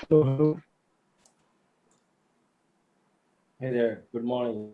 Hello. Hey there, good morning.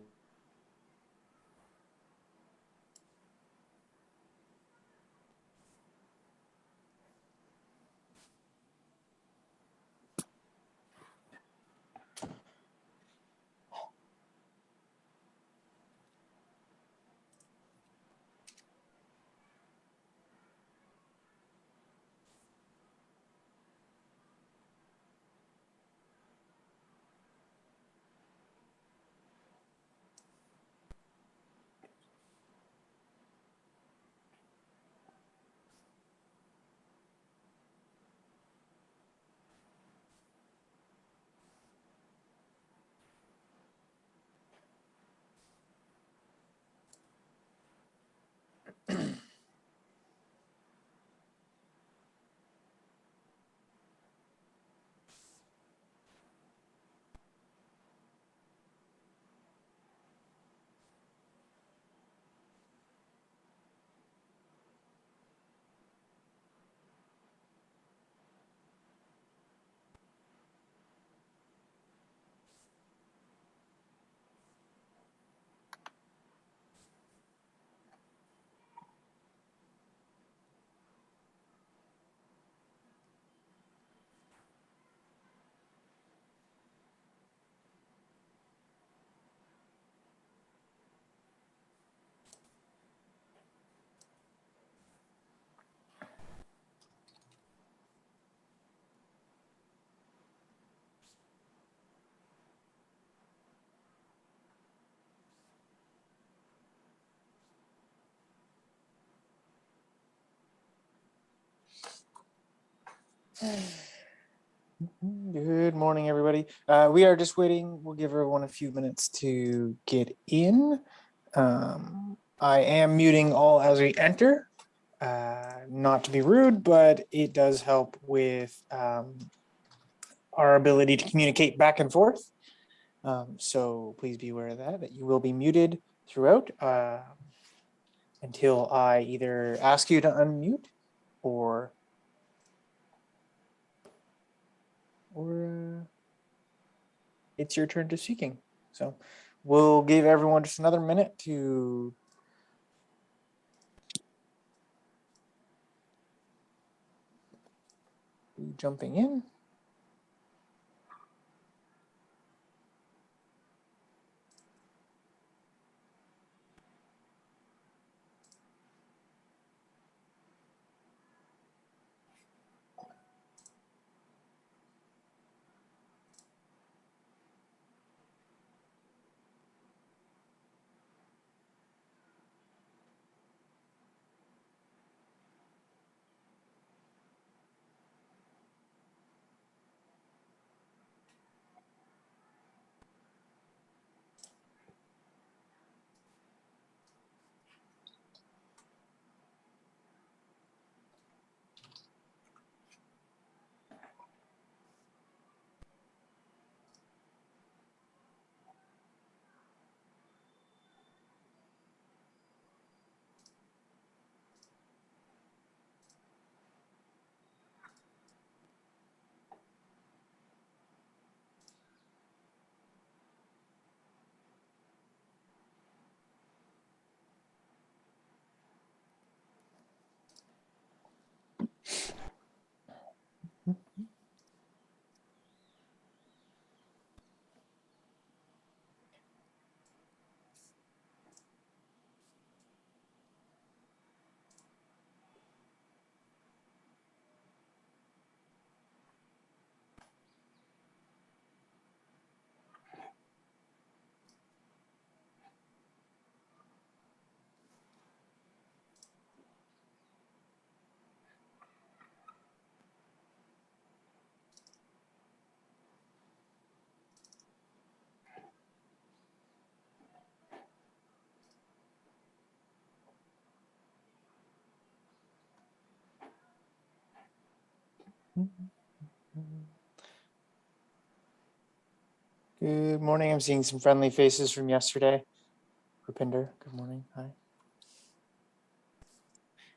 Good morning, everybody. We are just waiting. We'll give everyone a few minutes to get in. I am muting all as we enter. Not to be rude, but it does help with our ability to communicate back and forth. So please be aware of that you will be muted throughout until I either ask you to unmute or it's your turn to speaking. So we'll give everyone just another minute to be jumping in. Good morning. I'm seeing some friendly faces from yesterday. Rupinder, good morning. Hi.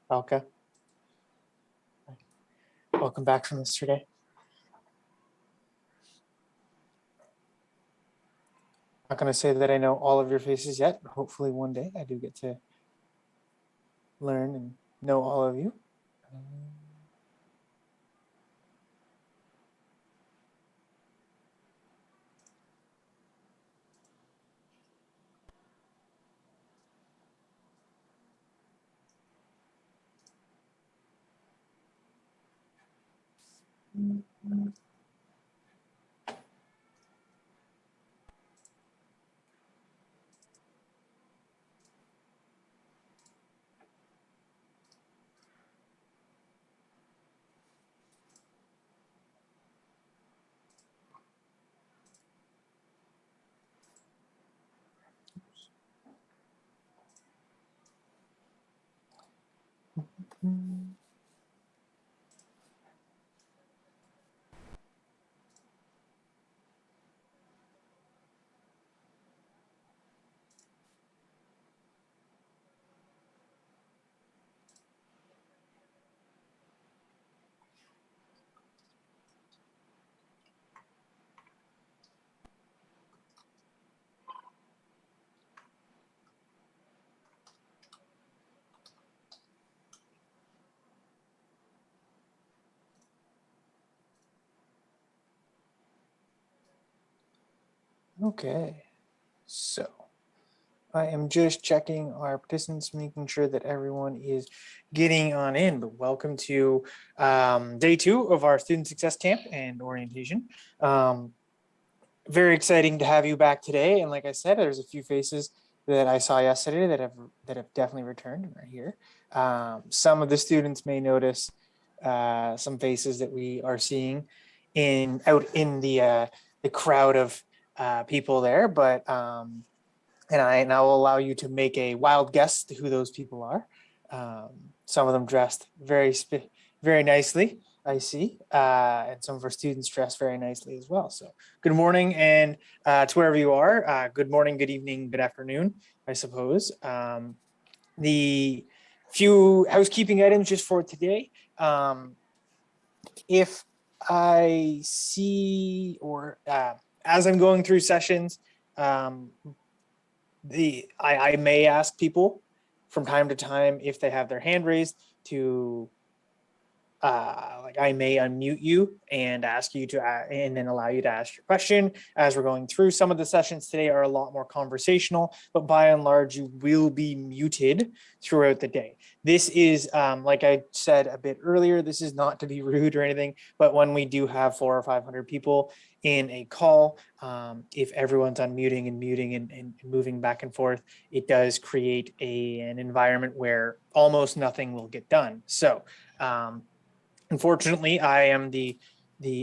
Alka. Hi. Welcome back from yesterday. Not going to say that I know all of your faces yet, but hopefully one day I do get to learn and know all of you. Okay, so I am just checking our participants, making sure that everyone is getting on in. But welcome to day 2 of our student success camp and orientation. Very exciting to have you back today. And like I said, there's a few faces that I saw yesterday that have definitely returned and are here. Some of the students may notice some faces that we are seeing out in the crowd of people there, but and I will allow you to make a wild guess to who those people are. Some of them dressed very nicely, I see, and some of our students dressed very nicely as well. So good morning, and to wherever you are, good morning, good evening, good afternoon, I suppose. The few housekeeping items just for today. If I see or as I'm going through sessions, um, I may ask people from time to time if they have their hand raised to like I may unmute you and ask you to and then allow you to ask your question as we're going through. Some of the sessions today are a lot more conversational, but by and large you will be muted throughout the day. This is like I said a bit earlier, this is not to be rude or anything, but when we do have 400 or 500 people in a call, if everyone's unmuting and muting and moving back and forth, it does create an environment where almost nothing will get done. So unfortunately, I am the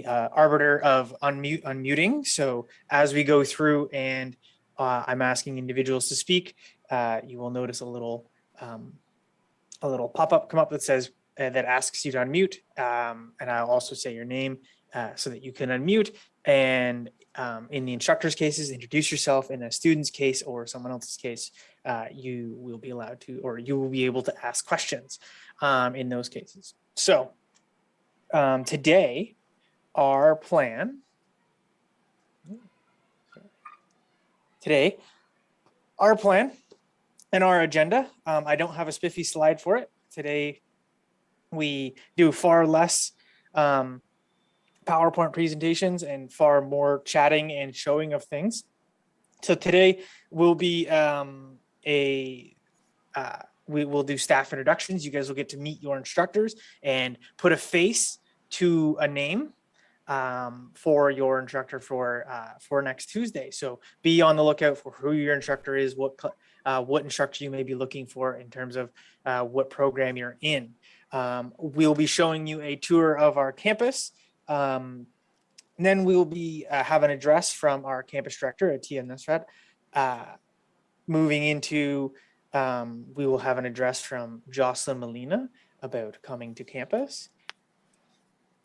arbiter of unmuting. So as we go through and I'm asking individuals to speak, you will notice a little pop-up come up that says that asks you to unmute, and I'll also say your name so that you can unmute. And in the instructor's cases, introduce yourself. In a student's case or someone else's case, you will be allowed to, or you will be able to ask questions in those cases. So today, our plan, and our agenda, I don't have a spiffy slide for it. Today, we do far less PowerPoint presentations and far more chatting and showing of things. So today will be we will do staff introductions. You guys will get to meet your instructors and put a face to a name for your instructor for next Tuesday. So be on the lookout for who your instructor is, what instructor you may be looking for in terms of what program you're in. We'll be showing you a tour of our campus. And then we'll be have an address from our campus director at TN Nesrat. Moving into, we will have an address from Jocelyn Molina about coming to campus.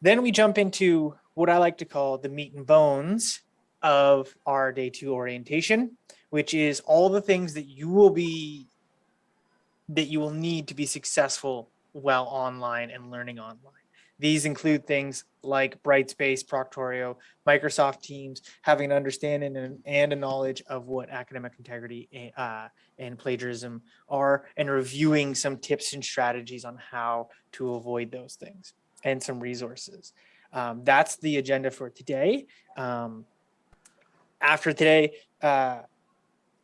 Then we jump into what I like to call the meat and bones of our day 2 orientation, which is all the things that you will need to be successful while online and learning online. These include things like Brightspace, Proctorio, Microsoft Teams, having an understanding and a knowledge of what academic integrity and plagiarism are, and reviewing some tips and strategies on how to avoid those things and some resources. That's the agenda for today. After today,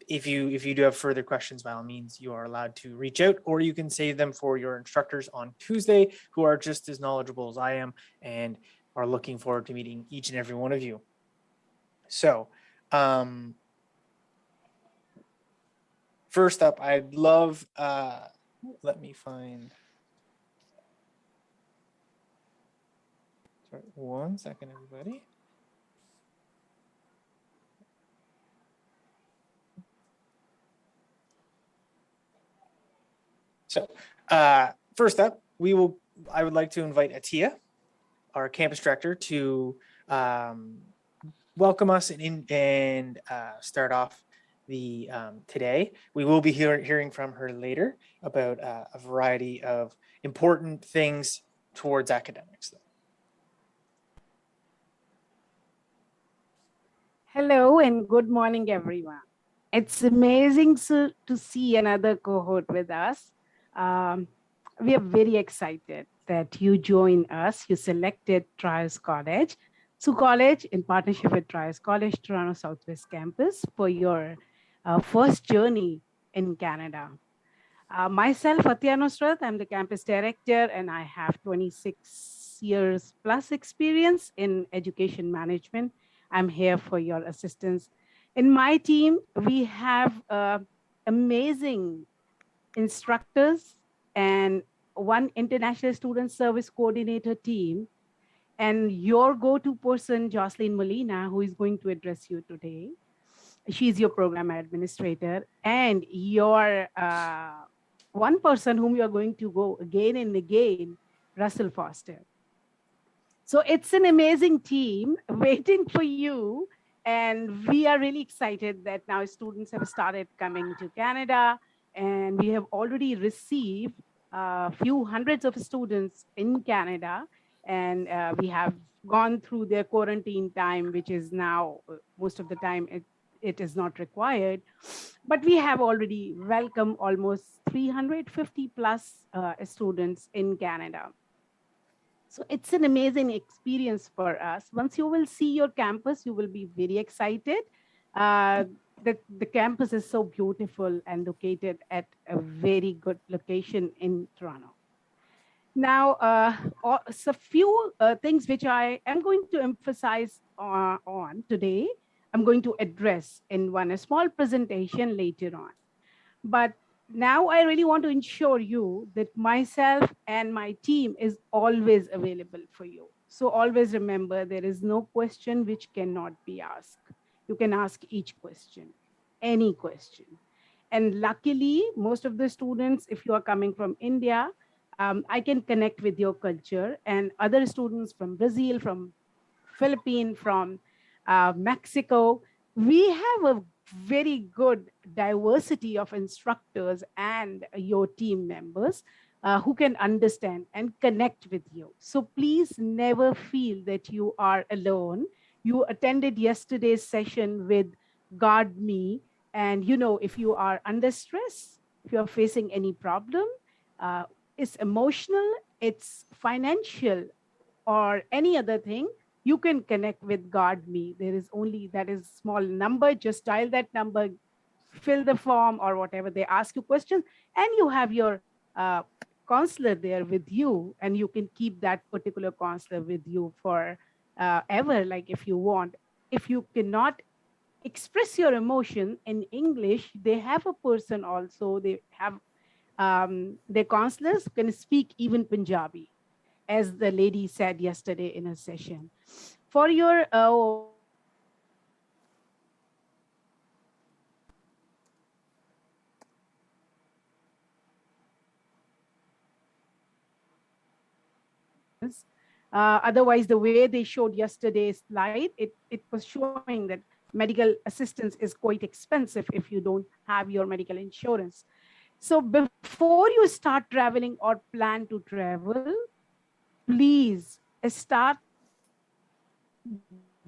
if you do have further questions, by all means, you are allowed to reach out, or you can save them for your instructors on Tuesday, who are just as knowledgeable as I am and are looking forward to meeting each and every one of you. So first up, I'd love, let me find, sorry, 1 second, everybody. So first up, I would like to invite Atia, our campus director, to welcome us and start off the today. We will be hearing from her later about a variety of important things towards academics. Hello and good morning, everyone. It's amazing to see another cohort with us. We are very excited that you join us. You selected Trials College, Sault College, in partnership with Trials College, Toronto Southwest Campus, for your first journey in Canada. Myself, Atya Nusrat, I'm the campus director, and I have 26 years plus experience in education management. I'm here for your assistance. In my team, we have amazing instructors and one international student service coordinator team, and your go-to person, Jocelyn Molina, who is going to address you today. She's your program administrator, and your one person whom you're going to go again and again, Russell Foster. So it's an amazing team waiting for you. And we are really excited that now students have started coming to Canada, and we have already received a few hundreds of students in Canada. And we have gone through their quarantine time, which is now most of the time it is not required. But we have already welcomed almost 350 plus students in Canada. So it's an amazing experience for us. Once you will see your campus, you will be very excited. The campus is so beautiful and located at a very good location in Toronto. Now, so few things which I am going to emphasize on today, I'm going to address in a small presentation later on. But now I really want to ensure you that myself and my team is always available for you. So always remember, there is no question which cannot be asked. You can ask each question, any question. And luckily, most of the students, if you are coming from India, I can connect with your culture, and other students from Brazil, from Philippines, from Mexico. We have a very good diversity of instructors and your team members who can understand and connect with you. So please never feel that you are alone. You attended yesterday's session with Guard Me, and if you are under stress, if you are facing any problem, uh, it's emotional, it's financial, or any other thing, you can connect with Guard Me. There is only that is small number. Just dial that number, fill the form or whatever they ask you questions, and you have your counselor there with you, and you can keep that particular counselor with you for ever, like if you want. If you cannot express your emotion in English, they have a person also. They have their counselors can speak even Punjabi, as the lady said yesterday in a session. For your otherwise, the way they showed yesterday's slide, it was showing that medical assistance is quite expensive if you don't have your medical insurance. So before you start traveling or plan to travel, please start,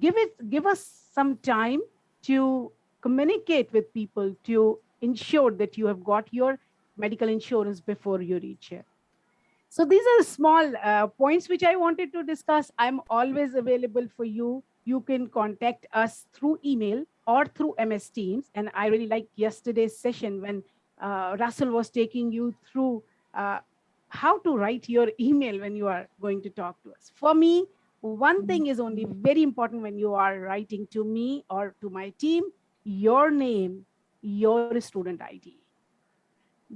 give us some time to communicate with people to ensure that you have got your medical insurance before you reach here. So these are small points which I wanted to discuss. I'm always available for you. You can contact us through email or through MS Teams. And I really like yesterday's session when Russell was taking you through uh, how to write your email when you are going to talk to us. For me, one thing is only very important when you are writing to me or to my team: your name, your student ID.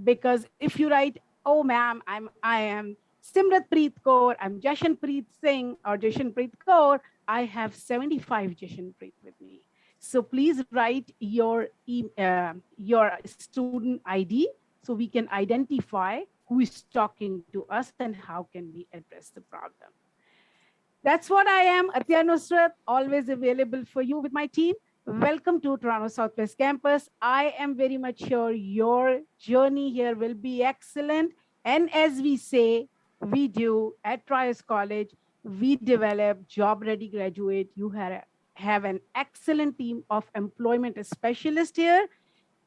Because if you write, oh ma'am, I am Simrat Preet Kaur, I'm Jashanpreet Singh or Jashanpreet Kaur, I have 75 Jashanpreet with me. So please write your student ID so we can identify who is talking to us and how can we address the problem. That's what I am, Atya Nusrat, always available for you with my team. Welcome to Toronto Southwest Campus. I am very much sure your journey here will be excellent. And as we say, we do at Trias College, we develop job ready graduate. You have an excellent team of employment specialists here,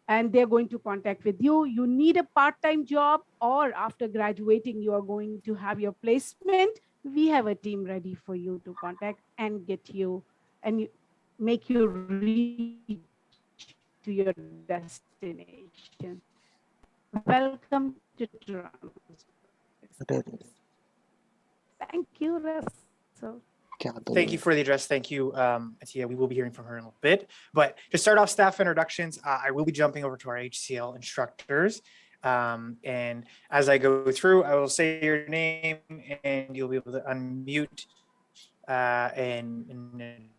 and they're going to contact with you. You need a part-time job, or after graduating you are going to have your placement, we have a team ready for you to contact and get you and make you reach to your destination. Welcome to Toronto Southwest Campus. Thank you, Russell. Thank you for the address. Thank you, Atia. We will be hearing from her in a little bit. But to start off staff introductions, I will be jumping over to our HCL instructors. And as I go through, I will say your name and you'll be able to unmute and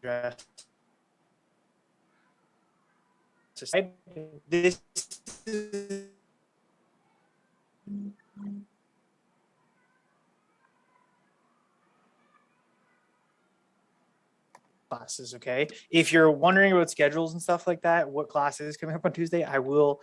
address. This is classes. Okay, if you're wondering about schedules and stuff like that, what classes coming up on Tuesday, I will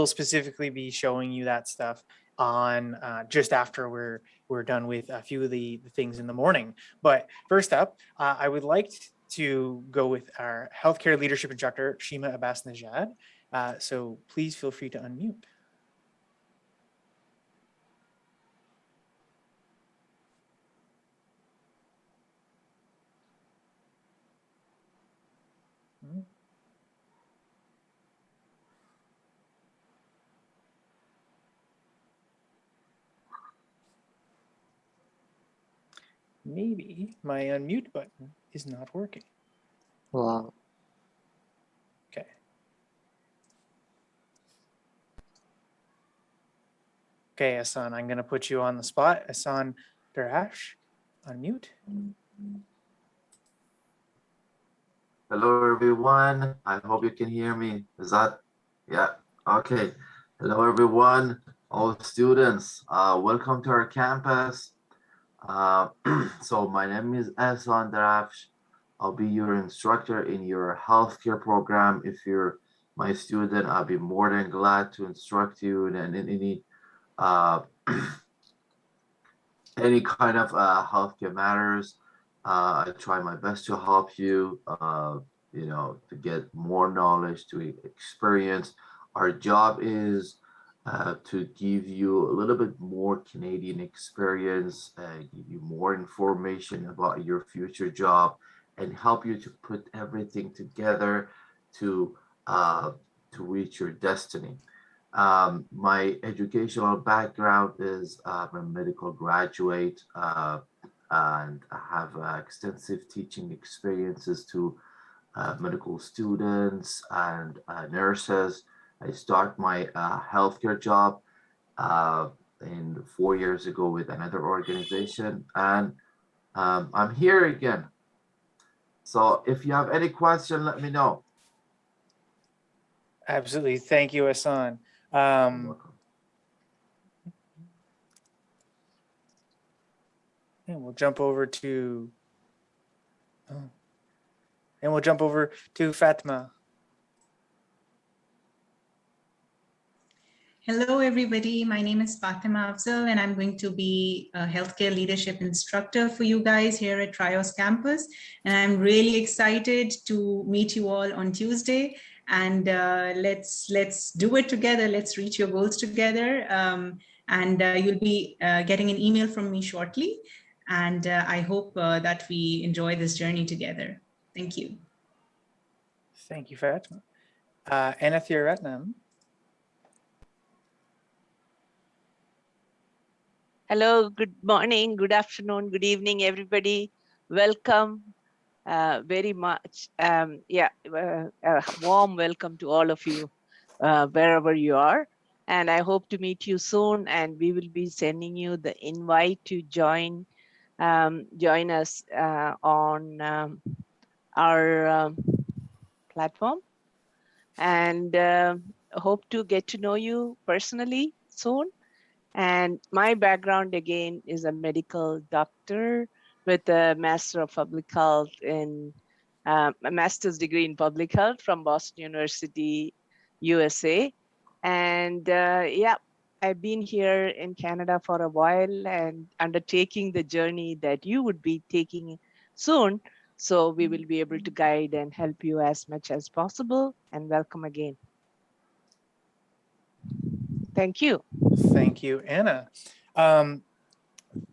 specifically be showing you that stuff on just after we're done with a few of the things in the morning. But first up, I would like to go with our healthcare leadership instructor, Shima Abbas Najad. So please feel free to unmute. Maybe my unmute button is not working. Wow. Okay. Okay, Asan, I'm going to put you on the spot. Asan Darash, unmute. Hello, everyone. I hope you can hear me. Is that? Yeah. Okay. Hello, everyone. All students, welcome to our campus. So my name is Ehsan Darafsh. I'll be your instructor in your healthcare program. If you're my student, I'll be more than glad to instruct you in any uh, any kind of healthcare matters. I try my best to help you, to get more knowledge, to experience. Our job is to give you a little bit more Canadian experience, give you more information about your future job, and help you to put everything together to to reach your destiny. My educational background is I'm a medical graduate, and I have extensive teaching experiences to medical students and nurses. I start my healthcare job uh, in 4 years ago with another organization, and I'm here again. So if you have any question, let me know. Absolutely. Thank you, Asan. You're welcome. And we'll jump over to Fatma. Hello, everybody. My name is Fatima Afzal, and I'm going to be a healthcare leadership instructor for you guys here at Trios campus. And I'm really excited to meet you all on Tuesday. And let's do it together. Let's reach your goals together. And you'll be getting an email from me shortly. And I hope that we enjoy this journey together. Thank you. Thank you, Fatima. Anathir Ratnam. Hello, good morning, good afternoon, good evening, everybody. Welcome very much. A warm welcome to all of you, wherever you are. And I hope to meet you soon. And we will be sending you the invite to join us on our platform. And hope to get to know you personally soon. And my background again is a medical doctor with a Master of Public Health in a master's degree in public health from Boston University, USA. And I've been here in Canada for a while and undertaking the journey that you would be taking soon. So we will be able to guide and help you as much as possible. And welcome again. Thank you. Thank you, Anna.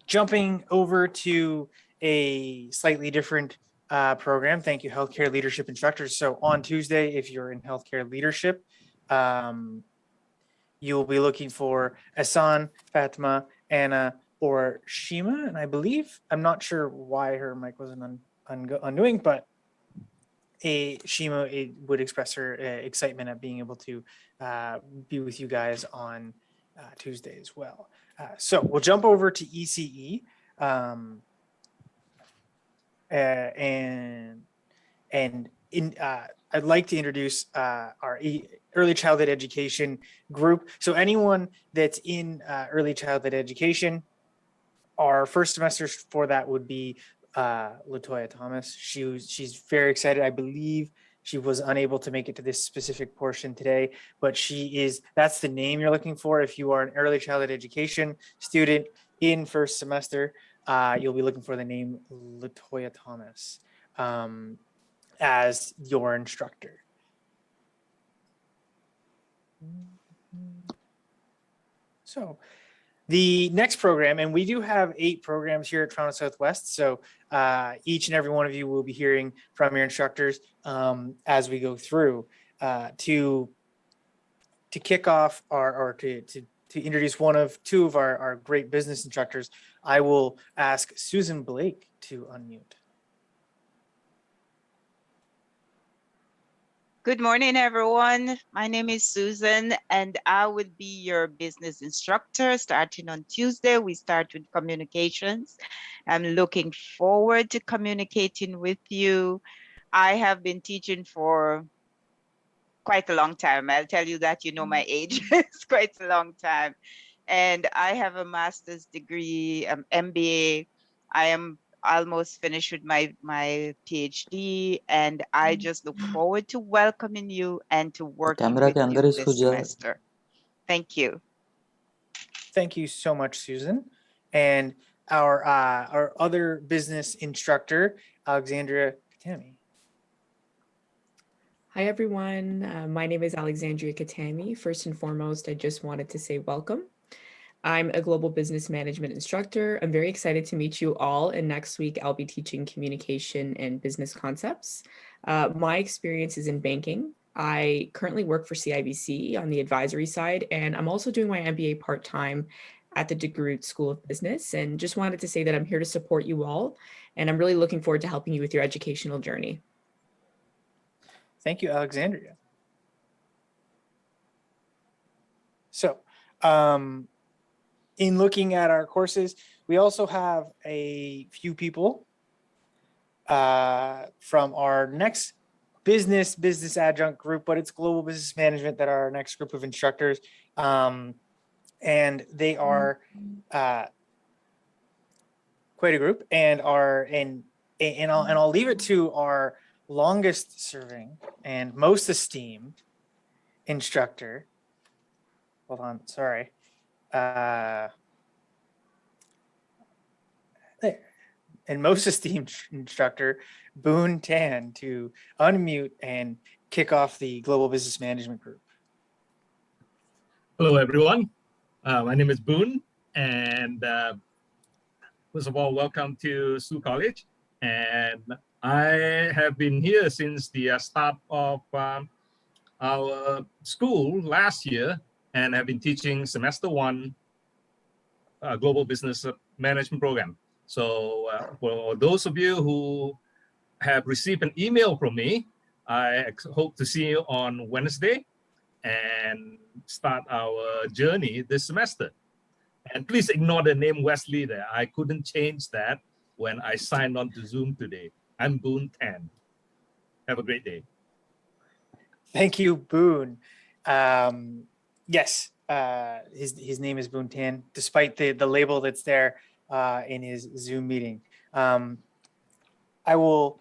Jumping over to a slightly different program. Thank you, healthcare leadership instructors. So on Tuesday, if you're in healthcare leadership, you'll be looking for Asan, Fatima, Anna, or Shima. And I believe, I'm not sure why her mic wasn't undoing, but Shima would express her excitement at being able to be with you guys on Tuesday as well. So we'll jump over to ECE, I'd like to introduce our early childhood education group. So anyone that's in early childhood education, our first semester for that would be Latoya Thomas. She's very excited. I believe she was unable to make it to this specific portion today, but that's the name you're looking for. If you are an early childhood education student in first semester, you'll be looking for the name Latoya Thomas as your instructor. So the next program, and we do have 8 programs here at Toronto Southwest. So each and every one of you will be hearing from your instructors as we go through to kick off or to introduce two of our great business instructors. I will ask Susan Blake to unmute. Good morning, everyone. My name is Susan, and I will be your business instructor starting on Tuesday. We start with communications. I'm looking forward to communicating with you. I have been teaching for quite a long time. I'll tell you that, you know my age. It's quite a long time. And I have a master's degree, MBA. I am almost finished with my PhD, and I just look forward to welcoming you and to working with you this semester. Thank you. Thank you so much, Susan. And our other business instructor, Alexandria Katami. Hi, everyone. My name is Alexandria Katami. First and foremost, I just wanted to say welcome. I'm a global business management instructor. I'm very excited to meet you all. And next week, I'll be teaching communication and business concepts. My experience is in banking. I currently work for CIBC on the advisory side, and I'm also doing my MBA part-time at the DeGroote School of Business. And just wanted to say that I'm here to support you all, and I'm really looking forward to helping you with your educational journey. Thank you, Alexandria. So, in looking at our courses, we also have a few people from our next business adjunct group, but it's global business management that are our next group of instructors. And they are quite a group and I'll leave it to our longest serving and most esteemed instructor, hold on, sorry. There. And most esteemed instructor, Boone Tan, to unmute and kick off the Global Business Management Group. Hello, everyone. My name is Boone, and first of all, welcome to Sault College. And I have been here since the start of our school last year, and have been teaching semester 1 Global Business Management Program. So for those of you who have received an email from me, I hope to see you on Wednesday and start our journey this semester. And please ignore the name Wesley there. I couldn't change that when I signed on to Zoom today. I'm Boone Tan. Have a great day. Thank you, Boone. Yes, his name is Boone Tan, despite the label that's there in his Zoom meeting. I will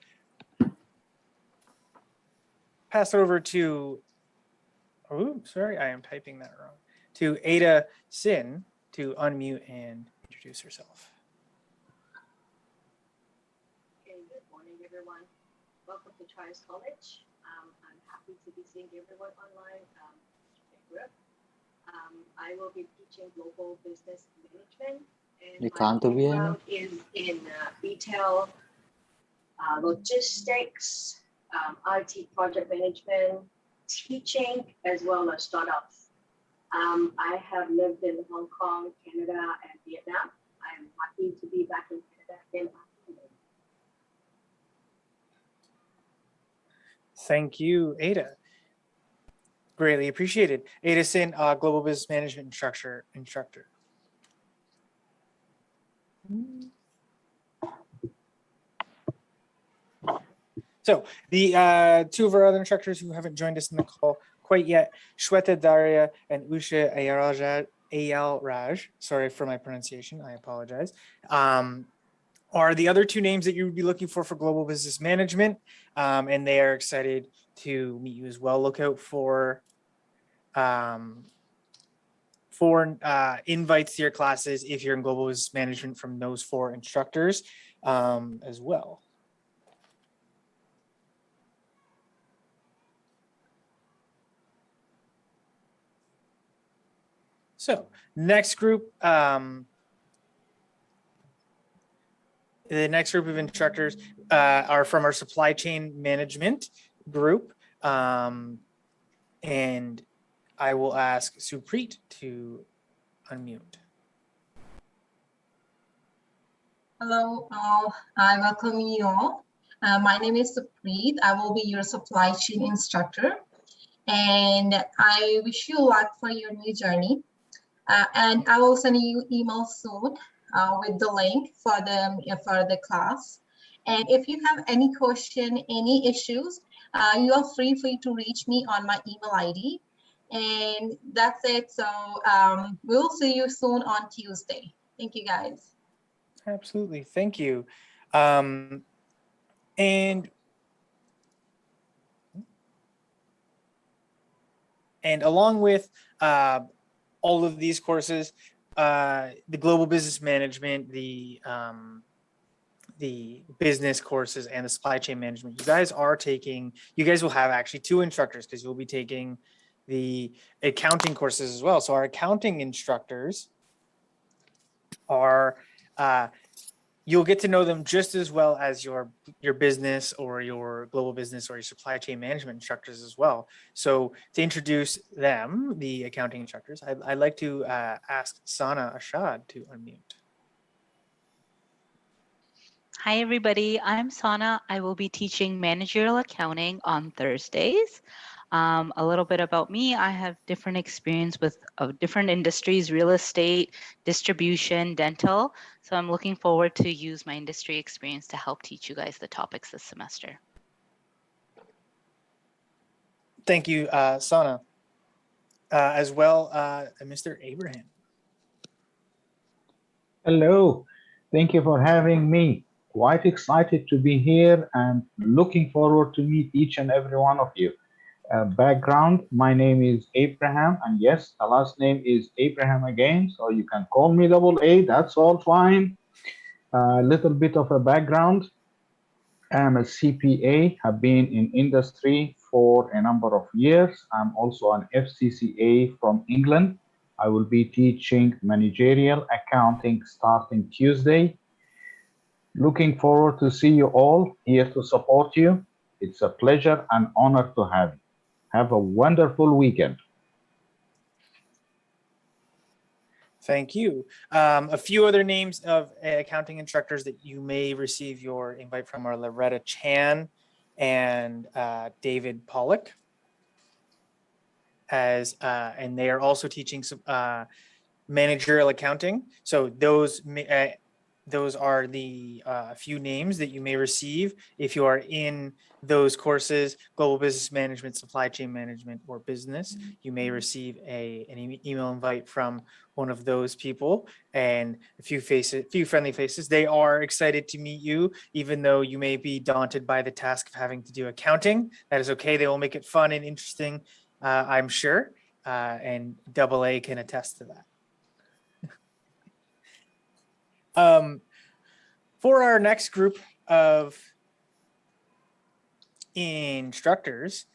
pass it over to, oh, sorry, I am typing that wrong, to Ada Sin to unmute and introduce herself. Okay, good morning, everyone. Welcome to Trios College. I'm happy to be seeing everyone online in group. I will be teaching global business management, and my background is in retail, logistics, IT project management, teaching, as well as startups. I have lived in Hong Kong, Canada, and Vietnam. I'm happy to be back in Canada again. Thank you, Ada. Greatly appreciated. Ada Sin, Global Business Management instructor. So the two of our other instructors who haven't joined us in the call quite yet, Shweta Daria and Usha Ayal Raj, sorry for my pronunciation, I apologize, are the other two names that you would be looking for Global Business Management, and they are excited to meet you as well. Look out for invites to your classes if you're in Global Business Management from those 4 instructors as well. So next group, the next group of instructors are from our supply chain management group. And I will ask Supreet to unmute. Hello, I welcome you all. My name is Supreet. I will be your supply chain instructor. And I wish you luck for your new journey. And I will send you email soon with the link for the class. And if you have any question, any issues, you are free to reach me on my email ID. And that's it. So we'll see you soon on Tuesday. Thank you, guys. Absolutely, thank you. And along with all of these courses, the global business management, the business courses, and the supply chain management, you guys will have actually 2 instructors because you'll be taking the accounting courses as well. So our accounting instructors are, you'll get to know them just as well as your business or your global business or your supply chain management instructors as well. So to introduce them, the accounting instructors, I'd like to ask Sana Ashad to unmute. Hi, everybody. I'm Sana. I will be teaching managerial accounting on Thursdays. A little bit about me. I have different experience with different industries, real estate, distribution, dental. So I'm looking forward to use my industry experience to help teach you guys the topics this semester. Thank you, Sana. As well, Mr. Abraham. Hello, thank you for having me. Quite excited to be here and looking forward to meet each and every one of you. Background, my name is Abraham, and yes, the last name is Abraham again, so you can call me double A, that's all fine. A little bit of a background. I'm a CPA, have been in industry for a number of years. I'm also an FCCA from England. I will be teaching managerial accounting starting Tuesday. Looking forward to see you all, here to support you. It's a pleasure and honor to have you. Have a wonderful weekend. Thank you. A few other names of accounting instructors that you may receive your invite from are Loretta Chan and David Pollock. And they are also teaching some managerial accounting. So those are the few names that you may receive if you are in those courses: global business management, supply chain management, or business. You may receive an email invite from one of those people, and a few friendly faces. They are excited to meet you, even though you may be daunted by the task of having to do accounting. That is okay. They will make it fun and interesting, I'm sure, and Double A can attest to that. For our next group of instructors,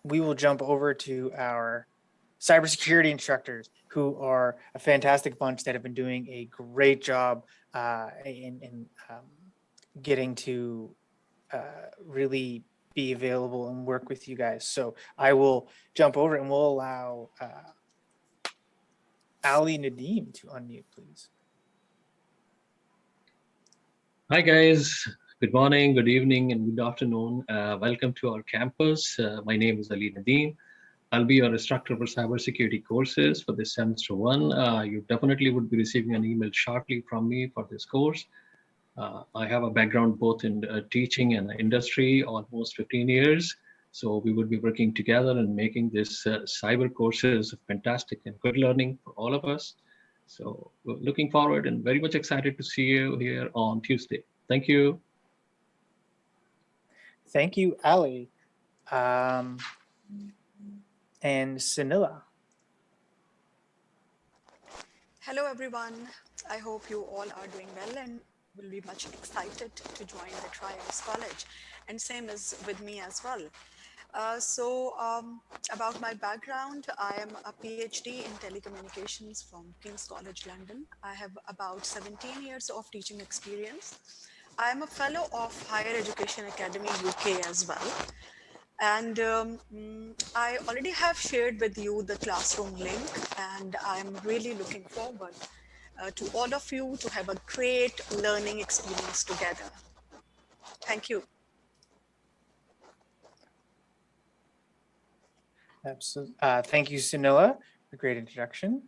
we will jump over to our cybersecurity instructors, who are a fantastic bunch that have been doing a great job in getting to really be available and work with you guys. So I will jump over and we'll allow Ali Nadeem to unmute, please. Hi guys, good morning, good evening, and good afternoon. Welcome to our campus. My name is Ali Nadeem. I'll be your instructor for cybersecurity courses for this semester one. You definitely would be receiving an email shortly from me for this course. I have a background both in teaching and industry, almost 15 years. So we would be working together and making this cyber courses fantastic and good learning for all of us. So we're looking forward and very much excited to see you here on Tuesday. Thank you. Thank you, Ali. And Sunila. Hello, everyone. I hope you all are doing well and will be much excited to join the Trios College. And same is with me as well. About my background, I am a PhD in telecommunications from King's College London. I have about 17 years of teaching experience. I am a fellow of Higher Education Academy UK as well. And I already have shared with you the classroom link, and I'm really looking forward to all of you to have a great learning experience together. Thank you. Absolutely. Thank you, Sunila, for a great introduction.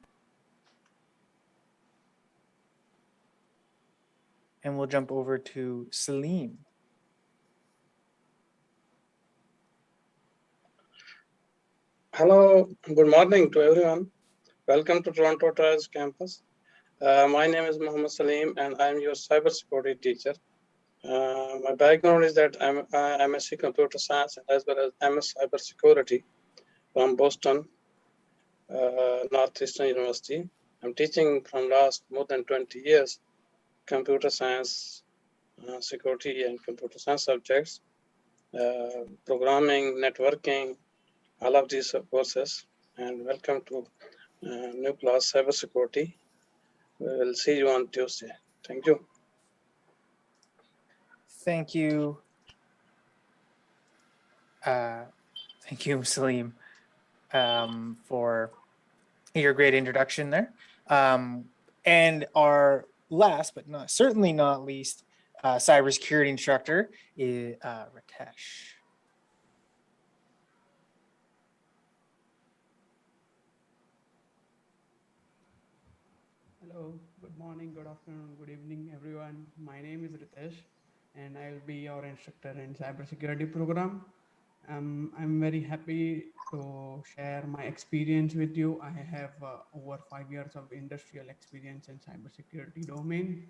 And we'll jump over to Salim. Hello, good morning to everyone. Welcome to Toronto Trials campus. My name is Mohammed Salim and I'm your cybersecurity teacher. My background is that I'm MSc Computer Science as well as MS Cybersecurity from Boston, Northeastern University. I'm teaching from last more than 20 years, computer science, security and computer science subjects, programming, networking, all of these courses. And welcome to new class cybersecurity. We will see you on Tuesday. Thank you. Thank you. Thank you, Salim, for your great introduction there. And our last, but certainly not least, cybersecurity instructor is Ritesh. Hello, good morning, good afternoon, good evening, everyone. My name is Ritesh, and I'll be your instructor in cybersecurity program. I'm very happy to share my experience with you. I have over 5 years of industrial experience in cybersecurity domain,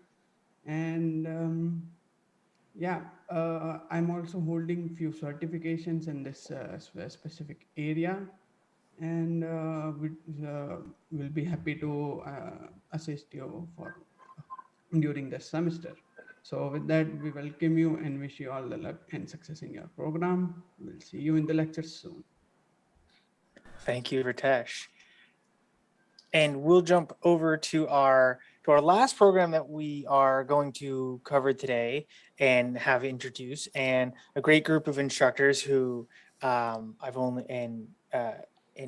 and Yeah, I'm also holding few certifications in this specific area, and will be happy to assist you for during this semester. So with that, we welcome you and wish you all the luck and success in your program. We'll see you in the lectures soon. Thank you, Ritesh. And we'll jump over to our last program that we are going to cover today and have introduced, and a great group of instructors who I've only in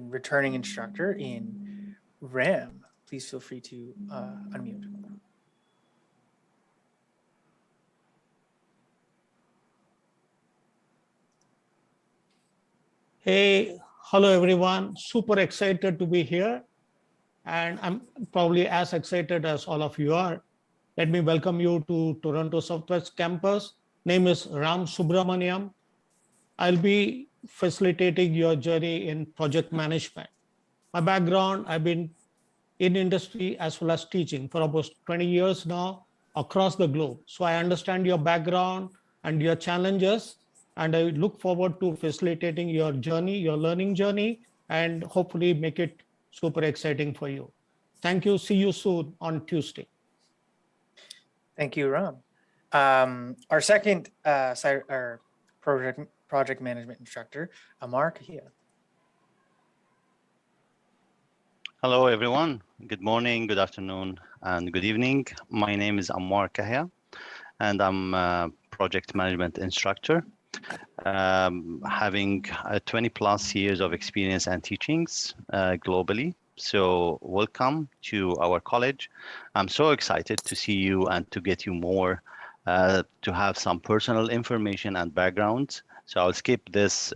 returning instructor in RAM. Please feel free to unmute. Hey, hello everyone. Super excited to be here. And I'm probably as excited as all of you are. Let me welcome you to Toronto Southwest campus. Name is Ram Subramaniam. I'll be facilitating your journey in project management. My background, I've been in industry as well as teaching for almost 20 years now across the globe. So I understand your background and your challenges, and I look forward to facilitating your journey, your learning journey, and hopefully make it super exciting for you. Thank you. See you soon on Tuesday. Thank you, Ram. Our second our project management instructor, Amar Kahia. Hello, everyone. Good morning, good afternoon, and good evening. My name is Ammar Kahya, and I'm a project management instructor, having 20 plus years of experience and teachings globally. So welcome to our college. I'm so excited to see you and to get you more, to have some personal information and background. So I'll skip this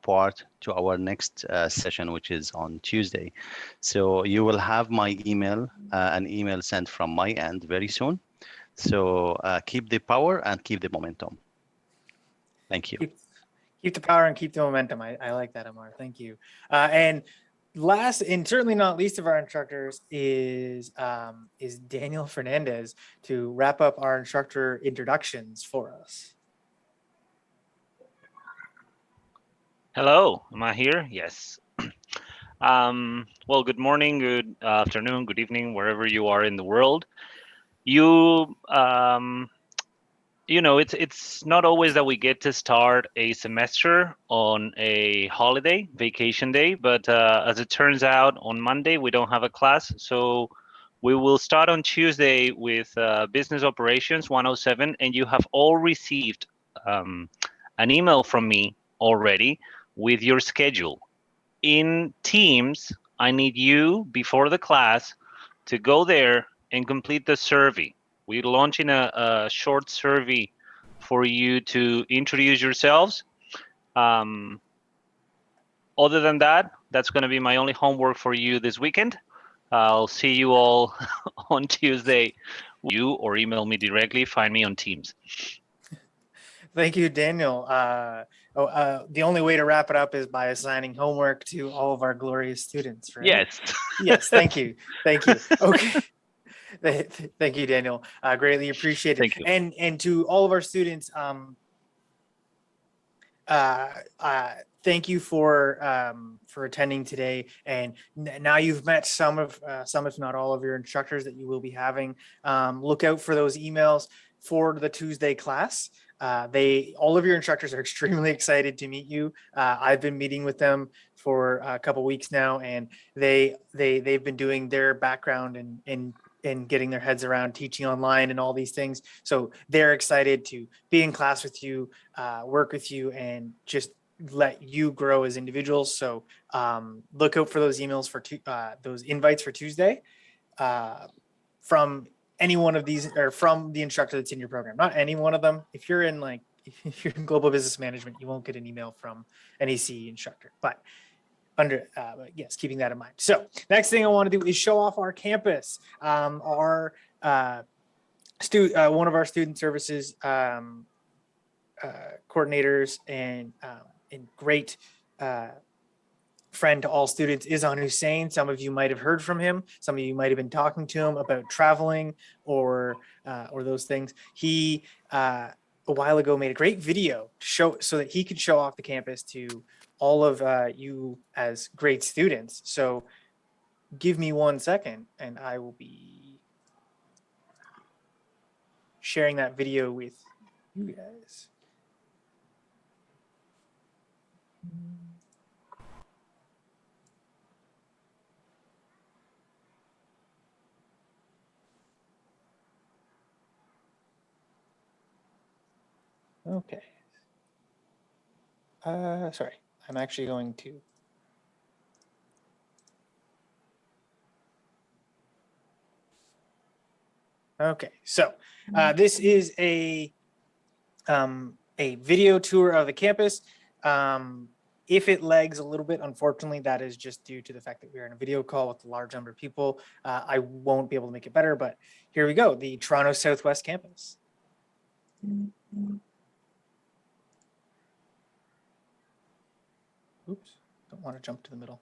part to our next session, which is on Tuesday. So you will have my email, an email sent from my end very soon. So keep the power and keep the momentum. Thank you. Keep the power and keep the momentum. I like that, Amar. Thank you. And last and certainly not least of our instructors is Daniel Fernandez to wrap up our instructor introductions for us. Hello, am I here? Yes. Well, good morning, good afternoon, good evening, wherever you are in the world. You know, it's not always that we get to start a semester on a holiday, vacation day, but as it turns out, on Monday we don't have a class, so we will start on Tuesday with Business Operations 107, and you have all received an email from me already with your schedule. In Teams, I need you before the class to go there and complete the survey. We're launching a short survey for you to introduce yourselves. Other than that, that's going to be my only homework for you this weekend. I'll see you all on Tuesday. You or email me directly, find me on Teams. Thank you, Daniel. The only way to wrap it up is by assigning homework to all of our glorious students, right? Yes. Yes, thank you. Thank you. Okay. Thank you, Daniel. Greatly appreciate it. Thank you. And to all of our students, thank you for attending today. And now you've met some, if not all, of your instructors that you will be having. Look out for those emails for the Tuesday class. All of your instructors are extremely excited to meet you. I've been meeting with them for a couple weeks now, and they've been doing their background and getting their heads around teaching online and all these things. So they're excited to be in class with you, work with you, and just let you grow as individuals. So look out for those emails for those invites for Tuesday from any one of these, or from the instructor that's in your program. Not any one of them. If you're in global business management, you won't get an email from an ACE instructor, but yes, keeping that in mind. So next thing I want to do is show off our campus. One of our student services coordinators and great friend to all students is Anu Hussain. Some of you might have heard from him. Some of you might have been talking to him about traveling or those things. He a while ago made a great video to show so that he could show off the campus to all of you as great students. So give me 1 second and I will be sharing that video with you guys. Okay. Sorry, I'm actually going to. Okay, so this is a video tour of the campus. If it lags a little bit, unfortunately, that is just due to the fact that we are in a video call with a large number of people. I won't be able to make it better, but here we go, the Toronto Southwest campus. Oops, don't want to jump to the middle.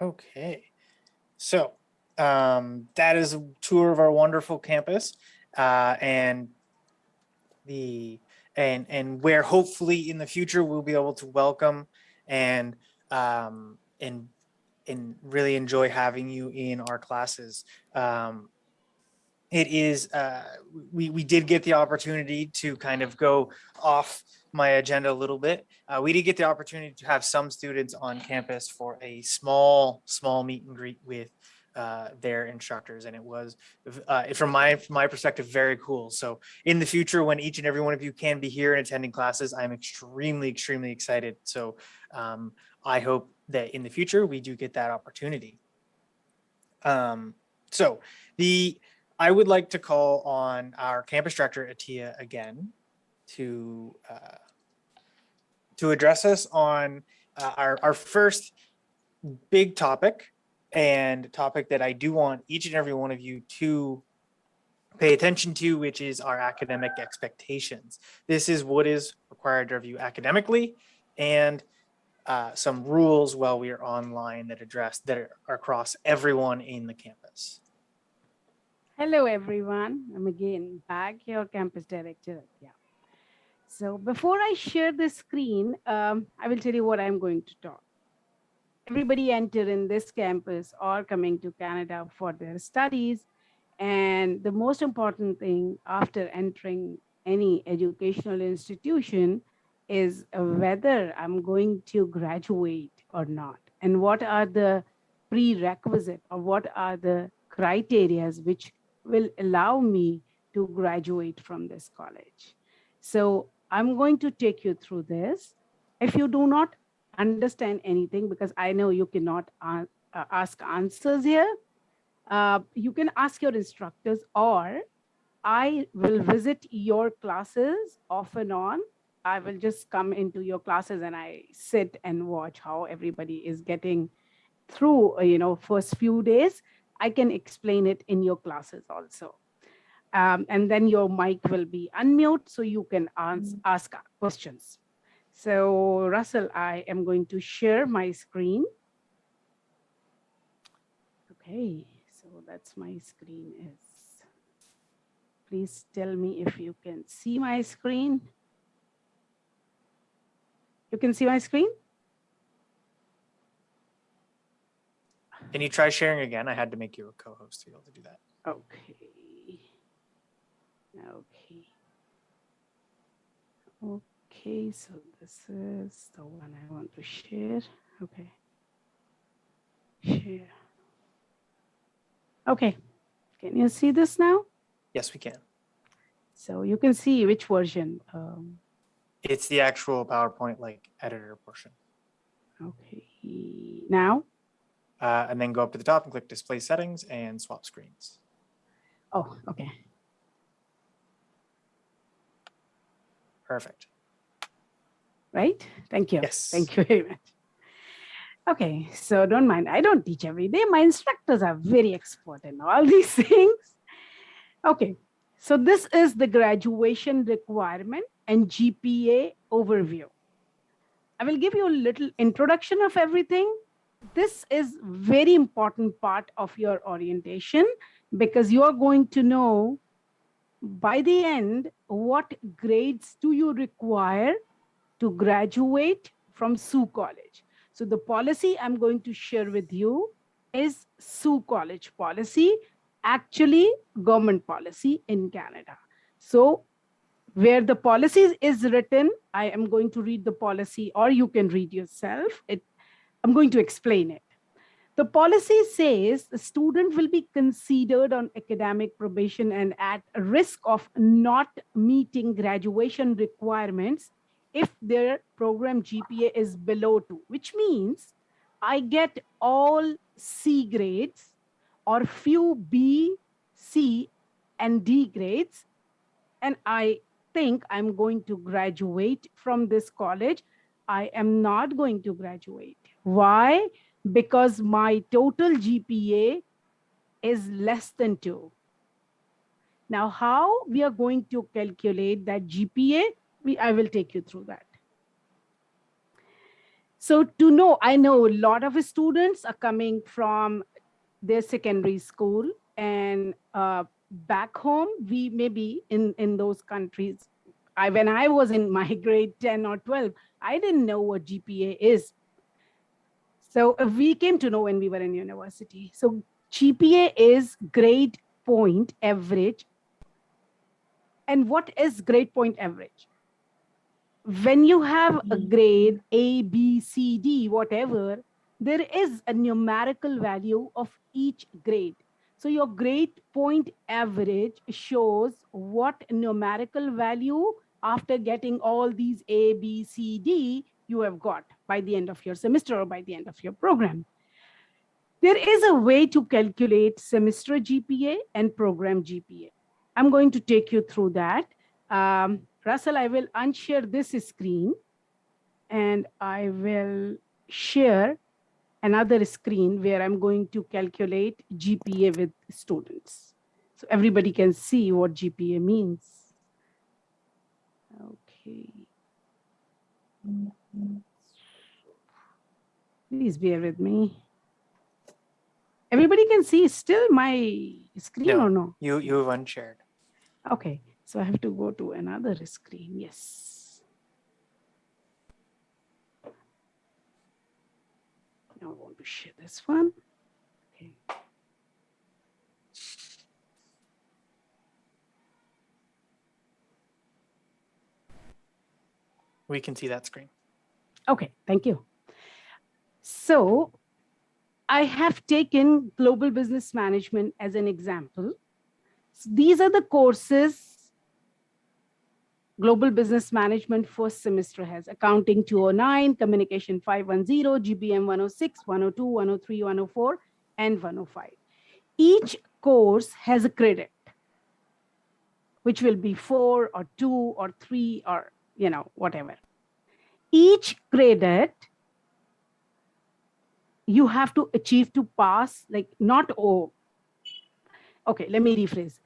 Okay, so that is a tour of our wonderful campus, and where hopefully in the future we'll be able to welcome and um, and and really enjoy having you in our classes. It is we did get the opportunity to kind of go off my agenda a little bit. We did get the opportunity to have some students on campus for a small meet and greet with their instructors, and it was from my perspective very cool. So in the future, when each and every one of you can be here and attending classes, I'm extremely excited. So I hope that in the future we do get that opportunity. So I would like to call on our campus director, Atia, again to address us on our first big topic, and topic that I do want each and every one of you to pay attention to, which is our academic expectations. This is what is required of you academically, and some rules while we are online that are across everyone in the campus. Hello, everyone. I'm again back, your campus director. Yeah. So before I share the screen, I will tell you what I'm going to talk. Everybody enter in this campus or coming to Canada for their studies. And the most important thing after entering any educational institution is whether I'm going to graduate or not. And what are the prerequisites, or what are the criterias which will allow me to graduate from this college. So I'm going to take you through this. If you do not understand anything, because I know you cannot ask answers here, you can ask your instructors, or I will visit your classes off and on. I will just come into your classes and I sit and watch how everybody is getting through, first few days. I can explain it in your classes also. And then your mic will be unmute so you can ask questions. So Russell, I am going to share my screen. Okay, so that's my screen is. Please tell me if you can see my screen. You can see my screen? Can you try sharing again? I had to make you a co-host to be able to do that. Okay. Okay. Okay, so this is the one I want to share. Okay. Share. Okay. Can you see this now? Yes, we can. So you can see which version. It's the actual PowerPoint editor portion. Okay. Now? And then go up to the top and click display settings and swap screens. Oh, okay. Perfect. Right? Thank you. Yes. Thank you very much. Okay, so don't mind. I don't teach every day. My instructors are very expert in all these things. Okay, so this is the graduation requirement and GPA overview. I will give you a little introduction of everything. This is very important part of your orientation, because you are going to know by the end what grades do you require to graduate from Sault College. So the policy I'm going to share with you is Sault College policy, actually government policy in Canada. So where the policy is written, I am going to read the policy, or you can read yourself. I'm going to explain it. The policy says the student will be considered on academic probation and at risk of not meeting graduation requirements if their program GPA is below 2, which means I get all C grades or few B, C, and D grades, and I think I'm going to graduate from this college. I am not going to graduate. Why? Because my total GPA is less than 2. Now, how we are going to calculate that GPA, I will take you through that. So to know, I know a lot of students are coming from their secondary school, and back home, we maybe in those countries, when I was in my grade 10 or 12, I didn't know what GPA is. So we came to know when we were in university. So GPA is grade point average. And what is grade point average? When you have a grade A, B, C, D, whatever, there is a numerical value of each grade. So your grade point average shows what numerical value after getting all these A, B, C, D you have got by the end of your semester or by the end of your program. There is a way to calculate semester GPA and program GPA. I'm going to take you through that. Russell, I will unshare this screen and I will share another screen where I'm going to calculate GPA with students. So everybody can see what GPA means. Okay. Please bear with me. Everybody can see still my screen or no? You've unshared. Okay, so I have to go to another screen. Yes. Now I want to share this one. Okay. We can see that screen. Okay, thank you. So I have taken global business management as an example. So these are the courses global business management first semester has: accounting 209, communication 510, GBM 106, 102, 103, 104, and 105. Each course has a credit, which will be 4 or 2 or 3 or, whatever. Each credit you have to achieve to pass, like not O. Okay, let me rephrase.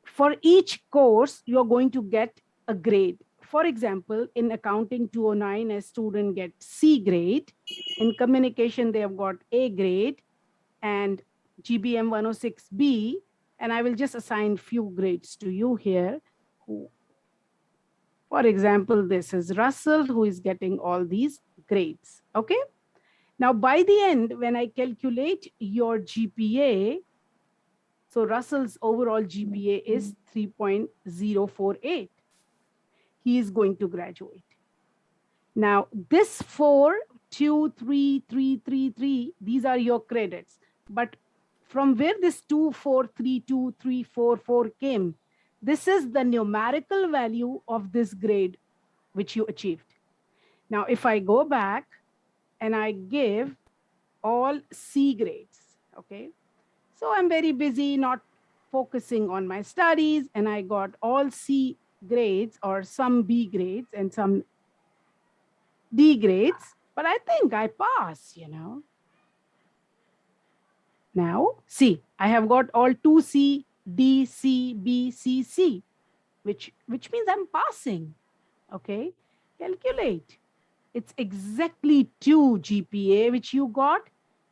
For each course, you're going to get a grade. For example, in accounting 209, a student gets C grade. In communication, they have got A grade, and GBM 106B, and I will just assign few grades to you here. For example, this is Russell, who is getting all these grades, okay? Now, by the end, when I calculate your GPA, so Russell's overall GPA is 3.048. He is going to graduate. Now, this 4, 2, 3, 3, 3, 3, these are your credits. But from where this 2, 4, 3, 2, 3, 4, 4 came, this is the numerical value of this grade which you achieved. Now, if I go back and I give all C grades, okay? So I'm very busy, not focusing on my studies, and I got all C grades or some B grades and some D grades, but I think I pass, Now, see, I have got all 2C, D, C, B, C, C, which means I'm passing, okay? Calculate. It's exactly 2 GPA, which you got,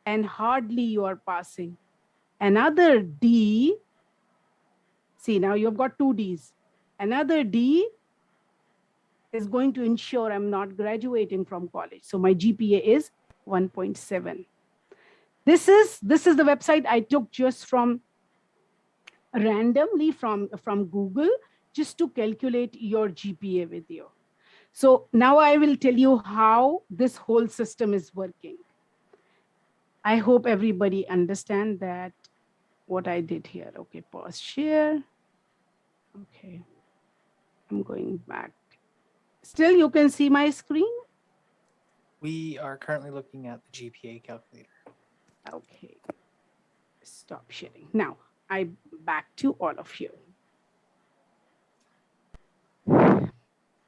and hardly you are passing. Another D, see, now you've got 2 Ds. Another D is going to ensure I'm not graduating from college. So my GPA is 1.7. This is the website I took just from randomly from Google, just to calculate your GPA with you. So now I will tell you how this whole system is working. I hope everybody understand that what I did here. Okay, pause share. Okay, I'm going back. Still, you can see my screen? We are currently looking at the GPA calculator. Okay, stop sharing. Now, I back to all of you.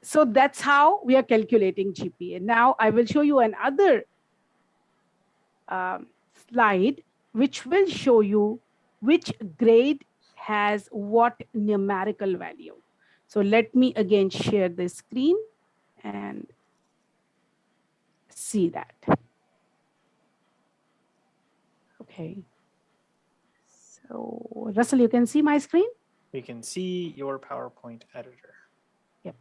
So that's how we are calculating GPA. Now, I will show you another slide, which will show you which grade has what numerical value. So let me again share the screen, and see that. Okay. So Russell, you can see my screen? We can see your PowerPoint editor. Yep.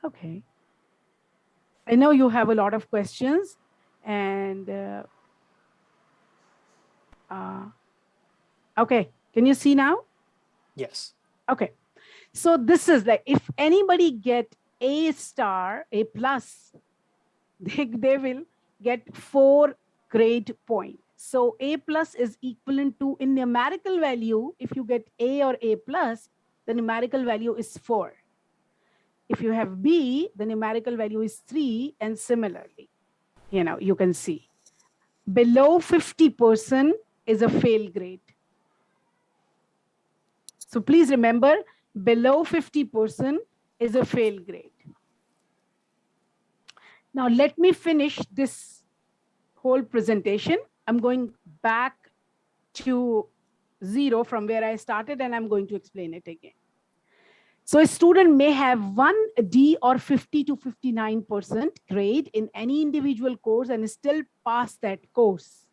Okay. I know you have a lot of questions and okay. Can you see now? Yes. Okay. So this is like, if anybody get A star, A plus, they will get 4 grade points. So A plus is equivalent to, in numerical value, if you get A or A plus, the numerical value is 4. If you have B, the numerical value is 3, and similarly, you can see. Below 50% is a fail grade. So please remember, below 50% is a fail grade. Now let me finish this whole presentation. I'm going back to 0 from where I started, and I'm going to explain it again. So a student may have 1 D or 50 to 59% grade in any individual course and still pass that course.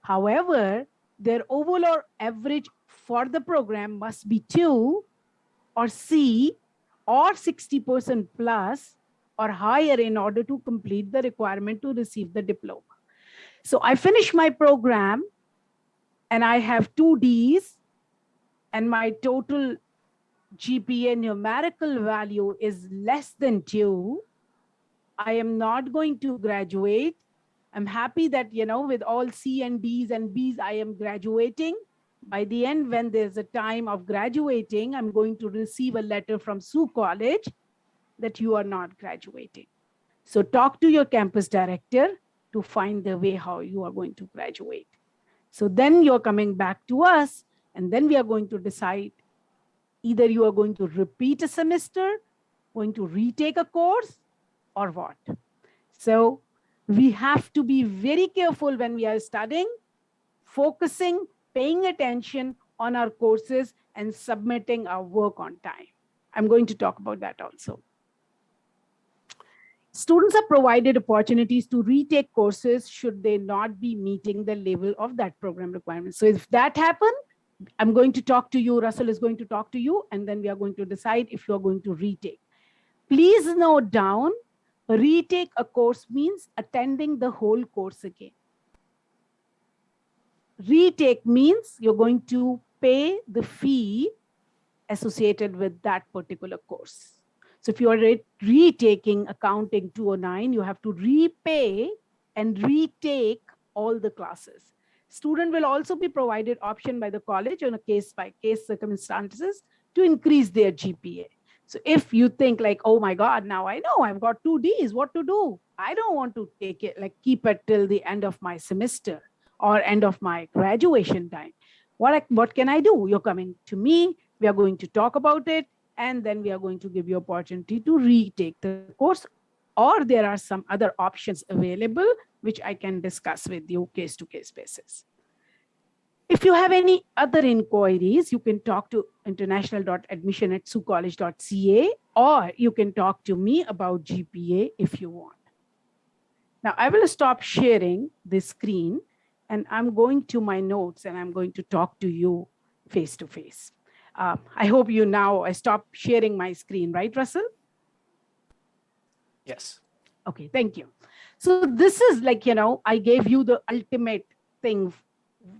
However, their overall average for the program must be 2 or C or 60% plus or higher in order to complete the requirement to receive the diploma. So I finish my program and I have 2 Ds and my total GPA numerical value is less than 2. I am not going to graduate. I'm happy that, with all C and Ds and Bs, I am graduating. By the end, when there's a time of graduating, I'm going to receive a letter from Sault College that you are not graduating. So talk to your campus director to find the way how you are going to graduate. So then you're coming back to us, and then we are going to decide either you are going to repeat a semester, going to retake a course, or what. So we have to be very careful when we are studying, focusing, paying attention on our courses, and submitting our work on time. I'm going to talk about that also. Students are provided opportunities to retake courses should they not be meeting the level of that program requirement. So if that happens, I'm going to talk to you, Russell is going to talk to you, and then we are going to decide if you're going to retake. Please note down, retake a course means attending the whole course again. Retake means you're going to pay the fee associated with that particular course. So if you are retaking Accounting 209, you have to repay and retake all the classes. Student will also be provided option by the college on a case-by-case circumstances to increase their GPA. So if you think like, oh my God, now I know I've got 2 Ds, what to do? I don't want to take it, like keep it till the end of my semester or end of my graduation time. What can I do? You're coming to me, we are going to talk about it, and then we are going to give you opportunity to retake the course, or there are some other options available, which I can discuss with you case-to-case basis. If you have any other inquiries, you can talk to international.admission@saultcollege.ca, or you can talk to me about GPA if you want. Now I will stop sharing the screen and I'm going to my notes and I'm going to talk to you face to face. I hope I stopped sharing my screen, right, Russell? Yes. Okay, thank you. So this is like, I gave you the ultimate thing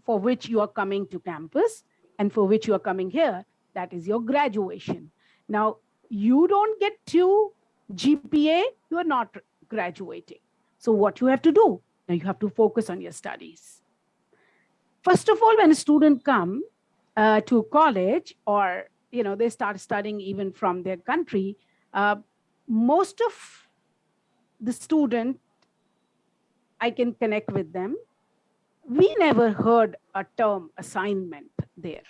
for which you are coming to campus and for which you are coming here. That is your graduation. Now, you don't get 2 GPA, you are not graduating. So what you have to do? Now you have to focus on your studies. First of all, when a student come to college, or they start studying even from their country, most of the student, I can connect with them. We never heard a term assignment there.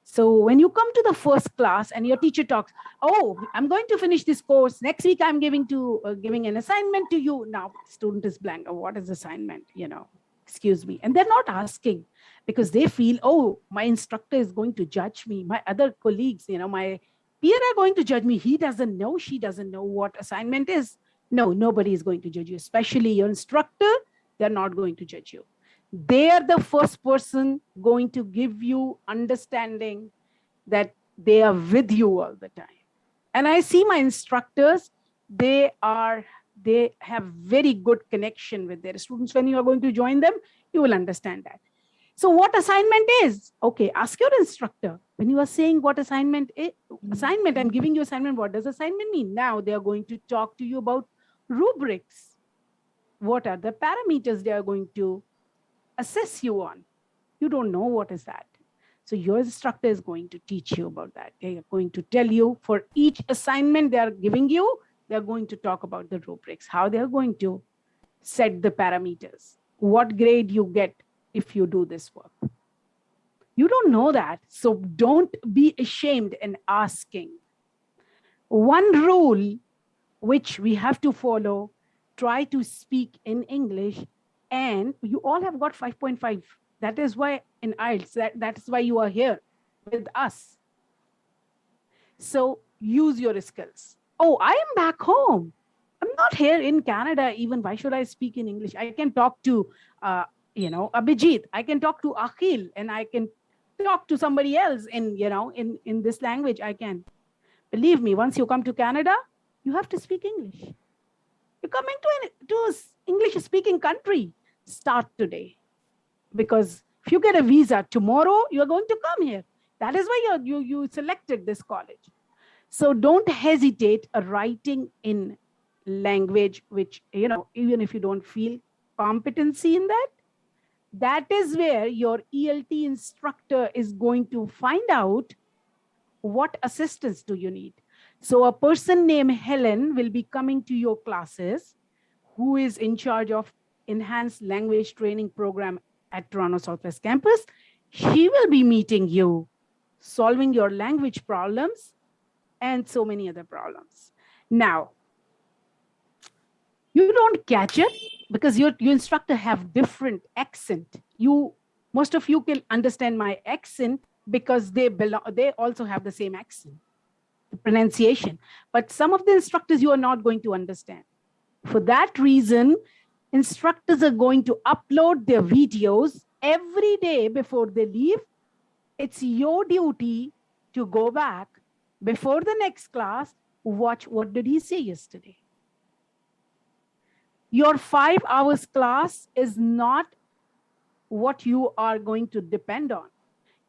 So when you come to the first class and your teacher talks, oh, I'm going to finish this course. Next week, I'm giving an assignment to you. Now, student is blank. Oh, what is assignment? Excuse me. And they're not asking because they feel, oh, my instructor is going to judge me. My other colleagues, my peer are going to judge me. He doesn't know, she doesn't know what assignment is. No, nobody is going to judge you, especially your instructor. They're not going to judge you. They are the first person going to give you understanding that they are with you all the time. And I see my instructors, they have very good connection with their students. When you are going to join them, you will understand that. So what assignment is? Okay, ask your instructor. When you are saying what assignment is, I'm giving you assignment, what does assignment mean? Now they are going to talk to you about rubrics. What are the parameters they are going to assess you on? You don't know what is that. So your instructor is going to teach you about that. They are going to tell you for each assignment they are giving you, they're going to talk about the rubrics, how they're going to set the parameters, what grade you get if you do this work. You don't know that, so don't be ashamed in asking. One rule which we have to follow, try to speak in English, and you all have got 5.5. That is why in IELTS, that is why you are here with us. So use your skills. Oh, I am back home. I'm not here in Canada even. Why should I speak in English? I can talk to, Abhijit. I can talk to Akhil, and I can talk to somebody else in this language. I can. Believe me, once you come to Canada, you have to speak English. You're coming to an English-speaking country. Start today. Because if you get a visa tomorrow, you're going to come here. That is why you selected this college. So don't hesitate writing in language which, even if you don't feel competency in that, that is where your ELT instructor is going to find out what assistance do you need. So a person named Helen will be coming to your classes, who is in charge of enhanced language training program at Toronto Southwest campus. She will be meeting you, solving your language problems and so many other problems. Now, you don't catch it because your instructor have different accent. Most of you can understand my accent because they also have the same accent, the pronunciation. But some of the instructors you are not going to understand. For that reason, instructors are going to upload their videos every day before they leave. It's your duty to go back before the next class, watch what did he say yesterday. Your 5 hours class is not what you are going to depend on.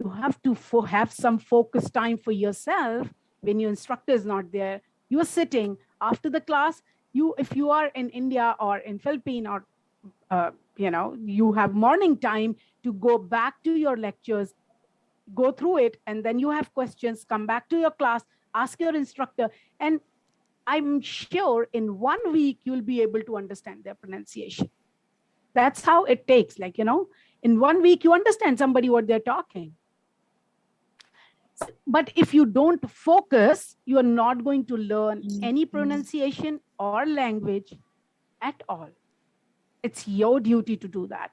You have to have some focus time for yourself when your instructor is not there. You are sitting after the class. If you are in India or in Philippines or you have morning time to go back to your lectures, go through it, and then you have questions, come back to your class, ask your instructor, and I'm sure in 1 week you'll be able to understand their pronunciation. That's how it takes. In 1 week you understand somebody what they're talking. But if you don't focus, you are not going to learn any pronunciation or language at all. It's your duty to do that.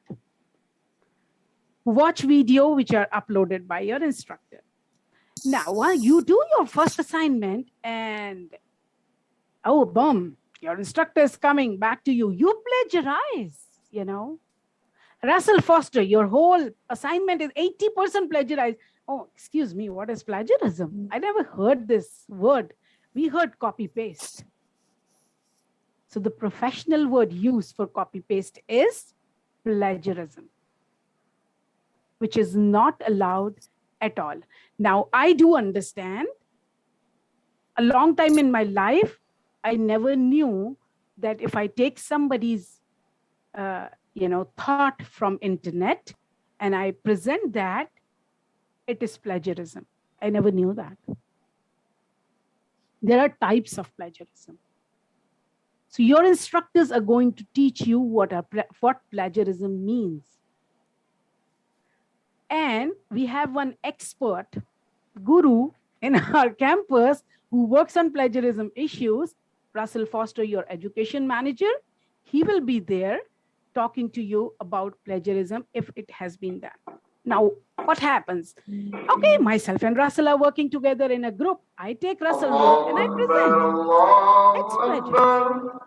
Watch video which are uploaded by your instructor. Now, while you do your first assignment and, oh, boom, your instructor is coming back to you, you plagiarize, Russell Foster, your whole assignment is 80% plagiarized. Oh, excuse me, what is plagiarism? I never heard this word. We heard copy paste. So the professional word used for copy paste is plagiarism, which is not allowed at all. Now, I do understand. A long time in my life, I never knew that if I take somebody's thought from internet and I present that, it is plagiarism. I never knew that. There are types of plagiarism. So your instructors are going to teach you what plagiarism means. And we have one expert guru in our campus who works on plagiarism issues, Russell Foster, your education manager. He will be there talking to you about plagiarism if it has been done. Now, what happens? Okay, myself and Russell are working together in a group. I take Russell work and I present. It's plagiarism.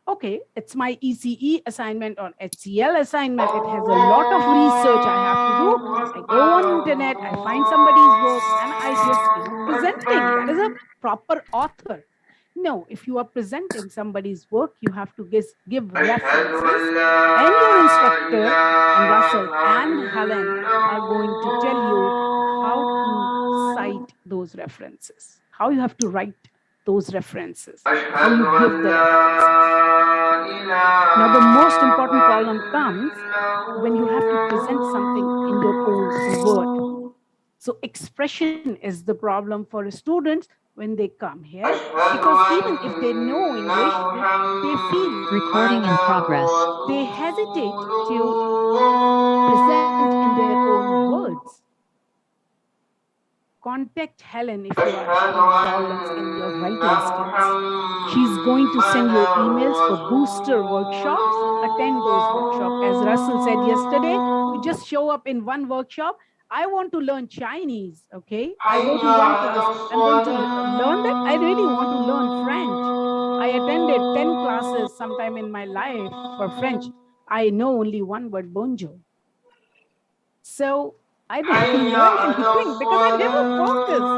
Okay, it's my ECE assignment or HCL assignment. It has a lot of research I have to do. I go on internet, I find somebody's work, and I just, presenting. That is a proper author. No, if you are presenting somebody's work, you have to give references, and your instructor and Russell and Helen are going to tell you how to cite those references, how you have to write those references, how you give the references. Now, the most important problem comes when you have to present something in your own word. So expression is the problem for students when they come here, because even if they know English, they feel Recording in progress. they hesitate to present in their own words. Contact Helen if you are having problems in your writing skills. She's going to send you emails for booster workshops. Attend those workshops. As Russell said yesterday, you just show up in one workshop. I want to learn Chinese, okay? I go to one class. I'm going to learn that. I really want to learn French. I attended 10 classes sometime in my life for French. I know only one word, bonjour. So I didn't learn anything because I never focused.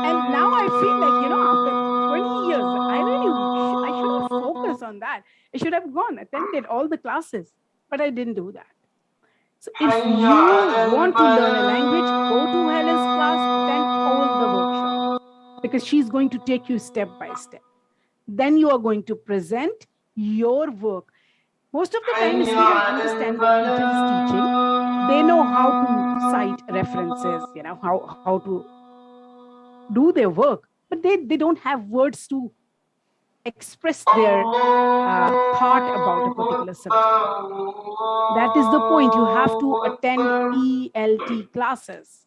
And now I feel like, after 20 years, I should have focused on that. I should have gone, attended all the classes, but I didn't do that. So if you want to learn a language, go to Helen's class, attend all the workshop, because she's going to take you step by step. Then you are going to present your work. Most of the time, students understand what teacher is teaching. They know how to cite references, how to do their work, but they don't have words to express their thought about a particular subject. That is the point. You have to attend ELT classes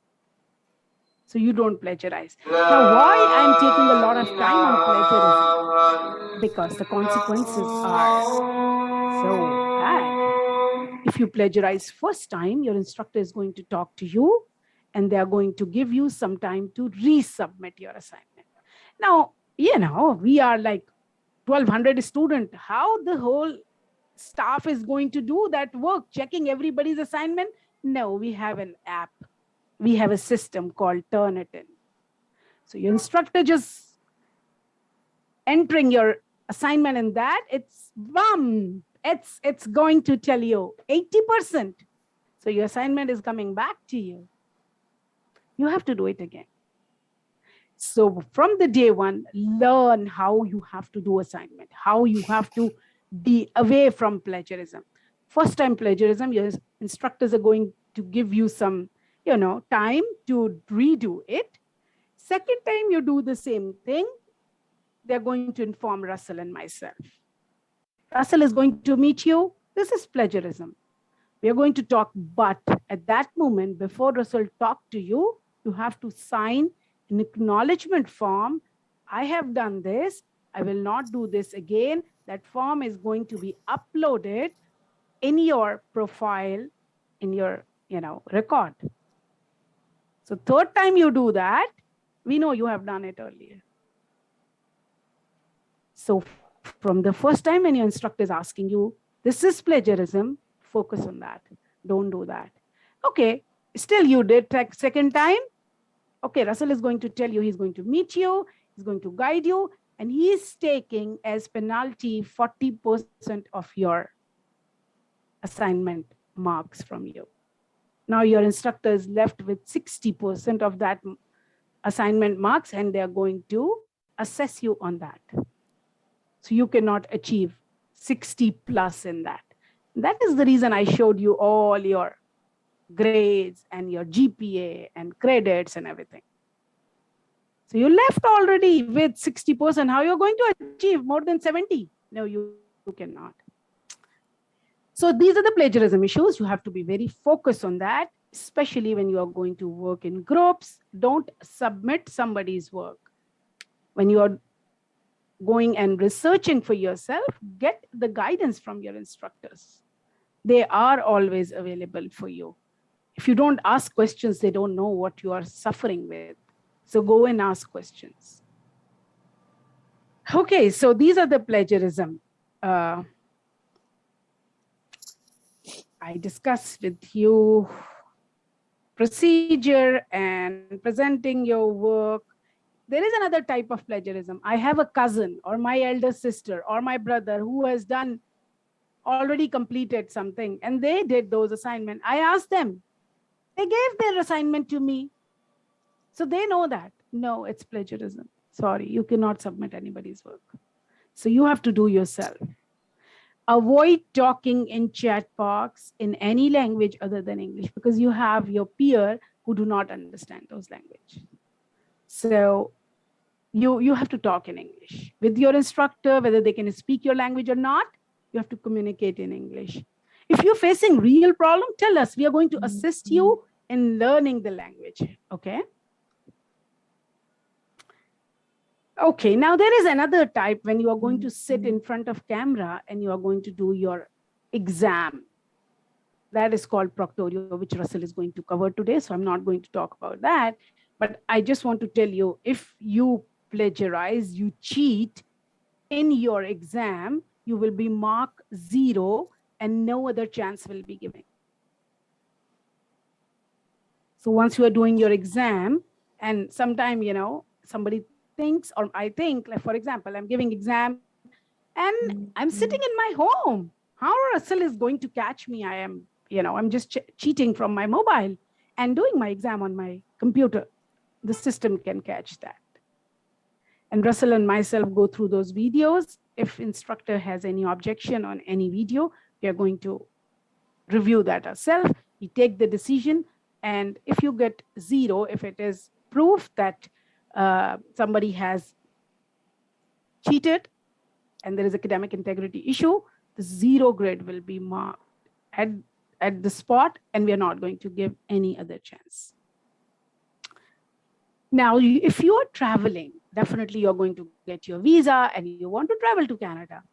so you don't plagiarize. Now, why I'm taking a lot of time on plagiarism? Because the consequences are so bad. If you plagiarize first time, your instructor is going to talk to you and they are going to give you some time to resubmit your assignment. Now, we are like 1,200 students. How the whole staff is going to do that work, checking everybody's assignment? No, we have an app. We have a system called Turnitin. So your instructor just entering your assignment in that, it's going to tell you 80%. So your assignment is coming back to you. You have to do it again. So from the day one, learn how you have to do assignment, how you have to be away from plagiarism. First time plagiarism, your instructors are going to give you some, time to redo it. Second time you do the same thing, they're going to inform Russell and myself. Russell is going to meet you. This is plagiarism. We are going to talk, but at that moment, before Russell talk to you, you have to sign an acknowledgement form. I have done this. I will not do this again. That form is going to be uploaded in your profile, in your, record. So third time you do that, we know you have done it earlier. So from the first time when your instructor is asking you, this is plagiarism, focus on that. Don't do that. Okay, still you did second time. Okay, Russell is going to tell you, he's going to meet you, he's going to guide you, and he's taking as penalty 40% of your assignment marks from you. Now your instructor is left with 60% of that assignment marks, and they're going to assess you on that. So you cannot achieve 60 plus in that. That is the reason I showed you all your grades and your GPA and credits and everything. So you left already with 60%. How you're going to achieve more than 70? No, you cannot. So these are the plagiarism issues. You have to be very focused on that, especially when you are going to work in groups. Don't submit somebody's work. When you are going and researching for yourself, get the guidance from your instructors. They are always available for you. If you don't ask questions, they don't know what you are suffering with. So go and ask questions. Okay, so these are the plagiarism I discussed with you procedure and presenting your work. There is another type of plagiarism. I have a cousin or my elder sister or my brother who has done already completed something and they did those assignments. I asked them, they gave their assignment to me. So they know that. No, it's plagiarism. Sorry, you cannot submit anybody's work. So you have to do yourself. Avoid talking in chat box in any language other than English because you have your peer who do not understand those language. So you have to talk in English with your instructor, whether they can speak your language or not. You have to communicate in English. If you're facing real problem, tell us. We are going to assist you in learning the language. Okay. Okay, now there is another type when you are going to sit in front of camera and you are going to do your exam. That is called proctorio, which Russell is going to cover today. So I'm not going to talk about that. But I just want to tell you, if you plagiarize, you cheat in your exam, you will be marked 0 and no other chance will be given. So once you are doing your exam and sometime, somebody thinks, or I think, like, for example, I'm giving exam and I'm sitting in my home. How Russell is going to catch me? I'm just cheating from my mobile and doing my exam on my computer. The system can catch that. And Russell and myself go through those videos. If instructor has any objection on any video, we are going to review that ourselves. We take the decision. And if you get 0, if it is proof that somebody has cheated and there is academic integrity issue, the 0 grade will be marked at the spot and we are not going to give any other chance. Now, if you are traveling, definitely you're going to get your visa and you want to travel to Canada.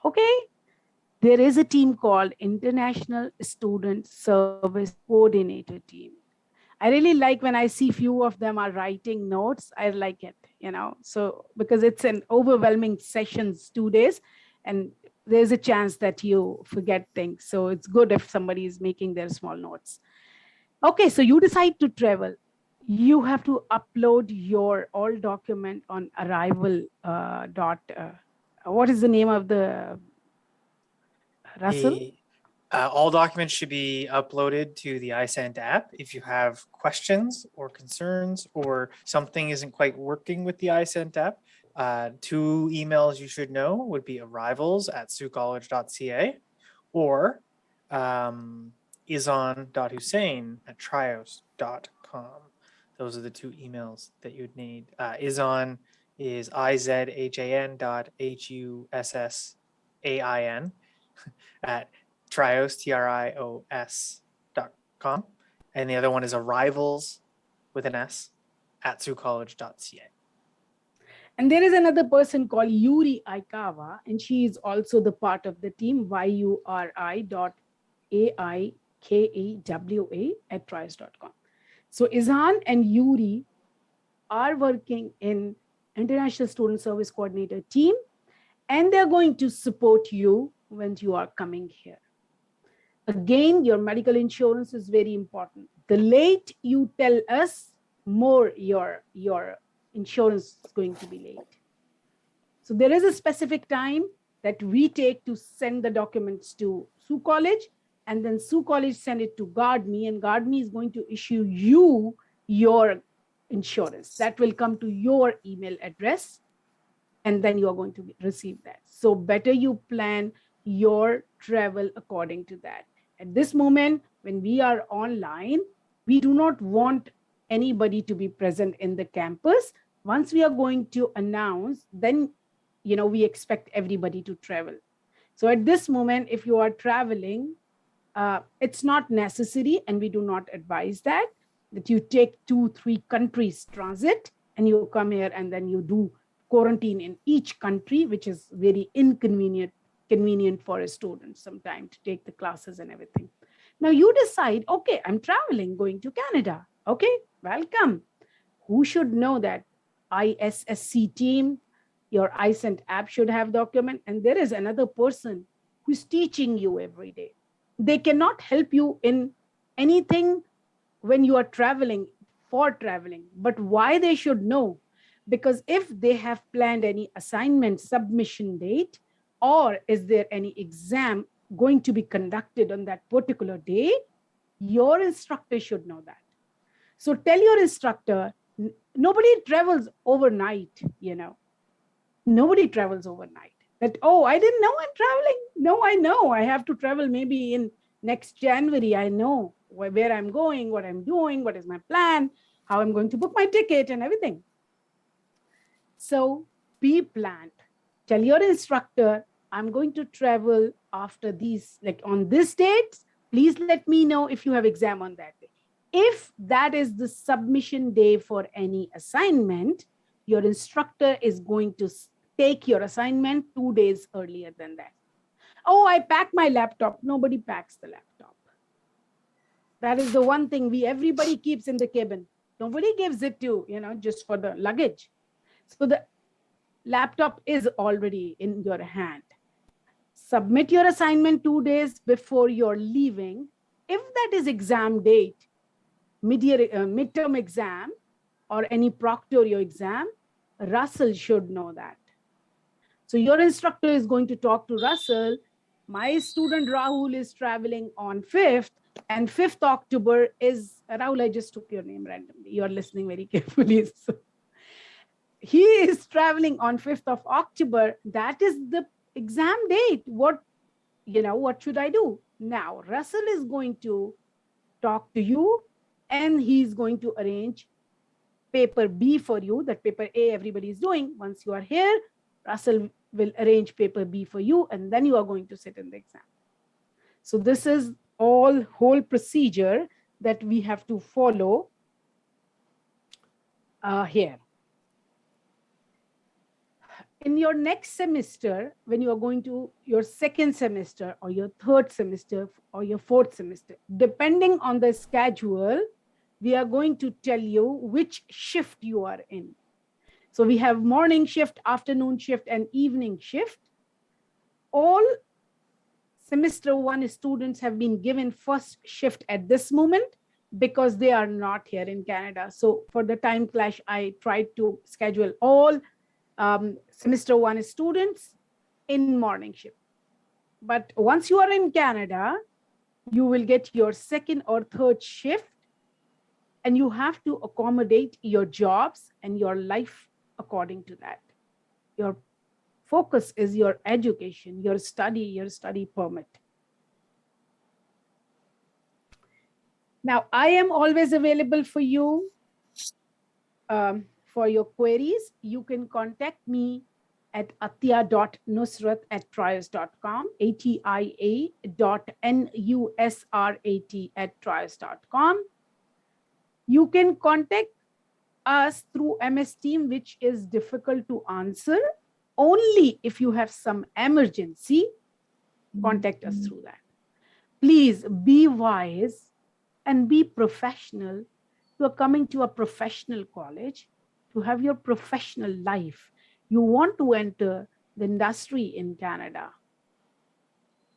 Okay. There is a team called International Student Service Coordinator team. I really like when I see few of them are writing notes. I like it, so because it's an overwhelming sessions 2 days and there's a chance that you forget things. So it's good if somebody is making their small notes. Okay, so you decide to travel. You have to upload your all document on arrival what is the name of the Russell? All documents should be uploaded to the iSend app. If you have questions or concerns or something isn't quite working with the iSend app, 2 emails you should know would be arrivals@saultcollege.ca or izan.hussein@trios.com. Those are the 2 emails that you'd need. Izan is izhan.hussain at trios, trios.com. And the other one is arrivals with an S @saultcollege.ca. And there is another person called Yuri Aikawa, and she is also the part of the team, yuri.aikawa@trios.com. So Izan and Yuri are working in International Student Service Coordinator team, and they're going to support you when you are coming here. Again, your medical insurance is very important. The late you tell us, more your insurance is going to be late. So there is a specific time that we take to send the documents to Sault College, and then Sault College send it to GuardMe, and GuardMe is going to issue you your insurance. That will come to your email address, and then you are going to receive that. So better you plan your travel according to that. At this moment, when we are online, we do not want anybody to be present in the campus. Once we are going to announce, then we expect everybody to travel. So at this moment, if you are traveling, it's not necessary, and we do not advise that you take 2-3 countries transit and you come here and then you do quarantine in each country, which is very convenient for a student sometimes to take the classes and everything. Now you decide, okay, I'm traveling, going to Canada. Okay, welcome. Who should know that? ISSC team, Your iSent app should have document, and there is another person who's teaching you every day. They cannot help you in anything when you are traveling, for traveling, but why they should know? Because if they have planned any assignment submission date, or is there any exam going to be conducted on that particular day, your instructor should know that. So tell your instructor, nobody travels overnight, nobody travels overnight. That, oh, I didn't know I'm traveling. No, I know I have to travel maybe in next January. I know where I'm going, what I'm doing, what is my plan, how I'm going to book my ticket and everything. So be planned. Tell your instructor, I'm going to travel after these, like on this date. Please let me know if you have exam on that day. If that is the submission day for any assignment, your instructor is going to take your assignment 2 days earlier than that. Oh, I packed my laptop. Nobody packs the laptop. That is the one thing everybody keeps in the cabin. Nobody gives it to, just for the luggage. So the laptop is already in your hand. Submit your assignment 2 days before you're leaving. If that is exam date, midterm exam, or any proctorio exam, Russell should know that. So your instructor is going to talk to Russell. My student Rahul is traveling on 5th, and 5th October is, Rahul, I just took your name randomly. You're listening very carefully. So he is traveling on 5th of October. That is the exam date. What should I do? Now, Russell is going to talk to you, and he's going to arrange paper B for you. That paper A everybody is doing. Once you are here, Russell will arrange paper B for you, and then you are going to sit in the exam. So this is whole procedure that we have to follow here. In your next semester, when you are going to your second semester or your third semester or your fourth semester, depending on the schedule, we are going to tell you which shift you are in. So we have morning shift, afternoon shift, and evening shift. All semester 1 students have been given first shift at this moment because they are not here in Canada. So for the time clash, I tried to schedule all semester 1 students in morning shift. But once you are in Canada, you will get your second or third shift, and you have to accommodate your jobs and your life according to that. Your focus is your education, your study permit. Now, I am always available for you for your queries. You can contact me at atia.nusrat@trios.com, atia.nusrat@trios.com. You can contact us through MS Team, which is difficult to answer. Only if you have some emergency, contact us through that. Please be wise and be professional. You are coming to a professional college to have your professional life. You want to enter the industry in Canada.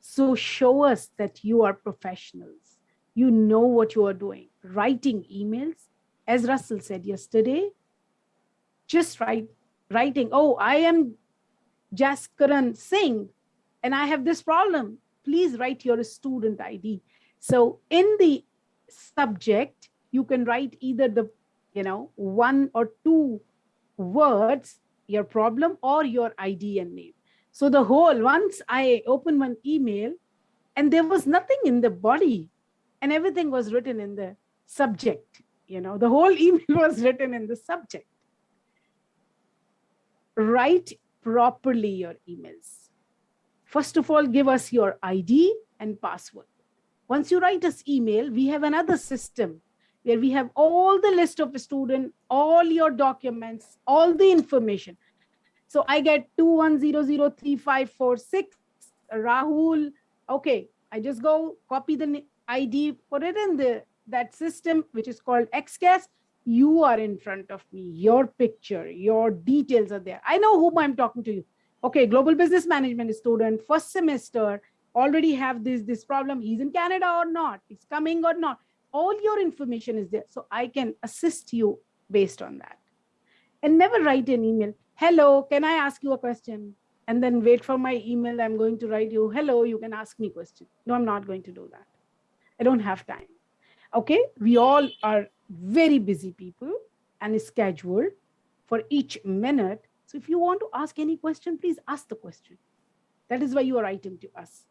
So show us that you are professionals. You know what you are doing. Writing emails, as Russell said yesterday, just writing, oh, I am Jaskaran Singh, and I have this problem. Please write your student ID. So in the subject, you can write either the, 1 or 2 words, your problem, or your ID and name. So the whole, once I opened one email and there was nothing in the body and everything was written in the subject, the whole email was written in the subject. Write properly your emails. First of all, give us your ID and password. Once you write us email, we have another system where we have all the list of student, all your documents, all the information. So I get 21003546, Rahul. Okay, I just go copy the ID, put it in that system, which is called XCAS. You are in front of me, your picture, your details are there. I know whom I'm talking to you. Okay, global business management student, first semester, already have this problem. He's in Canada or not, he's coming or not. All your information is there. So I can assist you based on that. And never write an email, hello, can I ask you a question? And then wait for my email. I'm going to write you, hello, you can ask me question. No, I'm not going to do that. I don't have time. Okay, we all are very busy people and scheduled for each minute. So if you want to ask any question, please ask the question. That is why you are writing to us.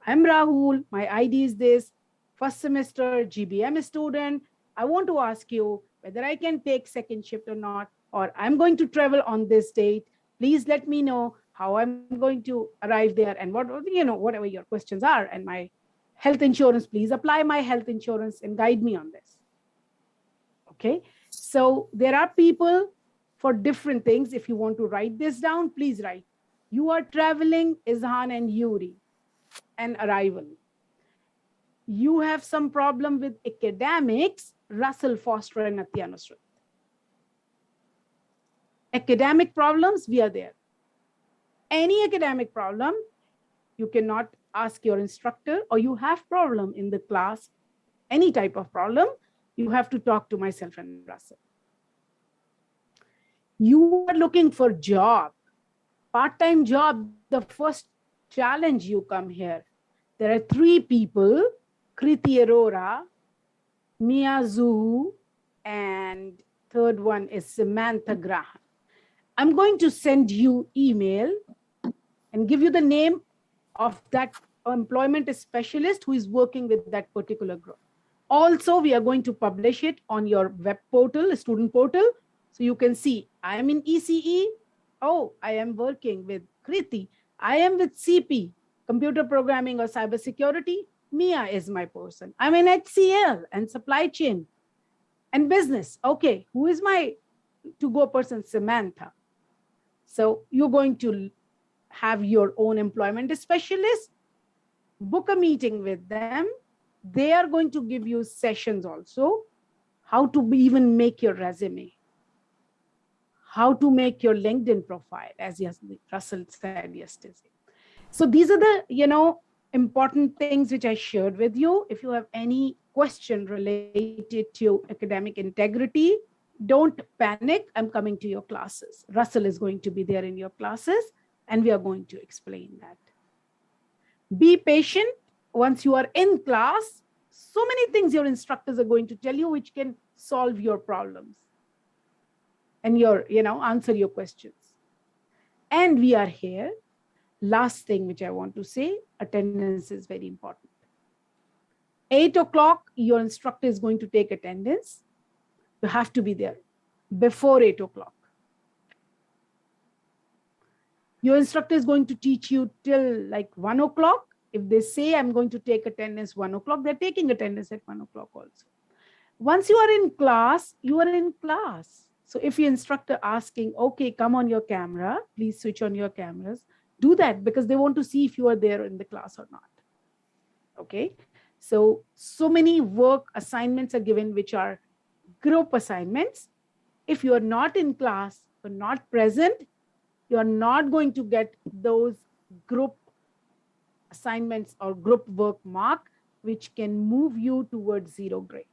I'm Rahul, my ID is this, first semester GBM student. I want to ask you whether I can take second shift or not, or I'm going to travel on this date. Please let me know how I'm going to arrive there and whatever your questions are. And my health insurance, please apply my health insurance and guide me on this. Okay, so there are people for different things. If you want to write this down, please write. You are traveling, Izhan and Yuri, and arrival. You have some problem with academics, Russell, Foster, and Atyanusrat. Academic problems, we are there. Any academic problem, you cannot ask your instructor, or you have problem in the class, any type of problem, you have to talk to myself and Russell. You are looking for job, part-time job, the first challenge you come here. There are 3 people, Kriti Arora, Mia Zuhu, and third one is Samantha Graham. I'm going to send you email and give you the name of that employment specialist who is working with that particular group. Also, we are going to publish it on your web portal, student portal. So you can see, I am in ECE. Oh, I am working with Kriti. I am with CP, computer programming or cybersecurity. Mia is my person. I'm in HCL and supply chain and business. Okay, who is my to-go person? Samantha. So you're going to have your own employment specialist, book a meeting with them. They are going to give you sessions also, how to even make your resume, how to make your LinkedIn profile, as Russell said yesterday. So these are the, important things which I shared with you. If you have any question related to academic integrity, don't panic. I'm coming to your classes. Russell is going to be there in your classes, and we are going to explain that. Be patient. Once you are in class, so many things your instructors are going to tell you which can solve your problems and answer your questions. And we are here. Last thing which I want to say, attendance is very important. 8 o'clock, your instructor is going to take attendance. You have to be there before 8 o'clock. Your instructor is going to teach you till like 1 o'clock. If they say I'm going to take attendance 1 o'clock, they're taking attendance at 1 o'clock also. Once you are in class, you are in class. So if your instructor asking, okay, come on your camera, please switch on your cameras, do that, because they want to see if you are there in the class or not. Okay, so many work assignments are given which are group assignments. If you are not in class or not present, you are not going to get those group assignments or group work mark, which can move you towards 0 grade.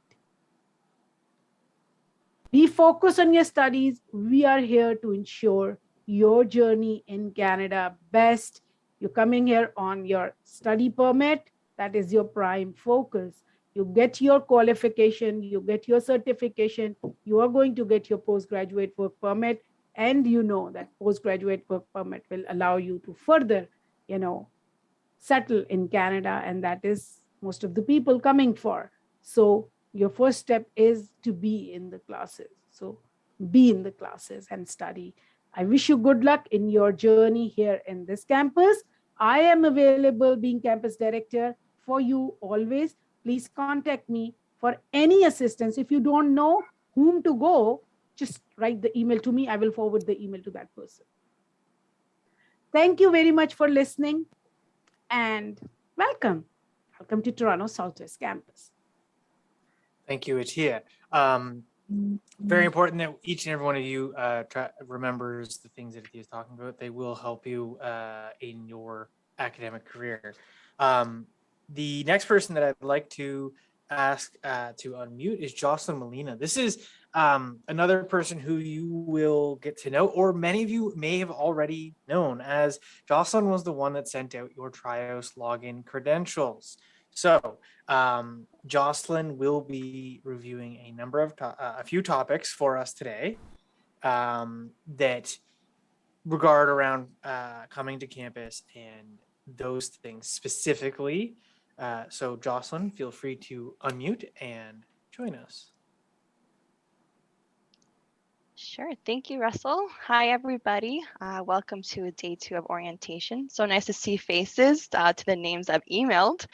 Be focused on your studies. We are here to ensure your journey in Canada best. You're coming here on your study permit. That is your prime focus. You get your qualification, you get your certification, you are going to get your postgraduate work permit, and you know that postgraduate work permit will allow you to further, settle in Canada, and that is most of the people coming for. So your first step is to be in the classes. So be in the classes and study. I wish you good luck in your journey here in this campus. I am available, being campus director, for you always. Please contact me for any assistance. If you don't know whom to go, just write the email to me. I will forward the email to that person. Thank you very much for listening, and welcome. Welcome to Toronto Southwest Campus. Thank you, Atia. very important that each and every one of you remembers the things that he is talking about. They will help you in your academic career. The next person that I'd like to ask to unmute is Jocelyn Molina. This is another person who you will get to know, or many of you may have already known, as Jocelyn was the one that sent out your Trios login credentials. So Jocelyn will be reviewing a number of a few topics for us today that regard around coming to campus and those things specifically. So Jocelyn, feel free to unmute and join us. Sure. Thank you, Russell. Hi, everybody. Welcome to day 2 of orientation. So nice to see faces to the names I've emailed.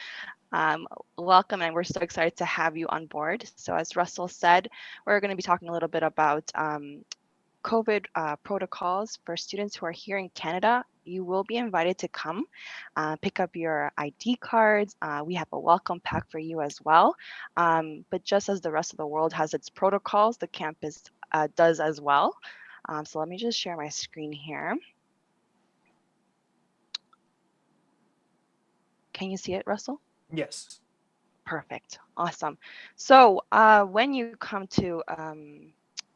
Welcome, and we're so excited to have you on board. So as Russell said, we're going to be talking a little bit about COVID protocols for students who are here in Canada. You will be invited to come pick up your ID cards. We have a welcome pack for you as well. But just as the rest of the world has its protocols, the campus does as well. So let me just share my screen here. Can you see it, Russell? Yes. Perfect. Awesome. So when you come to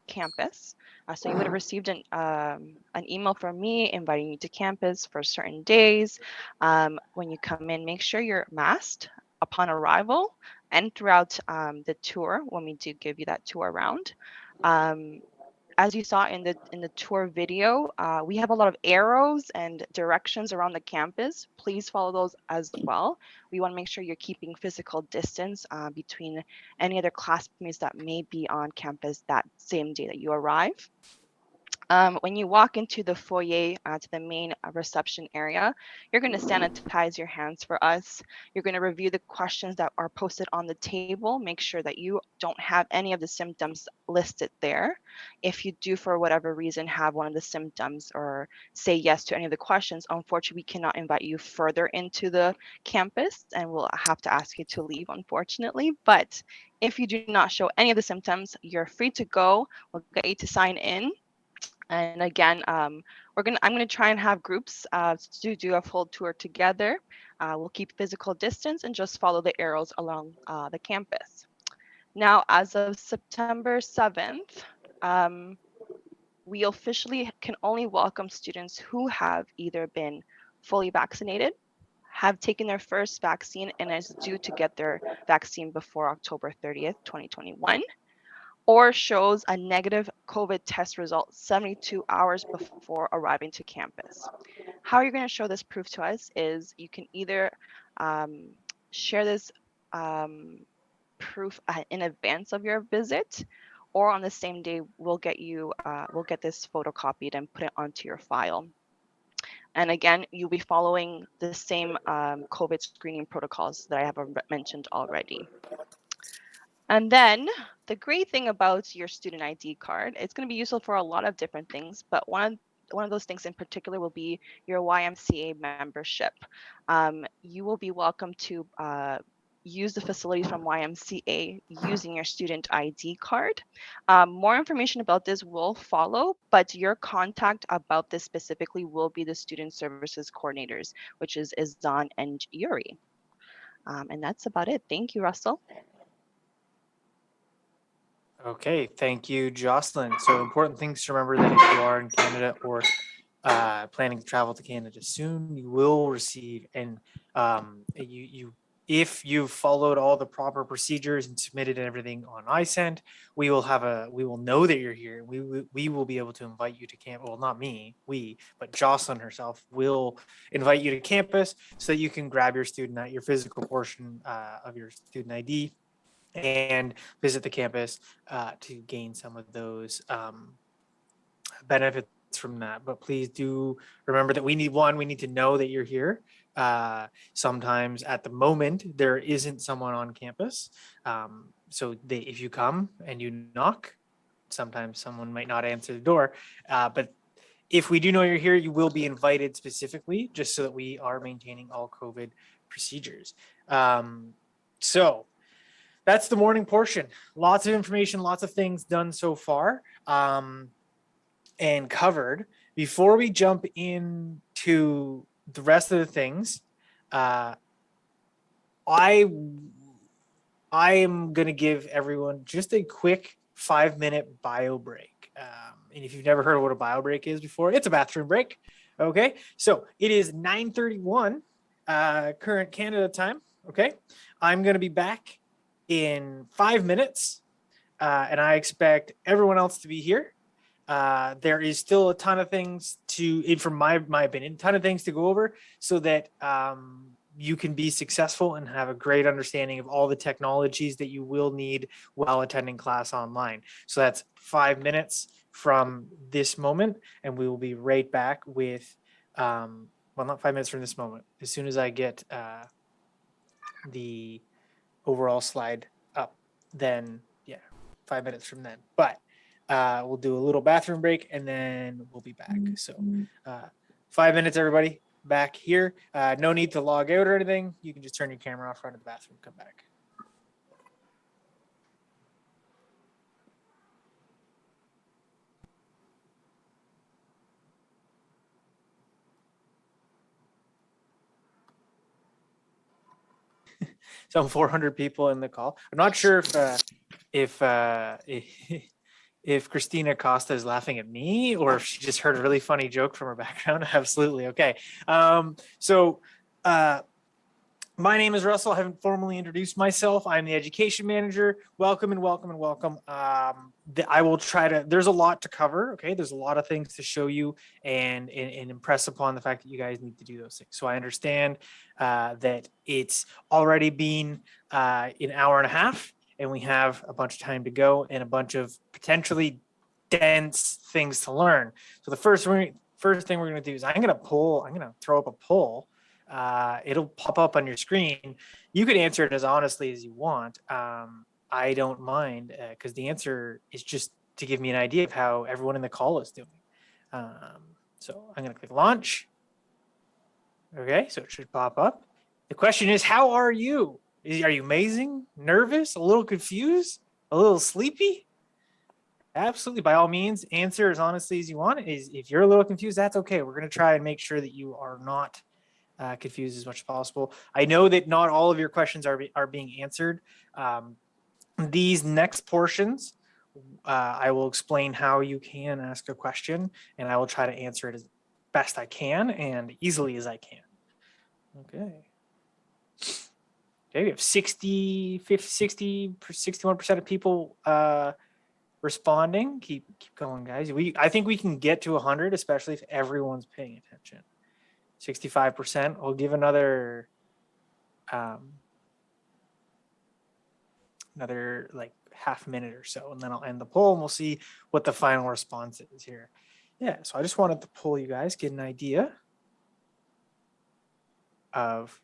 campus, so you would have received an email from me inviting you to campus for certain days. When you come in, make sure you're masked upon arrival and throughout the tour when we do give you that tour around. As you saw in the tour video, we have a lot of arrows and directions around the campus. Please follow those as well. We want to make sure you're keeping physical distance between any other classmates that may be on campus that same day that you arrive. When you walk into the foyer to the main reception area, you're going to sanitize your hands for us. You're going to review the questions that are posted on the table. Make sure that you don't have any of the symptoms listed there. If you do, for whatever reason, have one of the symptoms or say yes to any of the questions, unfortunately, we cannot invite you further into the campus and we'll have to ask you to leave, unfortunately. But if you do not show any of the symptoms, you're free to go. We'll get you to sign in. And again, I'm gonna try and have groups to do a full tour together. We'll keep physical distance and just follow the arrows along the campus. Now, as of September 7th, we officially can only welcome students who have either been fully vaccinated, have taken their first vaccine, and is due to get their vaccine before October 30th, 2021. Or shows a negative COVID test result 72 hours before arriving to campus. How you're going to show this proof to us is you can either share this proof in advance of your visit, or on the same day we'll get this photocopied and put it onto your file. And again, you'll be following the same COVID screening protocols that I have mentioned already. And then the great thing about your student ID card, it's going to be useful for a lot of different things, but one of those things in particular will be your YMCA membership. You will be welcome to use the facilities from YMCA using your student ID card. More information about this will follow, but your contact about this specifically will be the student services coordinators, which is Izan and Yuri. And that's about it. Thank you, Russell. Okay, thank you, Jocelyn. So important things to remember that if you are in Canada or planning to travel to Canada soon, you will receive if you've followed all the proper procedures and submitted everything on iSend, we will know that you're here. We will be able to invite you to camp. Well, not me, but Jocelyn herself will invite you to campus so that you can grab your your physical portion of your student ID and visit the campus to gain some of those benefits from that. But please do remember that we need to know that you're here. Sometimes at the moment, there isn't someone on campus. So if you come and you knock, sometimes someone might not answer the door. But if we do know you're here, you will be invited specifically just so that we are maintaining all COVID procedures. So that's the morning portion. Lots of information, lots of things done so far, and covered. Before we jump into the rest of the things, I am going to give everyone just a quick 5-minute bio break. And if you've never heard of what a bio break is before, it's a bathroom break. Okay, so it is 9:31 current Canada time. Okay, I'm going to be back in 5 minutes, and I expect everyone else to be here. There is still a ton of things from my opinion, a ton of things to go over so that you can be successful and have a great understanding of all the technologies that you will need while attending class online. So that's 5 minutes from this moment, and we will be right back with, well, not 5 minutes from this moment. As soon as I get the overall slide up, then yeah, 5 minutes from then. But we'll do a little bathroom break and then we'll be back. So 5 minutes, everybody, back here. No need to log out or anything. You can just turn your camera off, run to the bathroom, come back. Some 400 people in the call. I'm not sure if Christina Costa is laughing at me or if she just heard a really funny joke from her background. Absolutely. Okay. My name is Russell. I haven't formally introduced myself. I'm the education manager. Welcome and welcome and welcome. I will try to, there's a lot to cover. Okay. There's a lot of things to show you and impress upon the fact that you guys need to do those things. So I understand that it's already been an hour and a half and we have a bunch of time to go and a bunch of potentially dense things to learn. So the first thing we're going to do is I'm going to throw up a poll. It'll pop up on your screen. You can answer it as honestly as you want. I don't mind because the answer is just to give me an idea of how everyone in the call is doing. So I'm going to click launch. Okay, so it should pop up. The question is, how are you? Are you amazing? Nervous? A little confused? A little sleepy? Absolutely. By all means, answer as honestly as you want. If you're a little confused, that's okay. We're going to try and make sure that you are not confused as much as possible. I know that not all of your questions are being answered. These next portions, I will explain how you can ask a question, and I will try to answer it as best I can and easily as I can. Okay. Okay, we have 61% of people responding. Keep going, guys. I think we can get to 100, especially if everyone's paying attention. 65%. We'll give another like half minute or so, and then I'll end the poll and we'll see what the final response is here. Yeah, so I just wanted to poll you guys, get an idea of,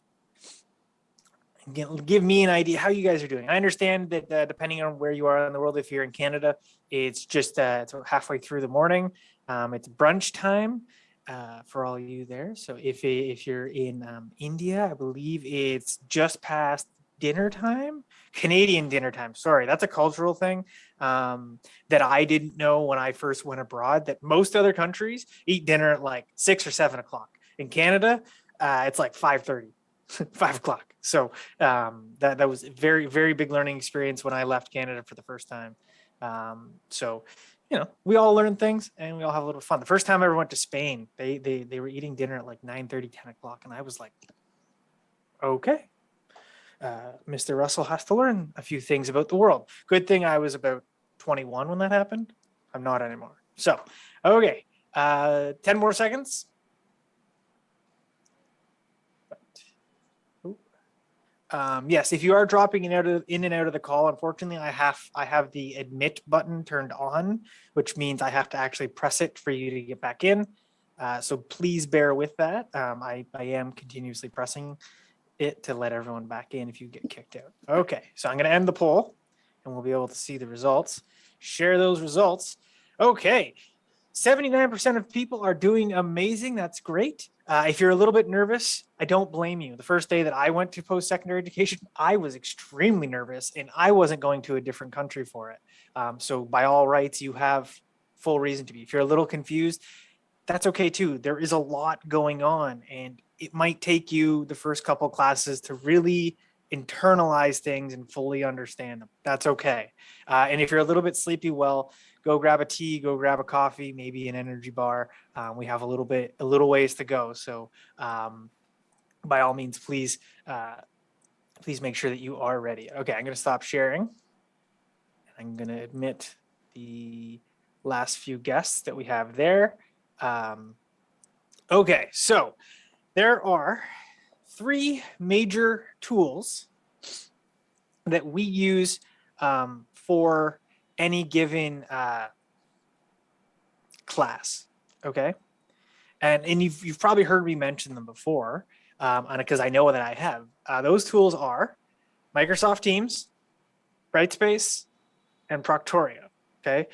give me an idea how you guys are doing. I understand that depending on where you are in the world, if you're in Canada, it's just it's halfway through the morning. It's brunch time for all you there. So if you're in India, I believe it's just past dinner time, Canadian dinner time. Sorry, that's a cultural thing that I didn't know when I first went abroad, that most other countries eat dinner at like 6 or 7 o'clock. In Canada, it's like 5:30. 5 o'clock. So that was a very, very big learning experience when I left Canada for the first time. So, we all learn things and we all have a little fun. The first time I ever went to Spain, they were eating dinner at like 9:30, 10 o'clock. And I was like, okay, Mr. Russell has to learn a few things about the world. Good thing I was about 21 when that happened. I'm not anymore. So, okay, 10 more seconds. Yes, if you are dropping in and out of the call, unfortunately, I have the admit button turned on, which means I have to actually press it for you to get back in. So please bear with that. I am continuously pressing it to let everyone back in if you get kicked out. Okay, so I'm going to end the poll, and we'll be able to see the results. Share those results. Okay, 79% of people are doing amazing. That's great. If you're a little bit nervous, I don't blame you. The first day that I went to post-secondary education, I was extremely nervous and I wasn't going to a different country for it. So by all rights, you have full reason to be. If you're a little confused, that's okay too. There is a lot going on and it might take you the first couple classes to really internalize things and fully understand them. That's okay. And if you're a little bit sleepy, well, go grab a tea, go grab a coffee, maybe an energy bar. We have a little ways to go. So by all means, please make sure that you are ready. Okay, I'm going to stop sharing. I'm going to admit the last few guests that we have there. Okay, so there are 3 major tools that we use for any given class. Okay, and you've probably heard me mention them before, because I know that I have. Those tools are Microsoft Teams, Brightspace, and Proctorio. Okay,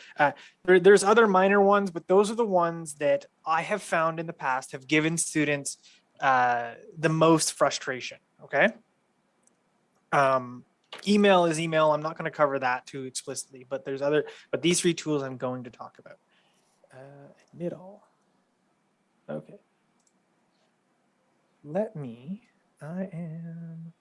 there's other minor ones, but those are the ones that I have found in the past have given students the most frustration. Okay. Email is email. I'm not going to cover that too explicitly, but these 3 tools I'm going to talk about. Admit all. Okay. I am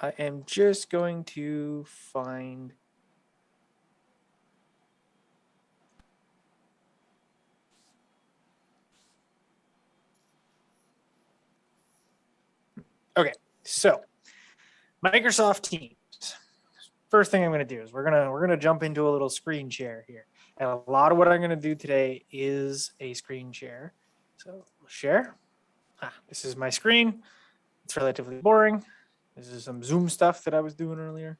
I am just going to find Okay, so Microsoft Teams. First thing I'm going to do is we're gonna jump into a little screen share here, and a lot of what I'm going to do today is a screen share. So share. This is my screen. It's relatively boring. This is some Zoom stuff that I was doing earlier.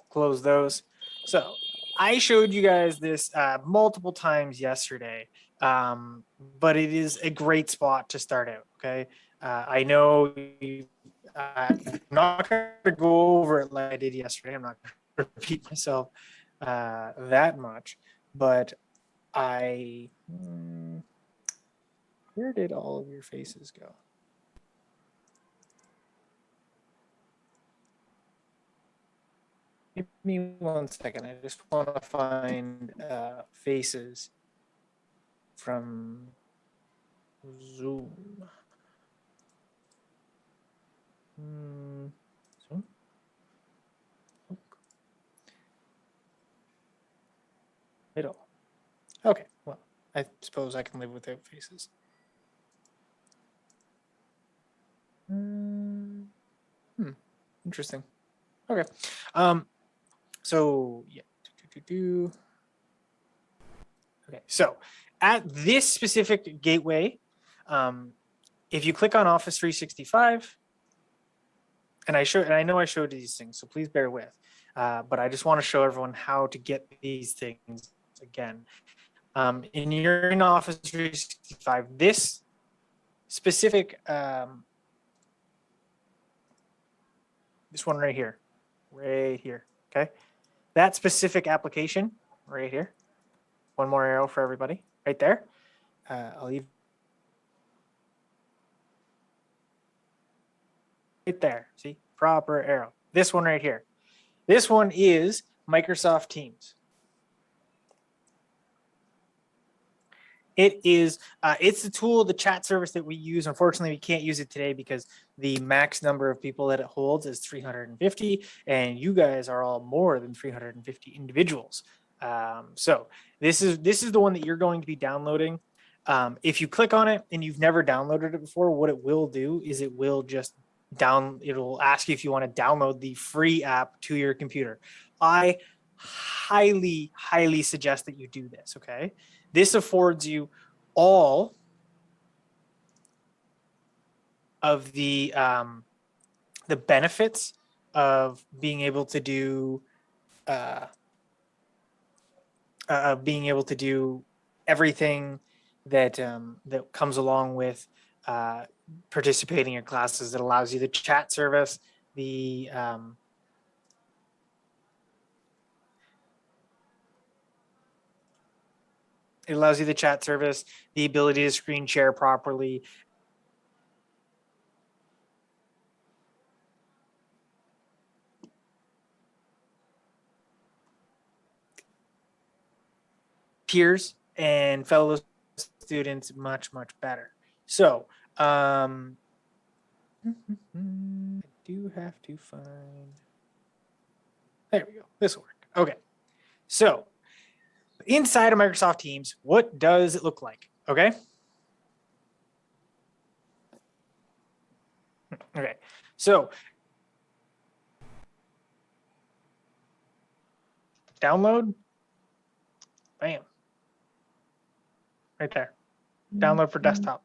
Close those. So I showed you guys this multiple times yesterday, but it is a great spot to start out. Okay, I know I'm not going to go over it like I did yesterday. I'm not going to repeat myself that much, but where did all of your faces go? Give me 1 second. I just want to find faces from Zoom. Zoom? Middle. Okay, well, I suppose I can live without faces. Interesting. Okay. So yeah. Okay, so at this specific gateway, if you click on Office 365, and I know I showed these things, so please bear with, but I just want to show everyone how to get these things again. You're in Office 365, this specific, this one right here, okay? That specific application right here. One more arrow for everybody, right there. I'll leave right there, see, proper arrow. This one right here. This one is Microsoft Teams. It is, it's the tool, the chat service that we use. Unfortunately, we can't use it today because the max number of people that it holds is 350, and you guys are all more than 350 individuals. So this is the one that you're going to be downloading. If you click on it and you've never downloaded it before, what it will do is it will just it'll ask you if you want to download the free app to your computer. I highly, highly suggest that you do this, okay? This affords you all of the benefits of being able to do everything that that comes along with participating in your classes. It allows you the chat service, the it allows you the chat service, the ability to screen share properly. Peers and fellow students much better. So I do have to find, there we go, this will work. Okay, so inside of Microsoft Teams, what does it look like? Okay, so download, bam, right there, download for desktop.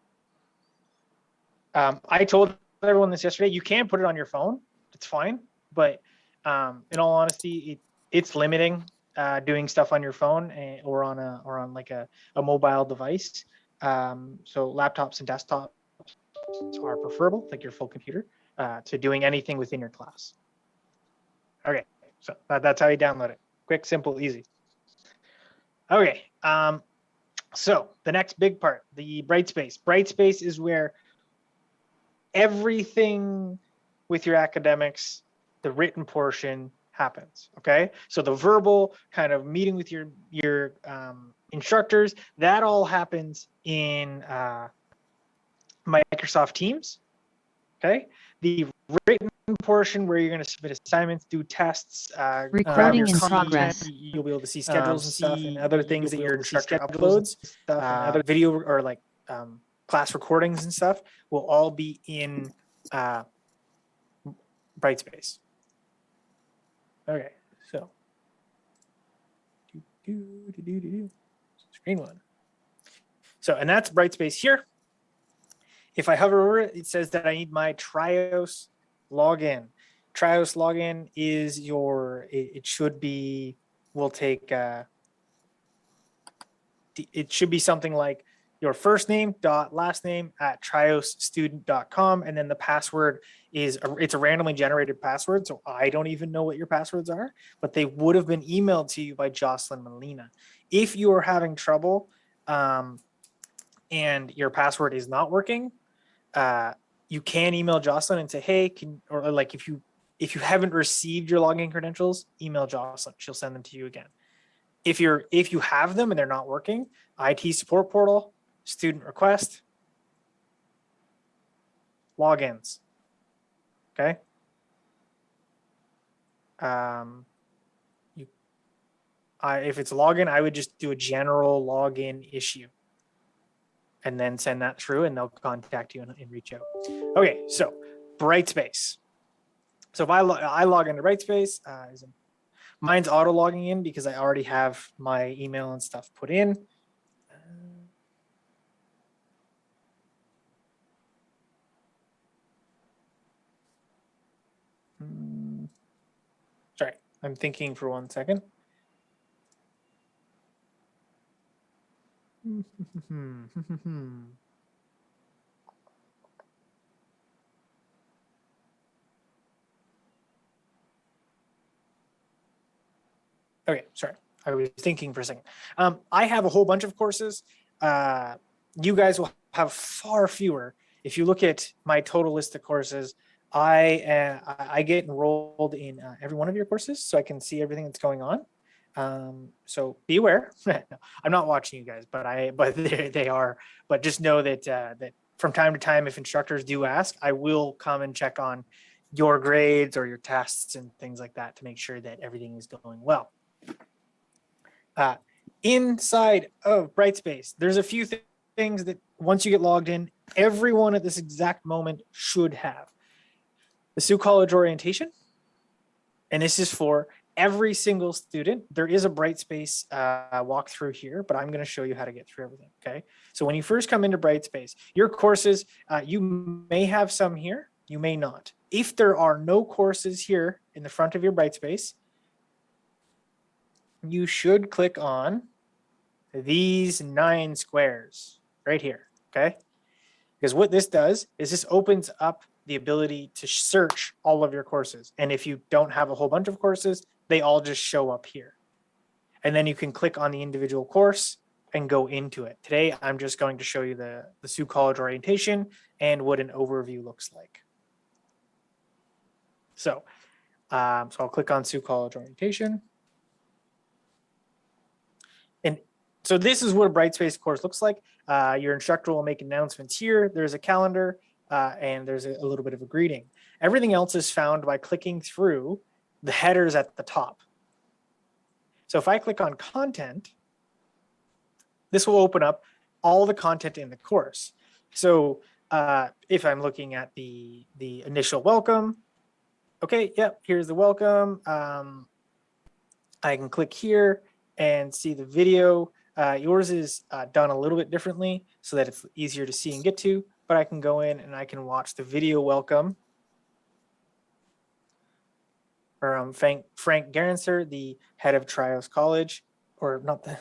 I told everyone this yesterday. You can put it on your phone. It's fine. But in all honesty, it's limiting doing stuff on your phone or on like a mobile device. So laptops and desktops are preferable, like your full computer, to doing anything within your class. Okay, so that's how you download it. Quick, simple, easy. Okay, so the next big part, the Brightspace. Brightspace is where everything with your academics, the written portion happens. Okay, so the verbal kind of meeting with your instructors, that all happens in Microsoft Teams. Okay, the written portion where you're going to submit assignments, do tests, Recording in content, progress. you'll be able to see schedules and stuff, and other things that your instructor uploads, other video or like class recordings and stuff will all be in Brightspace. Okay, so screen one. So, and that's Brightspace here. If I hover over it, it says that I need my Trios login. Trios login is it should be, we'll take, it should be something like your first name dot last name at triosstudent.com, and then the password it's a randomly generated password, so I don't even know what your passwords are, but they would have been emailed to you by Jocelyn Molina. If you are having trouble and your password is not working, you can email Jocelyn and say, hey, or like if you haven't received your login credentials, email Jocelyn. She'll send them to you again. If you have them and they're not working, IT support portal, student request, logins. Okay. If it's a login, I would just do a general login issue and then send that through and they'll contact you and reach out. Okay, so Brightspace. So if I log into Brightspace, mine's auto logging in because I already have my email and stuff put in. Sorry, I'm thinking for 1 second. Okay, sorry. I was thinking for a second. I have a whole bunch of courses. You guys will have far fewer. If you look at my total list of courses, I get enrolled in every one of your courses, so I can see everything that's going on. So be aware. No, I'm not watching you guys, but they are. But just know that that from time to time, if instructors do ask, I will come and check on your grades or your tests and things like that to make sure that everything is going well. Inside of Brightspace, there's a few things that once you get logged in, everyone at this exact moment should have. The Sault College orientation, and this is for every single student. There is a Brightspace walkthrough here, but I'm going to show you how to get through everything. Okay, so when you first come into Brightspace, your courses, you may have some here, you may not. If there are no courses here in the front of your Brightspace, you should click on these 9 squares right here. Okay, Because what this does is this opens up the ability to search all of your courses. And if you don't have a whole bunch of courses, they all just show up here. And then you can click on the individual course and go into it. Today, I'm just going to show you the Sault College orientation and what an overview looks like. So I'll click on Sault College orientation. And so this is what a Brightspace course looks like. Your instructor will make announcements here. There's a calendar and there's a little bit of a greeting. Everything else is found by clicking through the headers at the top. So if I click on content, this will open up all the content in the course. So if I'm looking at the initial welcome, okay, yep, here's the welcome. I can click here and see the video. Yours is done a little bit differently so that it's easier to see and get to, but I can go in and I can watch the video welcome from Frank Garanser, the head of Trios College, or not the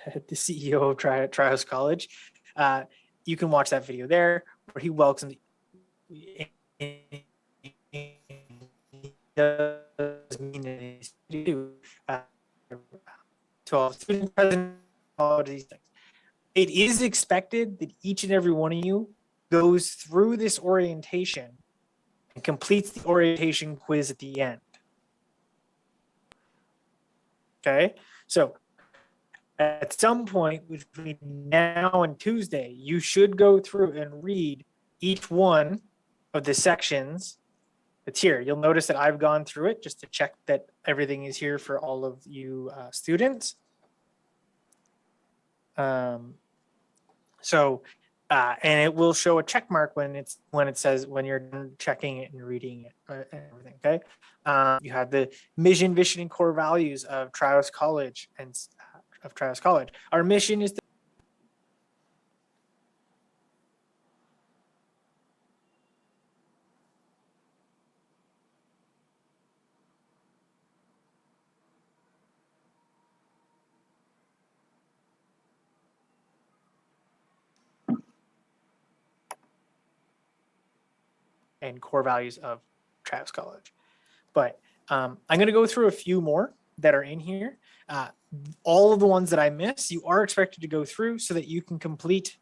head, the CEO of Trios College. You can watch that video there where he welcomes to all students present, all of these things. It is expected that each and every one of you goes through this orientation and completes the orientation quiz at the end. Okay, so at some point between now and Tuesday, you should go through and read each one of the sections that's here. You'll notice that I've gone through it just to check that everything is here for all of you students. And it will show a check mark when it says when you're done checking it and reading it and everything. Okay, you have the mission, vision, and core values of Trios College and of Trios College. Our mission is to and core values of Trios College. But I'm going to go through a few more that are in here. All of the ones that I miss, you are expected to go through so that you can complete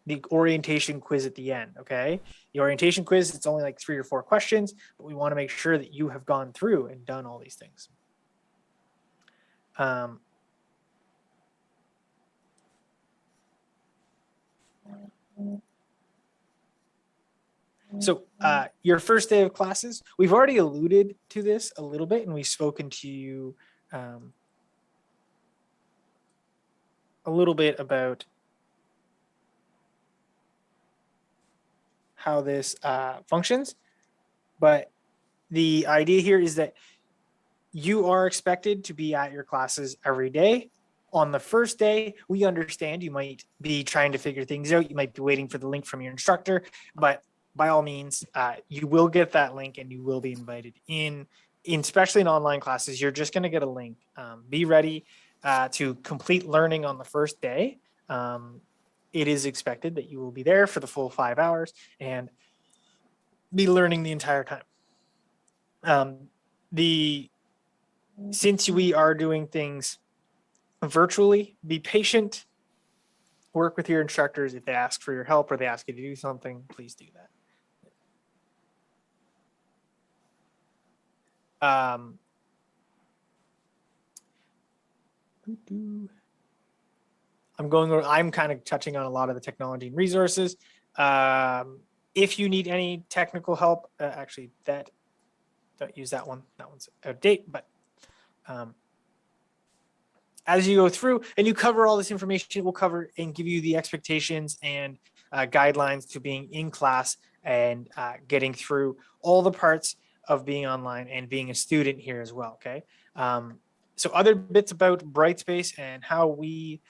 the orientation quiz at the end, okay? The orientation quiz, it's only like 3 or 4 questions, but we want to make sure that you have gone through and done all these things. So your first day of classes, we've already alluded to this a little bit, and we've spoken to you a little bit about how this functions. But the idea here is that you are expected to be at your classes every day. On the first day, we understand you might be trying to figure things out. You might be waiting for the link from your instructor, but by all means, you will get that link and you will be invited in especially in online classes. You're just going to get a link. Be ready to complete learning on the first day. It is expected that you will be there for the full 5 hours and be learning the entire time. Since we are doing things virtually, be patient, work with your instructors. If they ask for your help or they ask you to do something, please do that. I'm kind of touching on a lot of the technology and resources. If you need any technical help, actually don't use that one. That one's out of date, but as you go through and you cover all this information, we'll cover and give you the expectations and guidelines to being in class and getting through all the parts of being online and being a student here as well, okay? So other bits about Brightspace and how we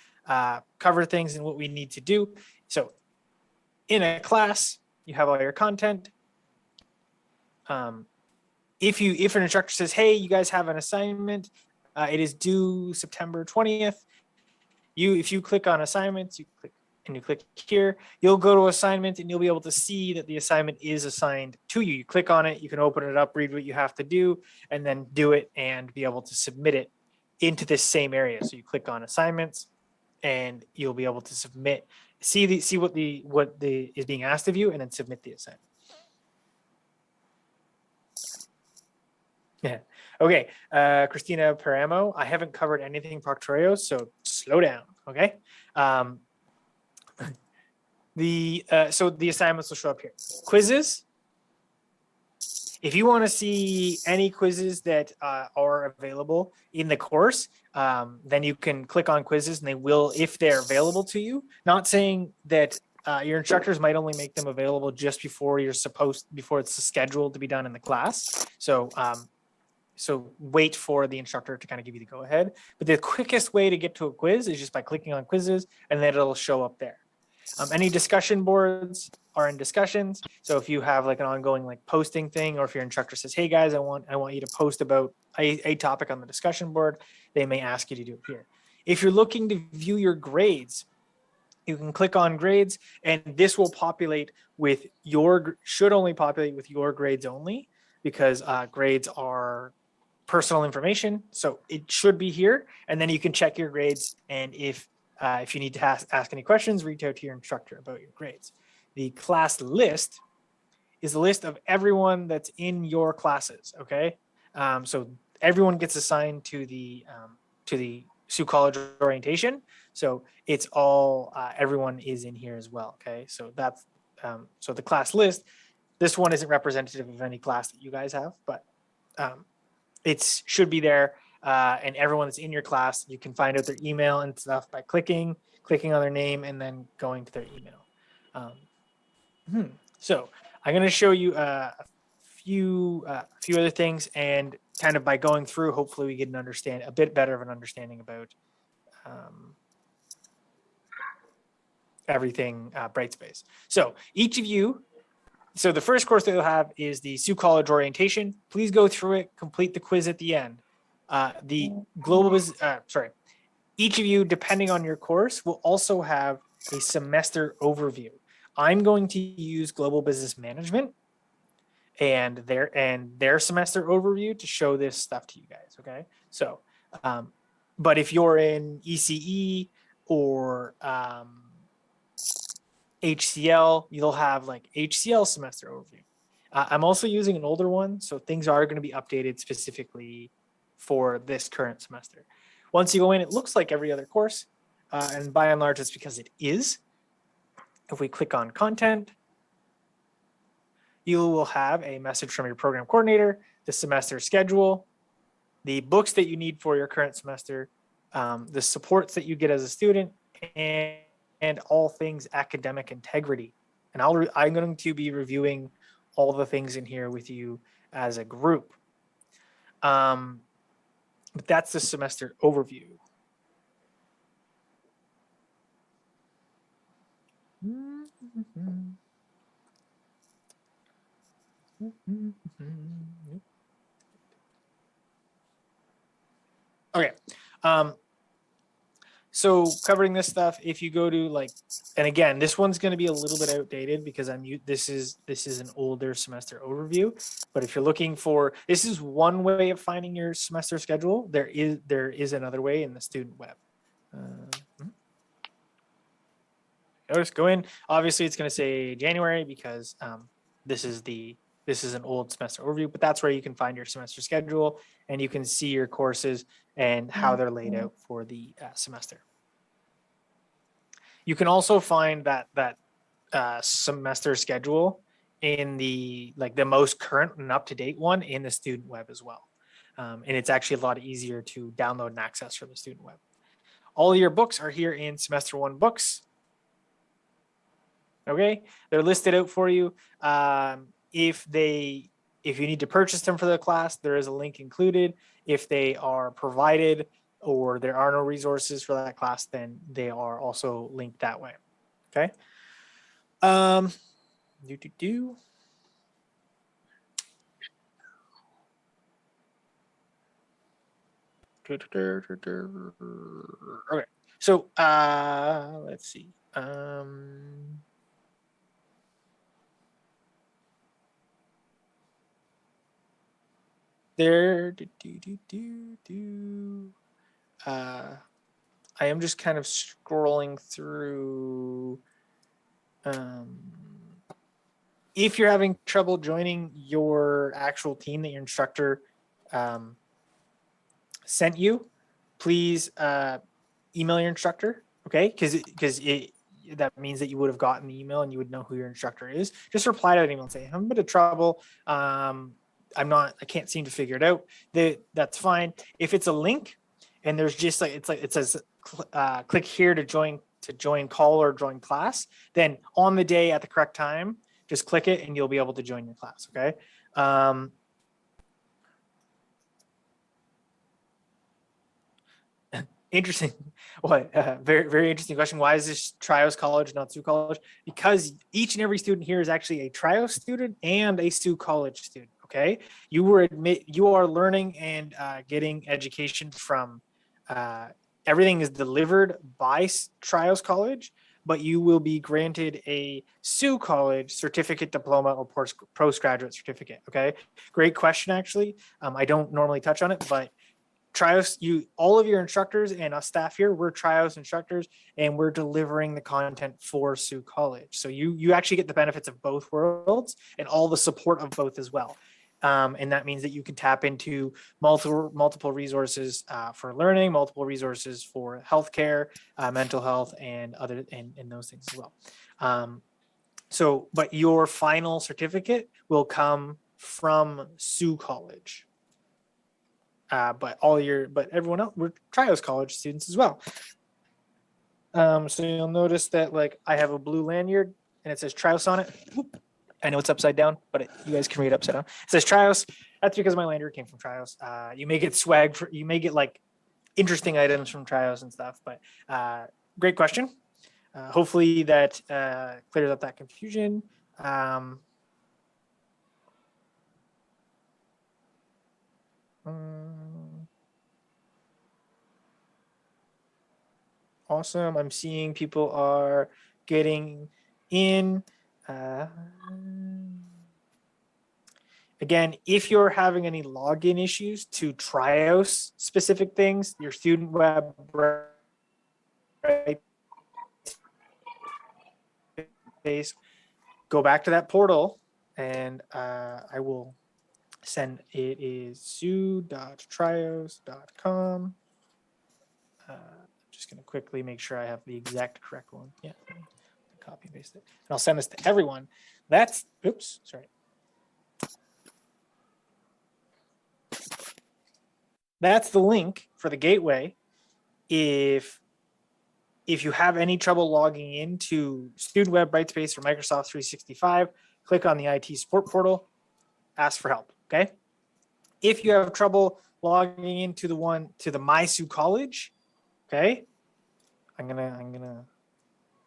cover things and what we need to do. So in a class, you have all your content. If an instructor says, hey, you guys have an assignment, it is due September 20th. If you click on assignments, you click and you click here, you'll go to assignment and you'll be able to see that the assignment is assigned to you. You click on it, you can open it up, read what you have to do, and then do it and be able to submit it into this same area. So you click on assignments and you'll be able to submit, see what is being asked of you, and then submit the assignment. Yeah. Okay. Christina Paramo, I haven't covered anything Proctorio, so slow down. Okay. So the assignments will show up here. Quizzes. If you want to see any quizzes that are available in the course, then you can click on quizzes and they will, if they're available to you. Not saying that your instructors might only make them available just before it's scheduled to be done in the class. So wait for the instructor to kind of give you the go ahead. But the quickest way to get to a quiz is just by clicking on quizzes, and then it'll show up there. Any discussion boards are in discussions. So if you have like an ongoing like posting thing, or if your instructor says, hey guys, I want you to post about a topic on the discussion board, they may ask you to do it here. If you're looking to view your grades, you can click on grades, and this will populate with should only populate with your grades only, because grades are personal information. So it should be here, and then you can check your grades. And if you need to ask any questions, reach out to your instructor about your grades. The class list is the list of everyone that's in your classes. Okay, so everyone gets assigned to the Sault College orientation. So it's all everyone is in here as well. Okay, so that's so the class list. This one isn't representative of any class that you guys have, but it should be there, and everyone that's in your class, you can find out their email and stuff by clicking on their name and then going to their email. So I'm going to show you a few other things, and kind of by going through, hopefully we get a bit better of an understanding about everything Brightspace. So each of you. So the first course that you'll have is the Sault College orientation. Please go through it, complete the quiz at the end. The global business, each of you, depending on your course, will also have a semester overview. I'm going to use global business management and their semester overview to show this stuff to you guys. Okay, so but if you're in ECE or HCL, you'll have like HCL semester overview. I'm also using an older one, so things are going to be updated specifically for this current semester. Once you go in, it looks like every other course, and by and large, it's because it is. If we click on content, you will have a message from your program coordinator, the semester schedule, the books that you need for your current semester, the supports that you get as a student, and all things academic integrity. And I'm going to be reviewing all the things in here with you as a group. But that's the semester overview. Okay. So covering this stuff, if you go to like, and again, this one's going to be a little bit outdated because this is an older semester overview. But if you're looking for, this is one way of finding your semester schedule. There is another way in the student web. Just go in. Obviously, it's going to say January because this is an old semester overview, but that's where you can find your semester schedule and you can see your courses and how they're laid out for the semester. You can also find that semester schedule in the most current and up-to-date one in the student web as well. And it's actually a lot easier to download and access from the student web. All of your books are here in semester 1 books. Okay, they're listed out for you. If you need to purchase them for the class, there is a link included. If they are provided or there are no resources for that class, then they are also linked that way. Okay. Okay, so let's see. There, I am just kind of scrolling through. If you're having trouble joining your actual team that your instructor sent you, please email your instructor, okay? Because that means that you would have gotten the email and you would know who your instructor is. Just reply to that email and say, I'm in a bit of trouble. I can't seem to figure it out. That's fine. If it's a link and there's just like it says click here to join call or join class, then on the day at the correct time, just click it and you'll be able to join your class, okay? Interesting. What? Very, very interesting question. Why is this Trios College, not Sault College? Because each and every student here is actually a Trios student and a Sault College student. Okay, you are learning and getting education from. Everything is delivered by Trios College, but you will be granted a Sault College certificate, diploma, or postgraduate certificate. Okay, great question. Actually, I don't normally touch on it, but Trios, all of your instructors and us staff here, we're Trios instructors, and we're delivering the content for Sault College. So you actually get the benefits of both worlds and all the support of both as well. And that means that you can tap into multiple resources for learning, multiple resources for healthcare, mental health, and those things as well. But your final certificate will come from Sault College. But everyone else, we're Trios College students as well. So you'll notice that like I have a blue lanyard and it says Trios on it. I know it's upside down, but you guys can read it upside down. It says Trios. That's because my lanyard came from Trios. You may get swag you may get like interesting items from Trios and stuff. But great question. Hopefully that clears up that confusion. Awesome. I'm seeing people are getting in. Again, if you're having any login issues to Trios specific things, your student web base, go back to that portal and I will send it is sue.trios.com. Just going to quickly make sure I have the exact correct one. Yeah, copy and paste it. And I'll send this to everyone. That's the link for the gateway. If you have any trouble logging into Student Web, Brightspace, or Microsoft 365, click on the IT support portal, ask for help. Okay. If you have trouble logging into the My Sault College, okay, I'm gonna.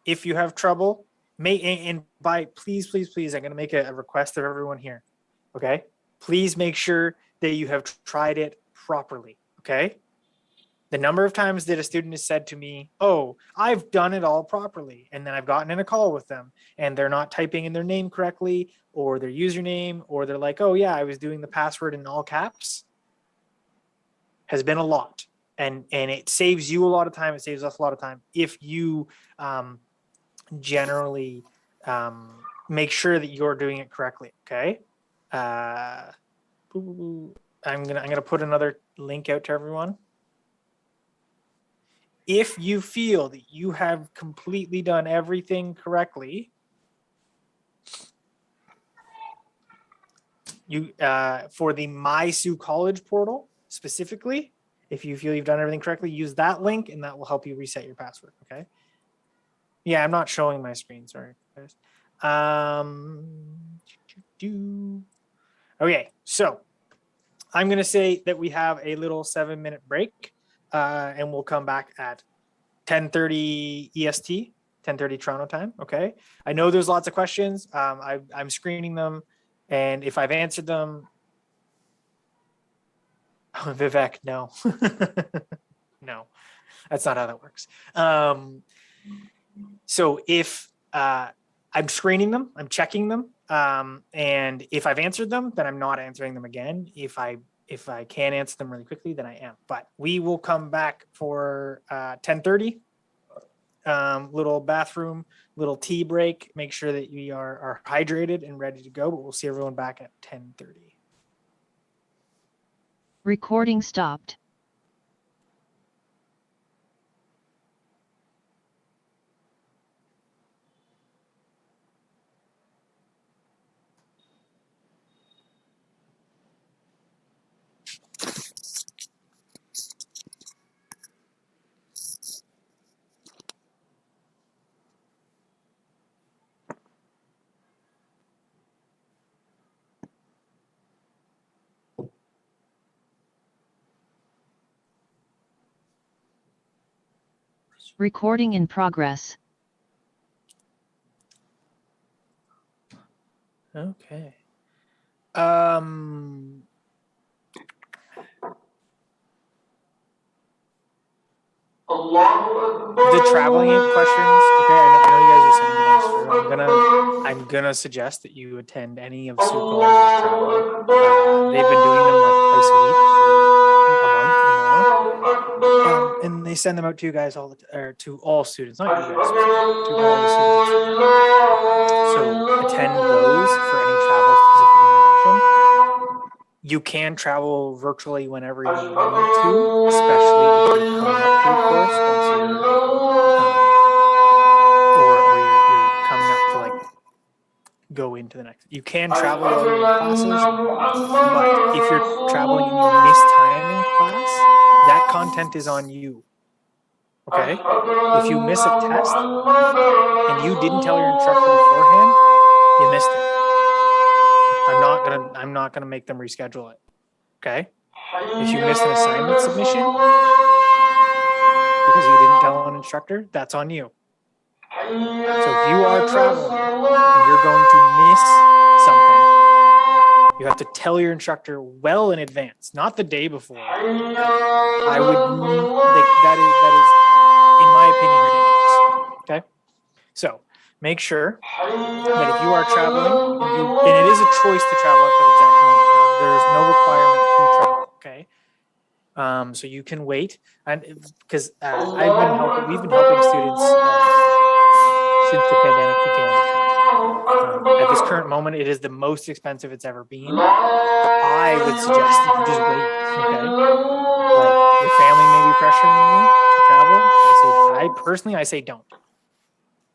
If you have trouble, please, I'm gonna make a request of everyone here. Okay, please make sure that you have tried it properly. Okay. The number of times that a student has said to me, oh, I've done it all properly, and then I've gotten in a call with them and they're not typing in their name correctly or their username, or they're like, oh yeah, I was doing the password in all caps, has been a lot. And it saves you a lot of time. It saves us a lot of time if you generally make sure that you're doing it correctly. Okay. I'm gonna put another link out to everyone. If you feel that you have completely done everything correctly, you for the My Sault College portal specifically, if you feel you've done everything correctly, use that link and that will help you reset your password. Okay. Yeah, I'm not showing my screen. Sorry. Okay, so I'm going to say that we have a little 7-minute break, and we'll come back at 10:30 EST, 10:30 Toronto time. Okay. I know there's lots of questions. I'm screening them, and if I've answered them, Vivek, no, no, that's not how that works. So if I'm screening them, I'm checking them, and if I've answered them, then I'm not answering them again. If I can't answer them really quickly, then I am. But we will come back for 10:30. Little bathroom, little tea break. Make sure that we are hydrated and ready to go. But we'll see everyone back at 10:30. Recording stopped. Recording in progress. Okay. The traveling questions. Okay, I know you guys are sending a bunch through. I'm gonna suggest that you attend any of Sault College's travel. They've been doing them like twice a week for a month or more. And they send them out to you guys or to all students, not you guys specifically, to all the students at Sault College. So attend those for any travel specific information. You can travel virtually whenever you need to, especially if you're coming up to a course once you're or you're coming up to like go into the next. You can travel while you're in classes, but if you're traveling and you miss time in class, that content is on you. Okay? If you miss a test and you didn't tell your instructor beforehand, you missed it. I'm not gonna make them reschedule it. Okay? If you missed an assignment submission because you didn't tell an instructor, that's on you. So if you are traveling and you're going to miss something, you have to tell your instructor well in advance, not the day before. I would like that is in my opinion ridiculous. Okay? So make sure that if you are traveling and it is a choice to travel at that exact moment. There is no requirement to travel. Okay. So you can wait, and because we've been helping students since the pandemic began to travel. At this current moment, it is the most expensive it's ever been. I would suggest that you just wait. Okay, like your family may be pressuring you to travel. I say don't,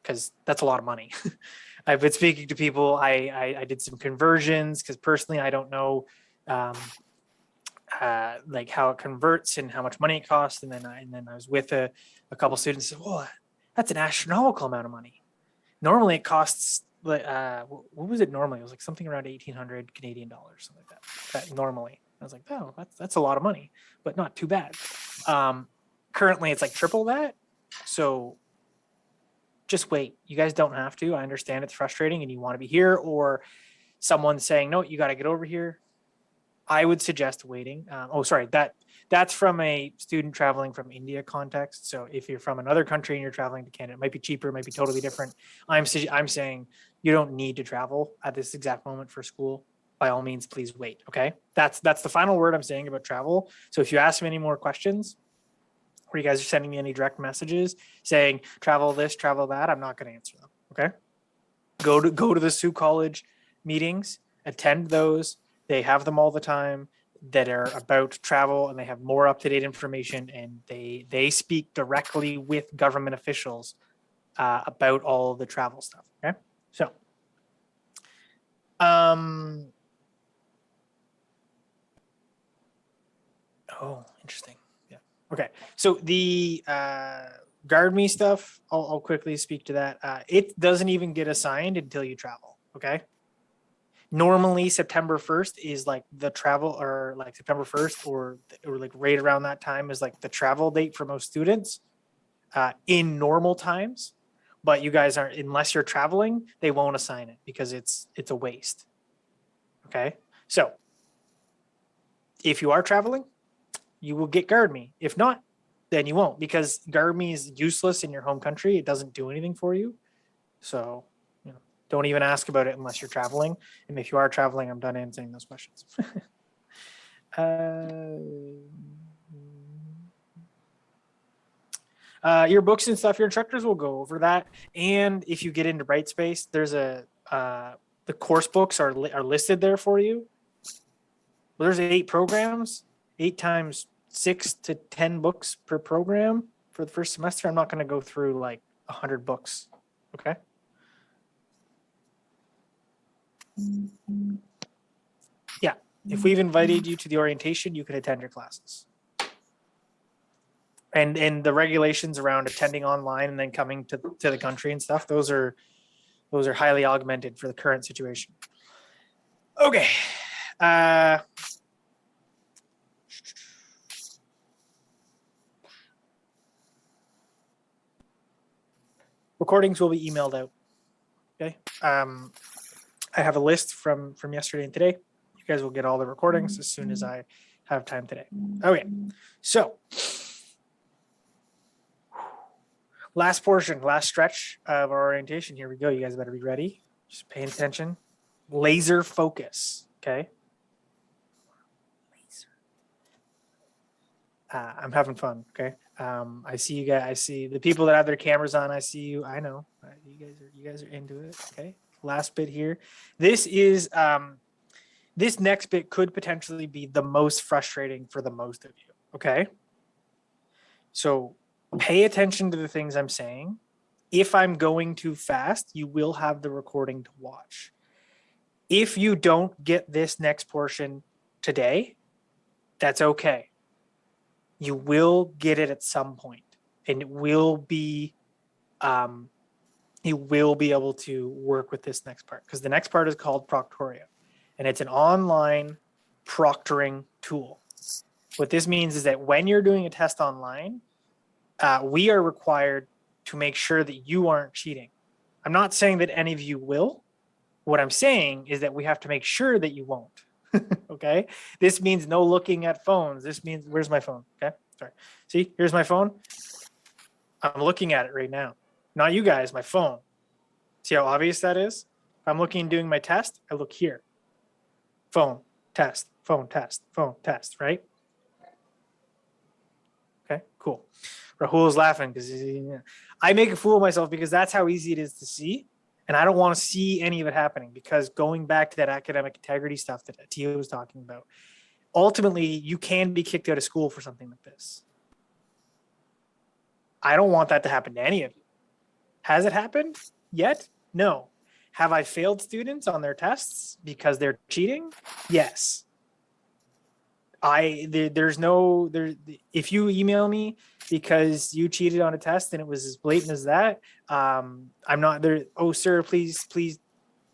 because that's a lot of money. I've been speaking to people. I did some conversions because personally I don't know. Like how it converts and how much money it costs, and then I was with a couple students. Said, "Well, that's an astronomical amount of money. Normally, it costs what was it normally? It was like something around 1,800 Canadian dollars, something like that. That normally, I was like, oh, that's a lot of money, but not too bad. Currently, it's like triple that. So just wait. You guys don't have to. I understand it's frustrating, and you want to be here, or someone saying, no, you got to get over here. I would suggest waiting. That's from a student traveling from India context. So if you're from another country and you're traveling to Canada, it might be cheaper, it might be totally different. I'm saying you don't need to travel at this exact moment for school. By all means, please wait. Okay, that's the final word I'm saying about travel. So if you ask me any more questions, or you guys are sending me any direct messages saying travel this, travel that, I'm not going to answer them. Okay, go to the Sault College meetings, attend those. They have them all the time that are about travel, and they have more up-to-date information, and they speak directly with government officials about all the travel stuff. Okay, so interesting. Yeah. Okay, so the guard me stuff, I'll quickly speak to that. It doesn't even get assigned until you travel. Okay. Normally September 1st is like the travel, or like September 1st or like right around that time is like the travel date for most students in normal times. But you guys aren't, unless you're traveling, they won't assign it because it's a waste. Okay. So if you are traveling, you will get guard me. If not, then you won't, because Garmi is useless in your home country. It doesn't do anything for you. So, you know, don't even ask about it unless you're traveling. And if you are traveling, I'm done answering those questions. Your books and stuff, your instructors will go over that. And if you get into Brightspace, there's the course books are listed there for you. Well, there's 8 programs, 8 times 6 to 10 books per program for the first semester. I'm not going to go through like 100 books. Okay. Yeah. If we've invited you to the orientation, you can attend your classes. And the regulations around attending online and then coming to the country and stuff, those are highly augmented for the current situation. Okay. Recordings will be emailed out. Okay. I have a list from yesterday and today. You guys will get all the recordings as soon as I have time today. Okay. So last portion, last stretch of our orientation. Here we go. You guys better be ready. Just paying attention. Laser focus. Okay. I'm having fun. Okay. I see you guys. I see the people that have their cameras on. I see you. I know you guys are into it. Okay. Last bit here. This is this next bit could potentially be the most frustrating for the most of you. Okay. So pay attention to the things I'm saying. If I'm going too fast, you will have the recording to watch. If you don't get this next portion today, that's okay. You will get it at some point, and it will be, you will be able to work with this next part, because the next part is called Proctorio, and it's an online proctoring tool. What this means is that when you're doing a test online, we are required to make sure that you aren't cheating. I'm not saying that any of you will. What I'm saying is that we have to make sure that you won't. Okay. This means no looking at phones. This means, where's my phone? Okay. Sorry. See, here's my phone. I'm looking at it right now. Not you guys, my phone. See how obvious that is? If I'm looking and doing my test, I look here. Phone, test, phone, test, phone, test, right? Okay, cool. Rahul's laughing because I make a fool of myself because that's how easy it is to see. And I don't want to see any of it happening, because going back to that academic integrity stuff that Tia was talking about, ultimately you can be kicked out of school for something like this. I don't want that to happen to any of you. Has it happened yet? No. Have I failed students on their tests because they're cheating? Yes. If you email me because you cheated on a test and it was as blatant as that, I'm not there. Oh, sir, please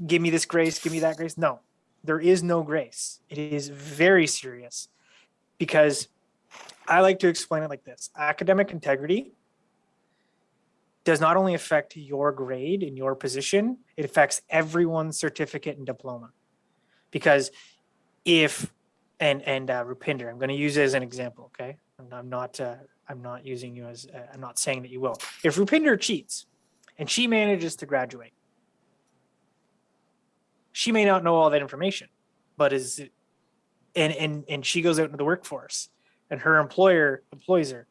give me this grace, give me that grace. No, there is no grace. It is very serious, because I like to explain it like this. Academic integrity does not only affect your grade and your position, it affects everyone's certificate and diploma. Because if Rupinder, I'm going to use it as an example, okay? I'm not using you as I'm not saying that you will. If Rupinder cheats and she manages to graduate, she may not know all that information, but and she goes out into the workforce and her employer employs her,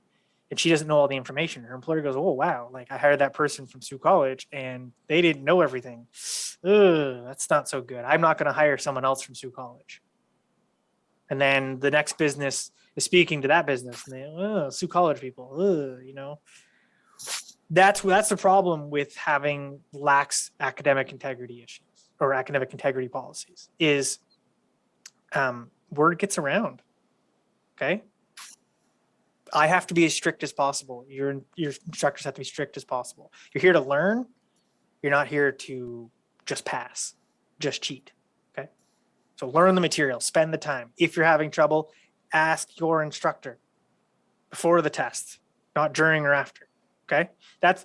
and she doesn't know all the information. Her employer goes, oh wow, like I hired that person from Sault College and they didn't know everything. Ugh, that's not so good. I'm not going to hire someone else from Sault College. And then the next business is speaking to that business, and they, Sault College people, you know. That's the problem with having lax academic integrity issues or academic integrity policies, is word gets around. Okay. I have to be as strict as possible. Your instructors have to be strict as possible. You're here to learn. You're not here to just pass, just cheat. Okay. So learn the material, spend the time. If you're having trouble, ask your instructor before the test, not during or after. Okay. That's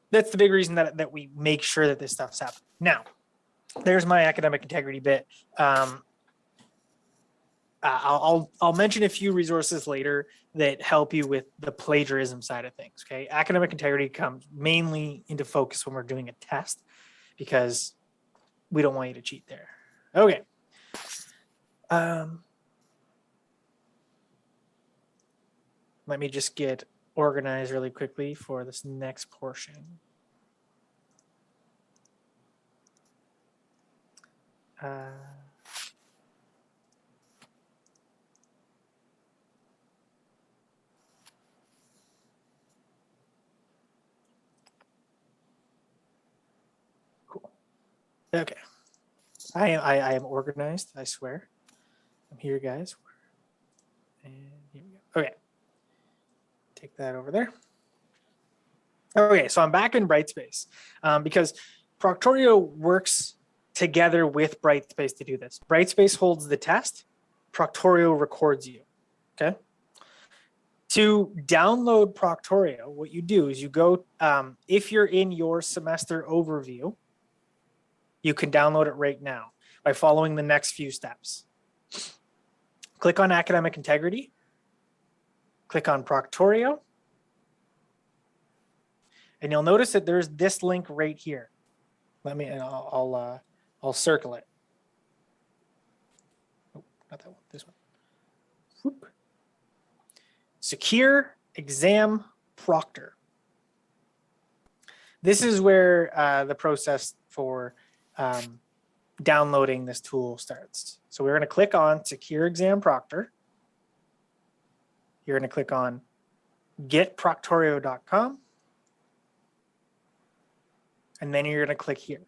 the big reason that we make sure that this stuff's happening. Now, there's my academic integrity bit. I'll mention a few resources later that help you with the plagiarism side of things. Okay, academic integrity comes mainly into focus when we're doing a test because we don't want you to cheat there. Okay. Let me just get organized really quickly for this next portion. Cool. Okay. I am organized, I swear. I'm here, guys. And here we go. Okay. Take that over there. Okay, so I'm back in Brightspace because Proctorio works together with Brightspace to do this. Brightspace holds the test, Proctorio records you, okay? To download Proctorio, what you do is you go, if you're in your semester overview, you can download it right now by following the next few steps. Click on Academic Integrity, click on Proctorio, and you'll notice that there's this link right here. Let me, and I'll circle it. Oh, not that one, this one. Whoop. Secure Exam Proctor. This is where the process for downloading this tool starts. So we're going to click on Secure Exam Proctor. You're going to click on getproctorio.com. And then you're going to click here.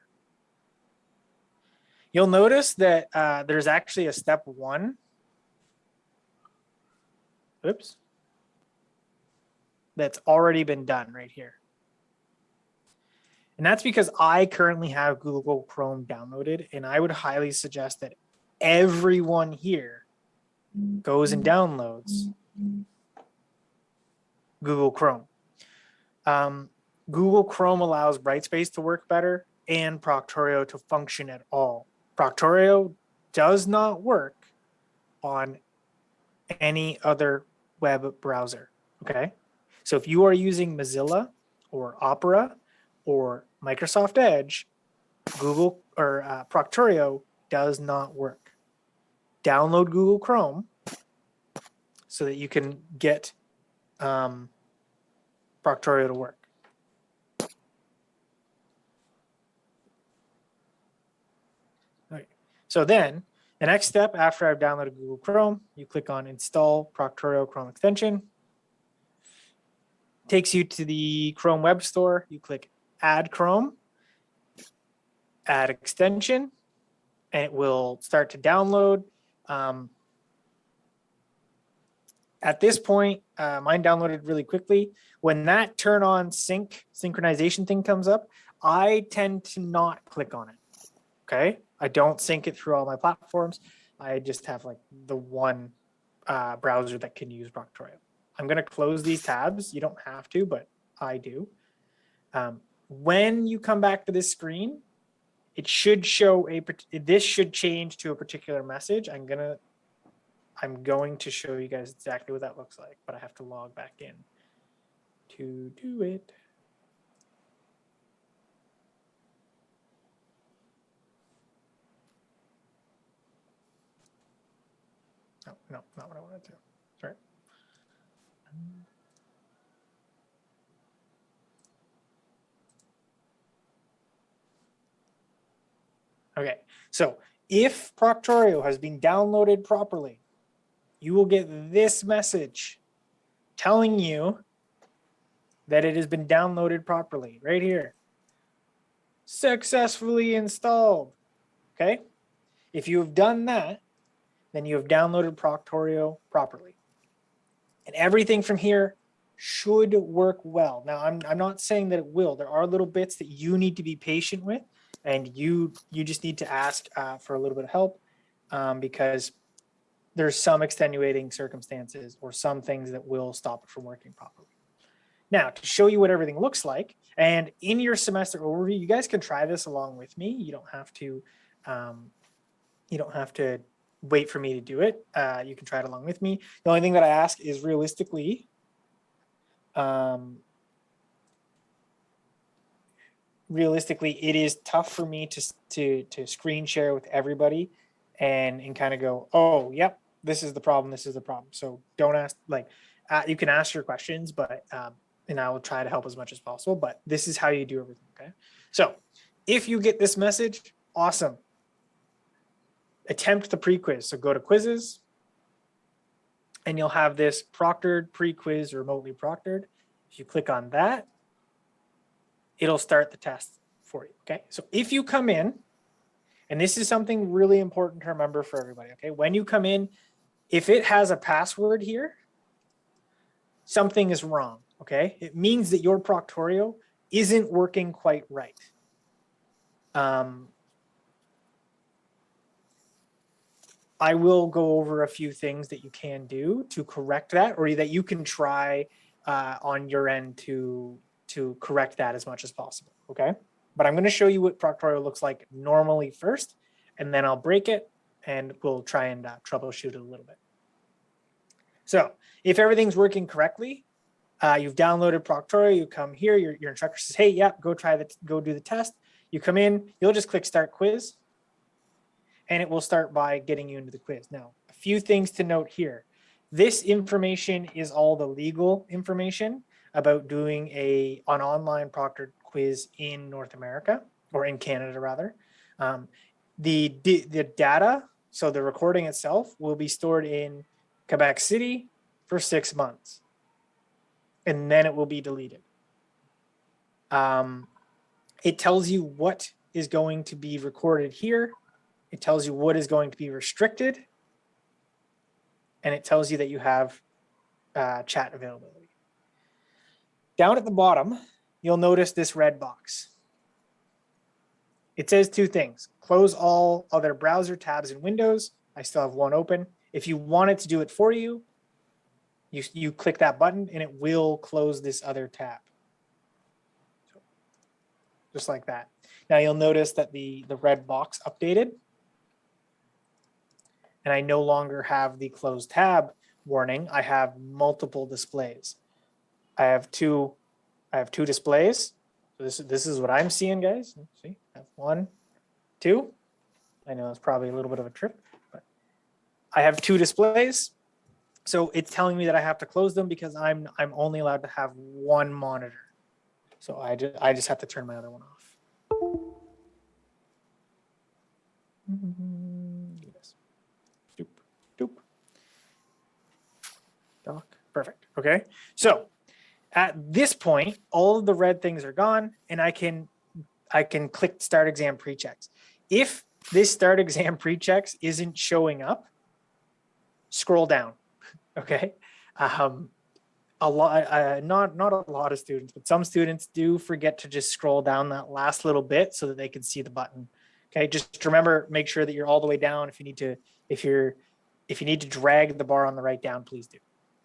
You'll notice that there's actually a step 1. Oops. That's already been done right here. And that's because I currently have Google Chrome downloaded, and I would highly suggest that everyone here goes and downloads Google Chrome. Google Chrome allows Brightspace to work better and Proctorio to function at all. Proctorio does not work on any other web browser, okay? So if you are using Mozilla or Opera or Microsoft Edge, Google or Proctorio does not work. Download Google Chrome so that you can get Proctorio to work. Okay. So then the next step after I've downloaded Google Chrome, you click on Install Proctorio Chrome Extension. Takes you to the Chrome Web Store. You click Add Chrome, Add Extension, and it will start to download. At this point, mine downloaded really quickly. When that turn on synchronization thing comes up, I tend to not click on it, okay? I don't sync it through all my platforms. I just have like the one browser that can use Proctorio. I'm gonna close these tabs. You don't have to, but I do. When you come back to this screen, it should show this should change to a particular message. I'm going to show you guys exactly what that looks like, but I have to log back in to do it. No, not what I wanted to. Sorry. Okay, so if Proctorio has been downloaded properly, you will get this message telling you that it has been downloaded properly right here. Successfully installed. Okay, if you have done that, then you have downloaded Proctorio properly. And everything from here should work well. Now, I'm not saying that it will. There are little bits that you need to be patient with, and you just need to ask for a little bit of help because there's some extenuating circumstances or some things that will stop it from working properly. Now, to show you what everything looks like, and in your semester overview, you guys can try this along with me. You don't have to wait for me to do it. You can try it along with me. The only thing that I ask is realistically, it is tough for me to screen share with everybody and kind of go, oh, yep, this is the problem. This is the problem. So don't ask, like, you can ask your questions, but, and I will try to help as much as possible, but this is how you do everything, okay? So if you get this message, awesome. Attempt the pre-quiz. So go to quizzes and you'll have this proctored pre-quiz, remotely proctored. If you click on that, it'll start the test for you, okay? So if you come in, and this is something really important to remember for everybody, okay? When you come in, if it has a password here, something is wrong, okay? It means that your Proctorio isn't working quite right. I will go over a few things that you can do to correct that, or that you can try on your end to correct that as much as possible, okay? But I'm going to show you what Proctorio looks like normally first, and then I'll break it and we'll try and troubleshoot it a little bit. So if everything's working correctly, you've downloaded Proctorio, you come here, your instructor says, hey, yeah, go do the test. You come in, you'll just click start quiz, and it will start by getting you into the quiz. Now, a few things to note here. This information is all the legal information about doing an online proctored quiz in North America, or in Canada rather. The data, so the recording itself, will be stored in Quebec City for 6 months, and then it will be deleted. It tells you what is going to be recorded here. It tells you what is going to be restricted, and it tells you that you have chat availability. Down at the bottom, you'll notice this red box. It says two things: close all other browser tabs and windows. I still have one open. If you want it to do it for you, you click that button and it will close this other tab. So, just like that. Now you'll notice that the red box updated, and I no longer have the closed tab warning. I have multiple displays. I have two displays. So this is what I'm seeing, guys. See, I have 1, 2. I know it's probably a little bit of a trip, but I have 2 displays. So it's telling me that I have to close them because I'm only allowed to have 1 monitor. So I just have to turn my other one off. Yes. Doop, doop. Doc. Perfect. Okay. So at this point, all of the red things are gone, and I can click start exam pre-checks. If this start exam pre-checks isn't showing up, scroll down. Okay. A lot, not a lot of students, but some students do forget to just scroll down that last little bit so that they can see the button. Okay, just remember, make sure that you're all the way down. If you need to drag the bar on the right down, please do.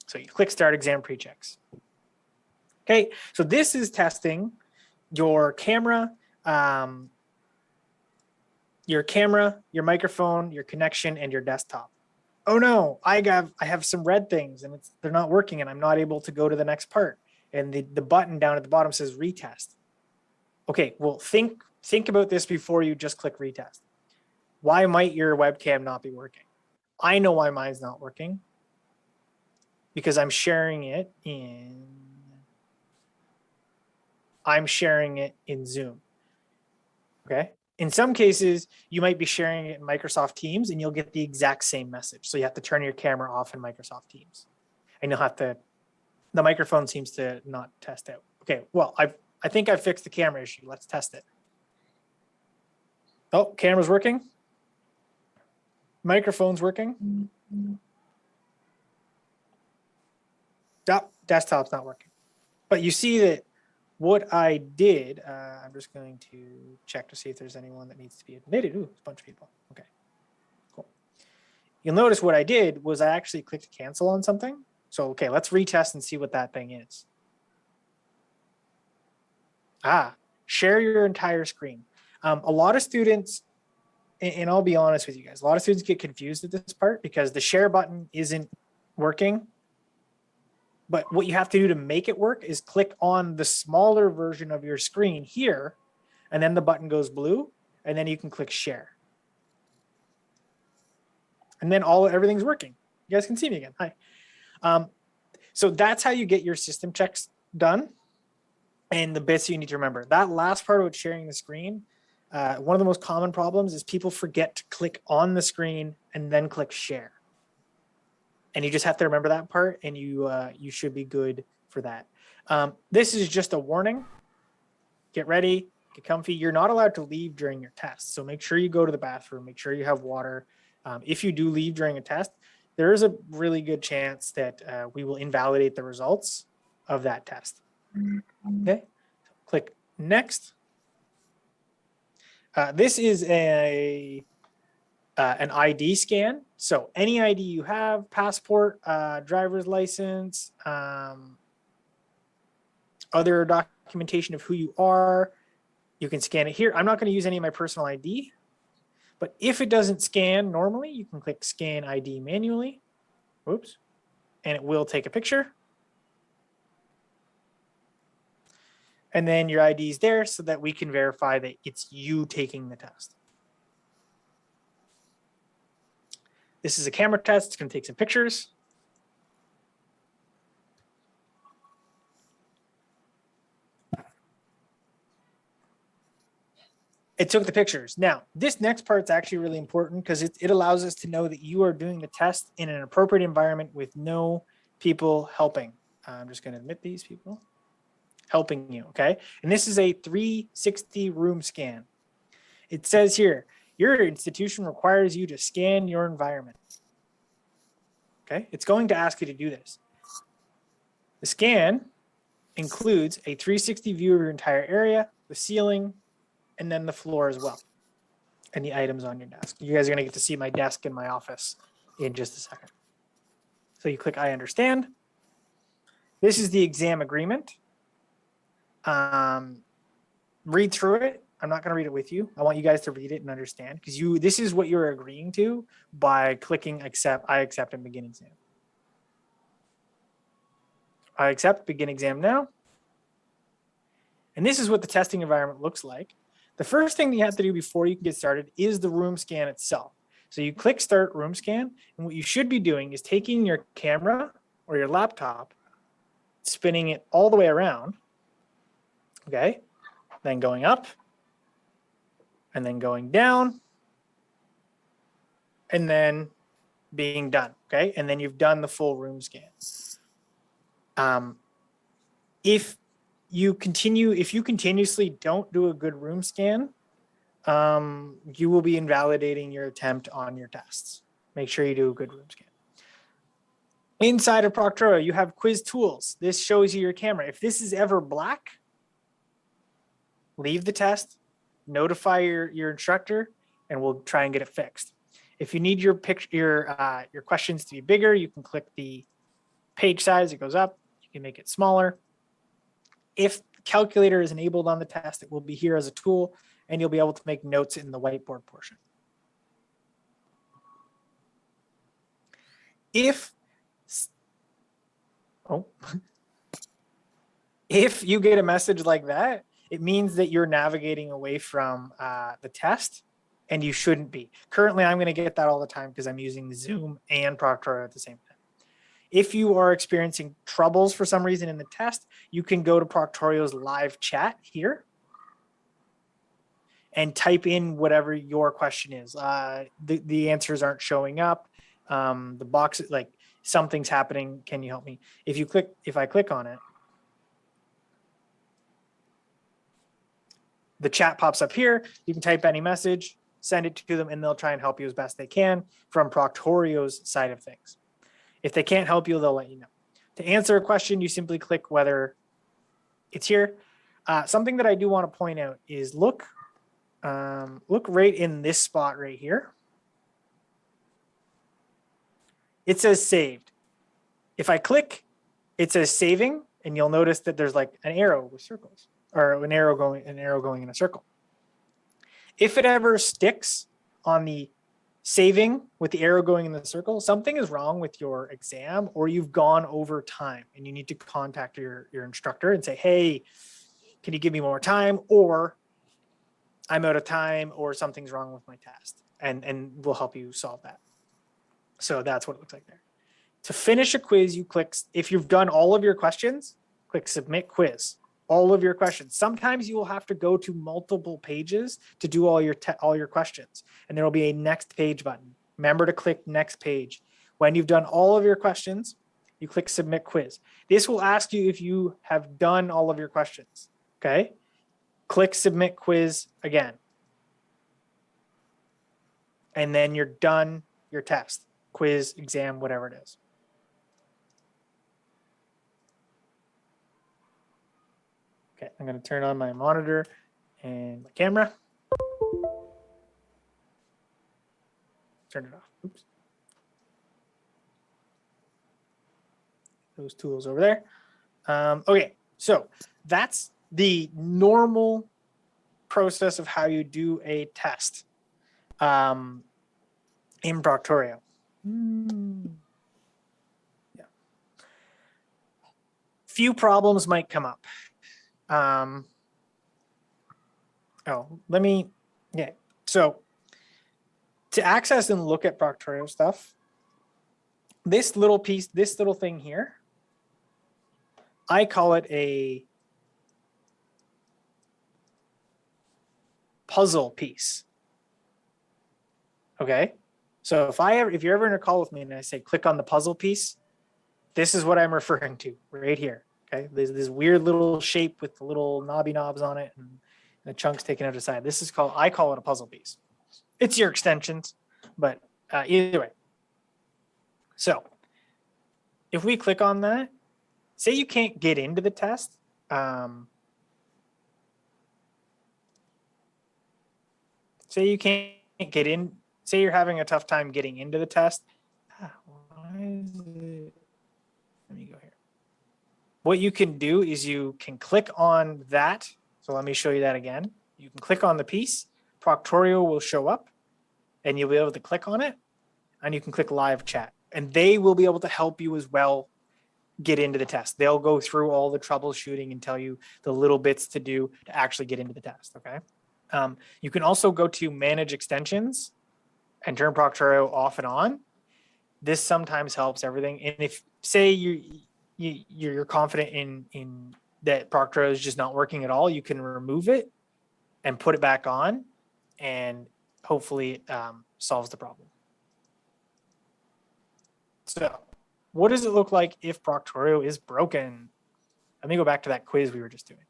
So you click start exam pre-checks. Okay, so this is testing your camera, your microphone, your connection, and your desktop. Oh no, I have some red things and they're not working and I'm not able to go to the next part. And the button down at the bottom says retest. Okay, well, think about this before you just click retest. Why might your webcam not be working? I know why mine's not working, because I'm sharing it in Zoom. Okay. In some cases, you might be sharing it in Microsoft Teams and you'll get the exact same message. So you have to turn your camera off in Microsoft Teams. And you'll have to, the microphone seems to not test out. Okay, well, I think I fixed the camera issue. Let's test it. Oh, camera's working. Microphone's working. Desktop's not working. But you see that what I did, I'm just going to check to see if there's anyone that needs to be admitted. Ooh, it's a bunch of people. Okay, cool. You'll notice what I did was I actually clicked cancel on something. So, okay, let's retest and see what that thing is. Share your entire screen. A lot of students and I'll be honest with you guys, a lot of students get confused at this part because the share button isn't working. But what you have to do to make it work is click on the smaller version of your screen here, and then the button goes blue, and then you can click share. And then everything's working. You guys can see me again. Hi. So that's how you get your system checks done. And the bits you need to remember. That last part about sharing the screen, one of the most common problems is people forget to click on the screen and then click share. And you just have to remember that part, and you should be good for that. This is just a warning. Get ready, get comfy. You're not allowed to leave during your test. So make sure you go to the bathroom, make sure you have water. If you do leave during a test, there is a really good chance that we will invalidate the results of that test. Okay, click next. This is an ID scan. So any ID you have, passport, driver's license, other documentation of who you are, you can scan it here. I'm not going to use any of my personal ID, but if it doesn't scan normally, you can click scan ID manually. Whoops. And it will take a picture. And then your ID is there so that we can verify that it's you taking the test. This is a camera test. It's going to take some pictures. It took the pictures. Now, this next part is actually really important because it allows us to know that you are doing the test in an appropriate environment with no people helping. I'm just going to admit these people helping you, okay? And this is a 360 room scan. It says here, your institution requires you to scan your environment. Okay, it's going to ask you to do this. The scan includes a 360 view of your entire area, the ceiling, and then the floor as well, and the items on your desk. You guys are going to get to see my desk in my office in just a second. So you click I understand. This is the exam agreement. Read through it. I'm not going to read it with you. I want you guys to read it and understand because this is what you're agreeing to by clicking accept, I accept, and begin exam. I accept, begin exam now. And this is what the testing environment looks like. The first thing that you have to do before you can get started is the room scan itself. So you click start room scan, and what you should be doing is taking your camera or your laptop, spinning it all the way around, okay? Then going up, and then going down, and then being done, okay? And then you've done the full room scan. If you continuously don't do a good room scan, you will be invalidating your attempt on your tests. Make sure you do a good room scan. Inside of Proctorio, you have quiz tools. This shows you your camera. If this is ever black, leave the test, notify your instructor, and we'll try and get it fixed. If you need your questions to be bigger, you can click the page size. It goes up. You can make it smaller. If calculator is enabled on the test, it will be here as a tool, and you'll be able to make notes in the whiteboard portion. If you get a message like that, it means that you're navigating away from the test, and you shouldn't be. Currently, I'm going to get that all the time because I'm using Zoom and Proctorio at the same time. If you are experiencing troubles for some reason in the test, you can go to Proctorio's live chat here and type in whatever your question is. The answers aren't showing up. The box, like something's happening. Can you help me? If I click on it, the chat pops up here. You can type any message, send it to them, and they'll try and help you as best they can from Proctorio's side of things. If they can't help you, they'll let you know. To answer a question, you simply click whether it's here. Something that I do want to point out is look right in this spot right here. It says saved. If I click, it says saving, and you'll notice that there's like an arrow with circles, or an arrow going in a circle. If it ever sticks on the saving with the arrow going in the circle, something is wrong with your exam, or you've gone over time and you need to contact your instructor and say, hey, can you give me more time? Or I'm out of time, or something's wrong with my test. And we'll help you solve that. So that's what it looks like there. To finish a quiz, you click, if you've done all of your questions, click submit quiz, all of your questions. Sometimes you will have to go to multiple pages to do all your questions, and there will be a next page button. Remember to click next page. When you've done all of your questions, you click submit quiz. This will ask you if you have done all of your questions, okay? Click submit quiz again. And then you're done your test, quiz, exam, whatever it is. Okay, I'm going to turn on my monitor and my camera. Turn it off. Oops. Those tools over there. Okay, so that's the normal process of how you do a test in Proctorio. Yeah. Few problems might come up. So to access and look at Proctorio stuff, this little piece, this little thing here, I call it a puzzle piece. Okay. So if you're ever in a call with me and I say, click on the puzzle piece, this is what I'm referring to right here. Okay. There's this weird little shape with the little knobby knobs on it and the chunks taken out of the side. This is I call it a puzzle piece. It's your extensions, but either way. So if we click on that, say you can't get into the test. Say you can't get in, say you're having a tough time getting into the test. Why is it? Let me go here. What you can do is you can click on that. So let me show you that again. You can click on the piece, Proctorio will show up and you'll be able to click on it and you can click live chat and they will be able to help you as well get into the test. They'll go through all the troubleshooting and tell you the little bits to do to actually get into the test, okay? You can also go to manage extensions and turn Proctorio off and on. This sometimes helps everything. And if say you're confident in that Proctorio is just not working at all, you can remove it and put it back on, and hopefully it solves the problem. So what does it look like if Proctorio is broken? Let me go back to that quiz we were just doing.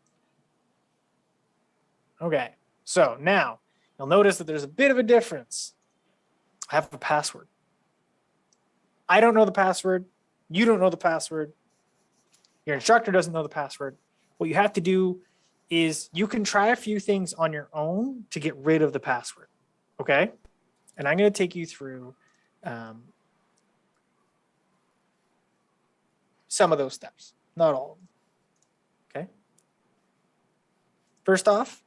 Okay, so now you'll notice that there's a bit of a difference. I have a password. I don't know the password. You don't know the password. Your instructor doesn't know the password. What you have to do is you can try a few things on your own to get rid of the password. Okay. And I'm going to take you through some of those steps, not all of them. Okay. First off,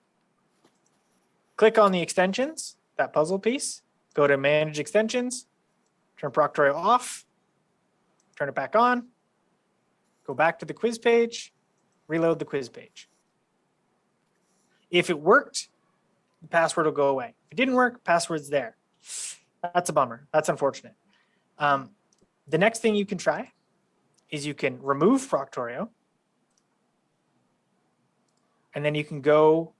click on the extensions, that puzzle piece, go to manage extensions, turn Proctorio off, turn it back on, go back to the quiz page, reload the quiz page. If it worked, the password will go away. If it didn't work, password's there. That's a bummer. That's unfortunate. The next thing you can try is you can remove Proctorio, and then you can go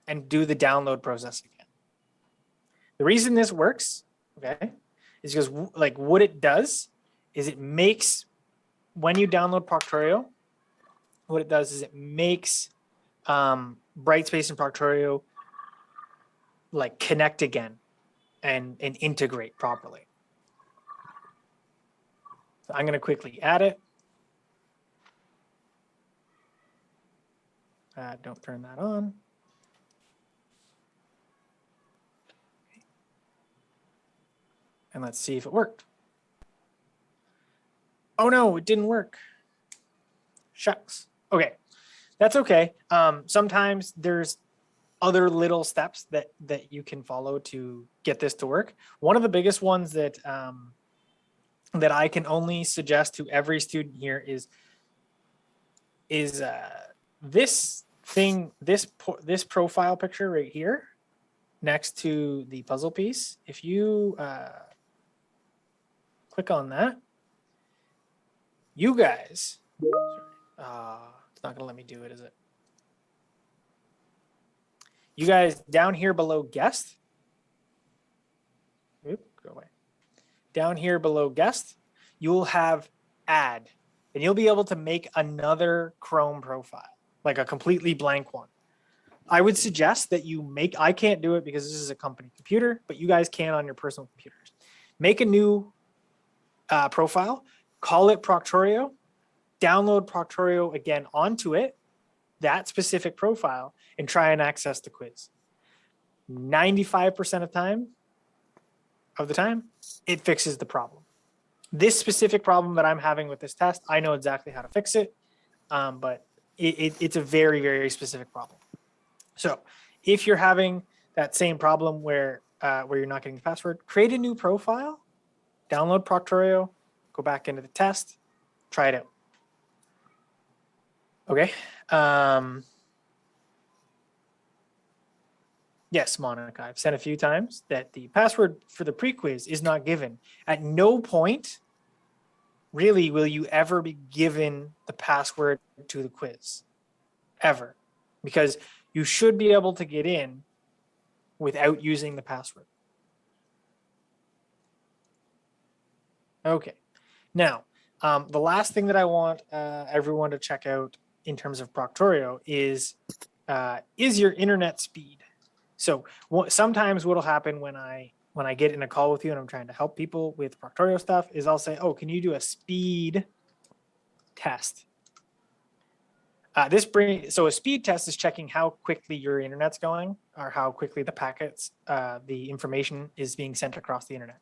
and do the download process again. The reason this works, okay, is because like what it does is it makes, when you download Proctorio, what it does is it makes Brightspace and Proctorio like connect again and integrate properly. So I'm going to quickly add it. Don't turn that on. And let's see if it worked. Oh no, it didn't work. Shucks. Okay, that's okay. Sometimes there's other little steps that you can follow to get this to work. One of the biggest ones that that I can only suggest to every student here is this thing, this profile picture right here next to the puzzle piece. If you click on that, you guys, it's not gonna let me do it, is it? You guys down here below guest, oop, go away. Down here below guest, you'll have add, and you'll be able to make another Chrome profile, like a completely blank one. I would suggest that you make, I can't do it because this is a company computer, but you guys can on your personal computers. Make a new profile, call it Proctorio, download Proctorio again onto it, that specific profile, and try and access the quiz. 95% of the time, it fixes the problem. This specific problem that I'm having with this test, I know exactly how to fix it, but it's a very, very specific problem. So if you're having that same problem where you're not getting the password, create a new profile, download Proctorio, go back into the test, try it out. Okay. Yes, Monica, I've said a few times that the password for the pre-quiz is not given. At no point, really, will you ever be given the password to the quiz, ever, because you should be able to get in without using the password. Okay, now, the last thing that I want everyone to check out in terms of Proctorio is your internet speed. So sometimes what'll happen when I get in a call with you and I'm trying to help people with Proctorio stuff is I'll say, oh, can you do a speed test? So a speed test is checking how quickly your internet's going or how quickly the packets, the information is being sent across the internet.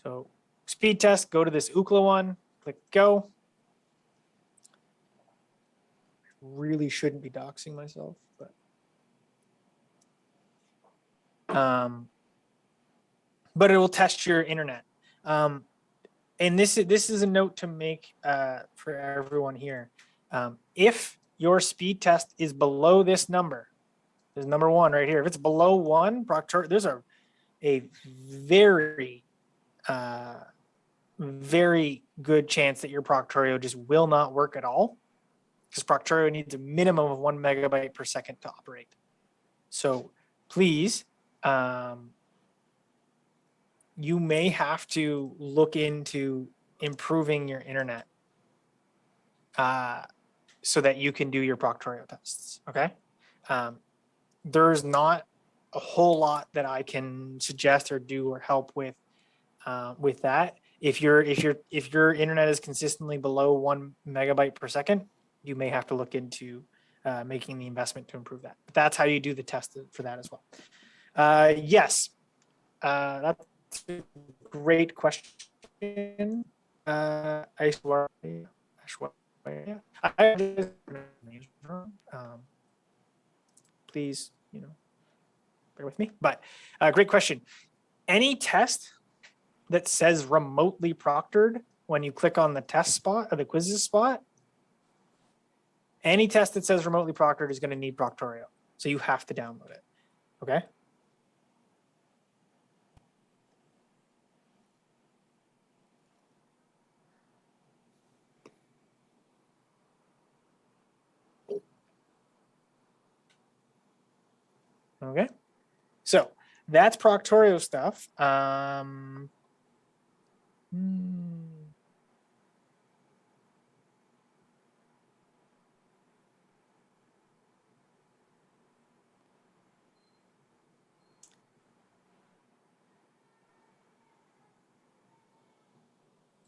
So speed test, go to this Ookla one, click go. Really shouldn't be doxing myself, but it will test your internet. And this is a note to make for everyone here. If your speed test is below this number, there's number 1 right here. If it's below 1, there's a very very good chance that your Proctorio just will not work at all, because Proctorio needs a minimum of 1 megabyte per second to operate. So please, you may have to look into improving your internet so that you can do your Proctorio tests. Okay. There's not a whole lot that I can suggest or do or help with that. If your internet is consistently below 1 megabyte per second, you may have to look into making the investment to improve that. But that's how you do the test for that as well. Yes, that's a great question. Please, bear with me. But great question. Any test that says remotely proctored when you click on the test spot or the quizzes spot, any test that says remotely proctored is going to need Proctorio. So you have to download it. Okay. Okay. So that's Proctorio stuff.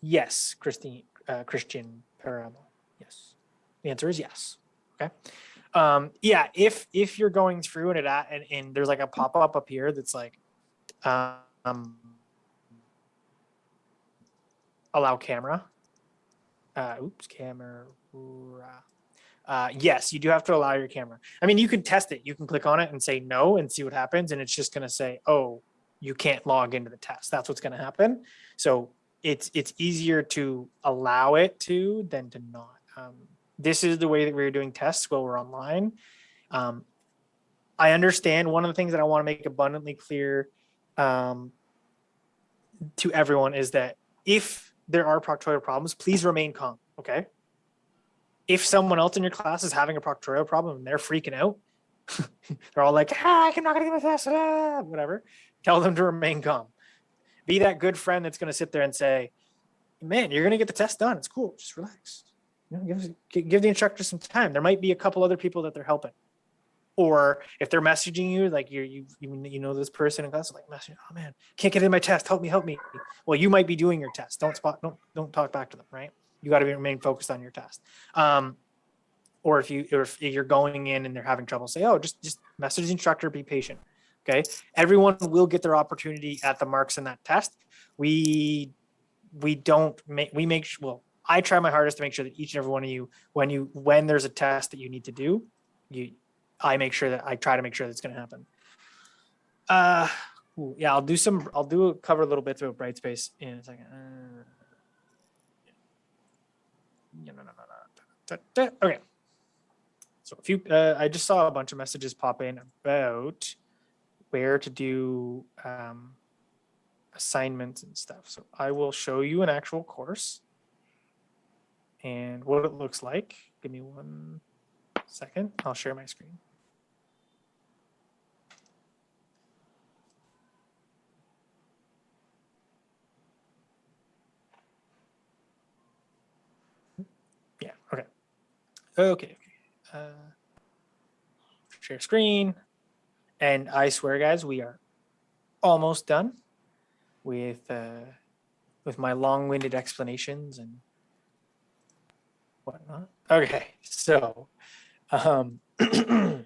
Yes, Christian Parable. Yes. The answer is yes. Okay. Yeah, if you're going through and there's like a pop-up up here that's like allow camera. Camera. Yes, you do have to allow your camera. I mean, you can test it. You can click on it and say no and see what happens. And it's just going to say, oh, you can't log into the test. That's what's going to happen. So it's easier to allow it to than to not. This is the way that we're doing tests while we're online. I understand one of the things that I want to make abundantly clear to everyone is that if there are proctoral problems, please remain calm, okay? If someone else in your class is having a proctoral problem and they're freaking out, they're all like, I'm not gonna get my test, whatever, tell them to remain calm. Be that good friend that's gonna sit there and say, man, you're gonna get the test done, it's cool, just relax. You know, give the instructor some time. There might be a couple other people that they're helping. Or if they're messaging you, like you know this person in class, like messaging, oh man, can't get in my test, help me. Well, you might be doing your test. Don't talk back to them, right? You got to remain focused on your test. Or if you're going in and they're having trouble, say, oh, just message the instructor, be patient. Okay, everyone will get their opportunity at the marks in that test. I try my hardest to make sure that each and every one of you, when there's a test that you need to do, I try to make sure that's going to happen. Yeah, I'll cover a little bit about Brightspace in a second. Okay. So I just saw a bunch of messages pop in about where to do assignments and stuff. So I will show you an actual course and what it looks like. Give me 1 second. I'll share my screen. Yeah, okay. Share screen. And I swear, guys, we are almost done with my long-winded explanations and whatnot. Okay, so the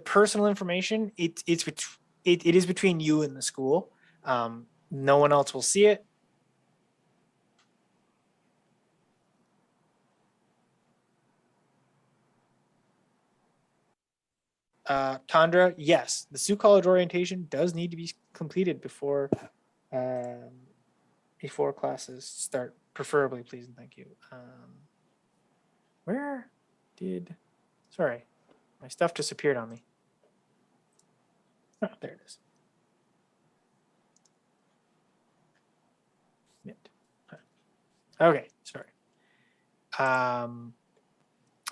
personal information, it is between you and the school. No one else will see it. Tandra, yes, the Sault College orientation does need to be completed before classes start, preferably, please and thank you. Sorry, my stuff disappeared on me. Oh, there it is. Okay, sorry.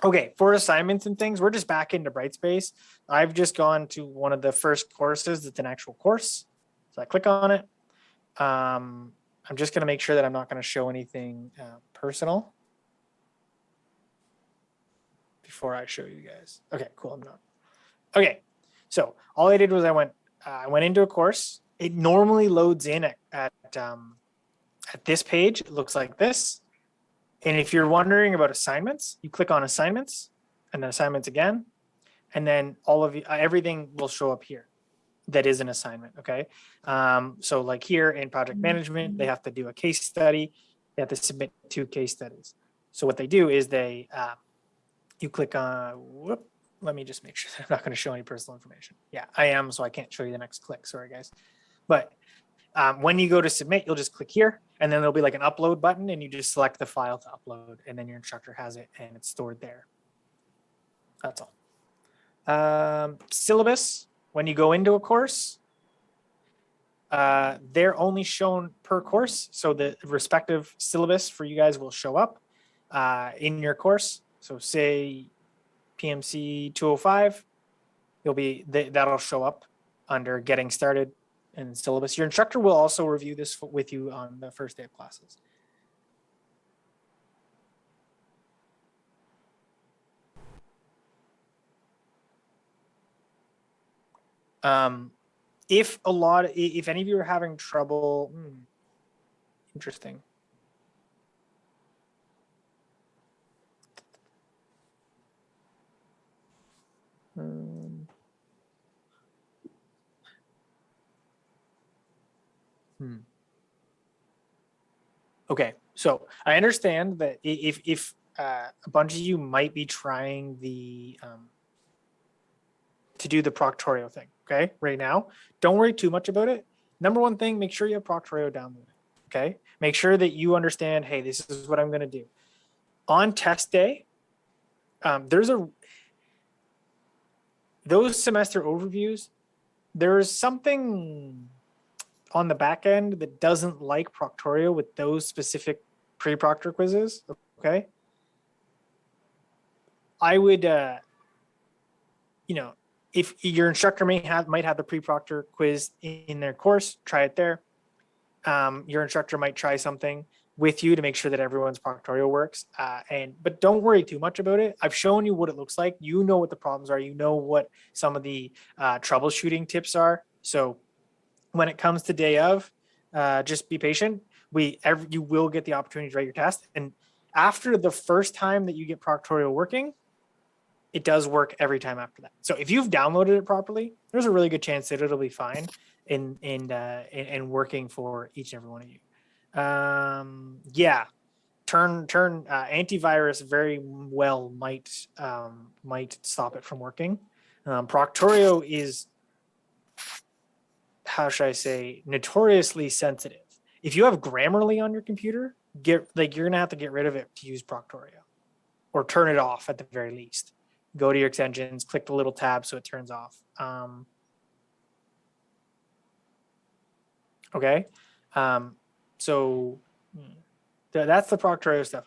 Okay, for assignments and things, we're just back into Brightspace. I've just gone to one of the first courses that's an actual course. So I click on it. I'm just going to make sure that I'm not going to show anything personal before I show you guys. Okay, cool, I'm not. Okay, so all I did was I went into a course. It normally loads in at this page. It looks like this. And if you're wondering about assignments, you click on assignments and then assignments again, and then all of you, everything will show up here. That is an assignment, okay? So like here in project management, they have to do a case study. They have to submit 2 case studies. So what they do is you click on, let me just make sure that I'm not gonna show any personal information. Yeah, I am, so I can't show you the next click, sorry guys. But when you go to submit, you'll just click here and then there'll be like an upload button and you just select the file to upload and then your instructor has it and it's stored there. That's all. Syllabus, when you go into a course, they're only shown per course. So the respective syllabus for you guys will show up in your course. So say PMC 205, that'll show up under getting started and syllabus. Your instructor will also review this with you on the first day of classes. If any of you are having trouble, interesting. Okay, so I understand that if a bunch of you might be trying to do the Proctorio thing, okay, right now, don't worry too much about it. Number one thing, make sure you have Proctorio downloaded, okay? Make sure that you understand, hey, this is what I'm going to do. On test day, those semester overviews, there's something on the back end that doesn't like Proctorio with those specific pre-proctor quizzes, okay? I would, if your instructor might have the pre-proctor quiz in their course, try it there. Your instructor might try something with you to make sure that everyone's Proctorio works. But don't worry too much about it. I've shown you what it looks like. You know what the problems are. You know what some of the troubleshooting tips are. So when it comes to day of, just be patient. You will get the opportunity to write your test. And after the first time that you get Proctorio working, it does work every time after that. So if you've downloaded it properly, there's a really good chance that it'll be fine and working for each and every one of you. Yeah, turn antivirus very well might stop it from working. Proctorio is, how should I say, notoriously sensitive. If you have Grammarly on your computer, you're gonna have to get rid of it to use Proctorio, or turn it off at the very least. Go to your extensions, click the little tab so it turns off. Okay, so that's the Proctorio stuff.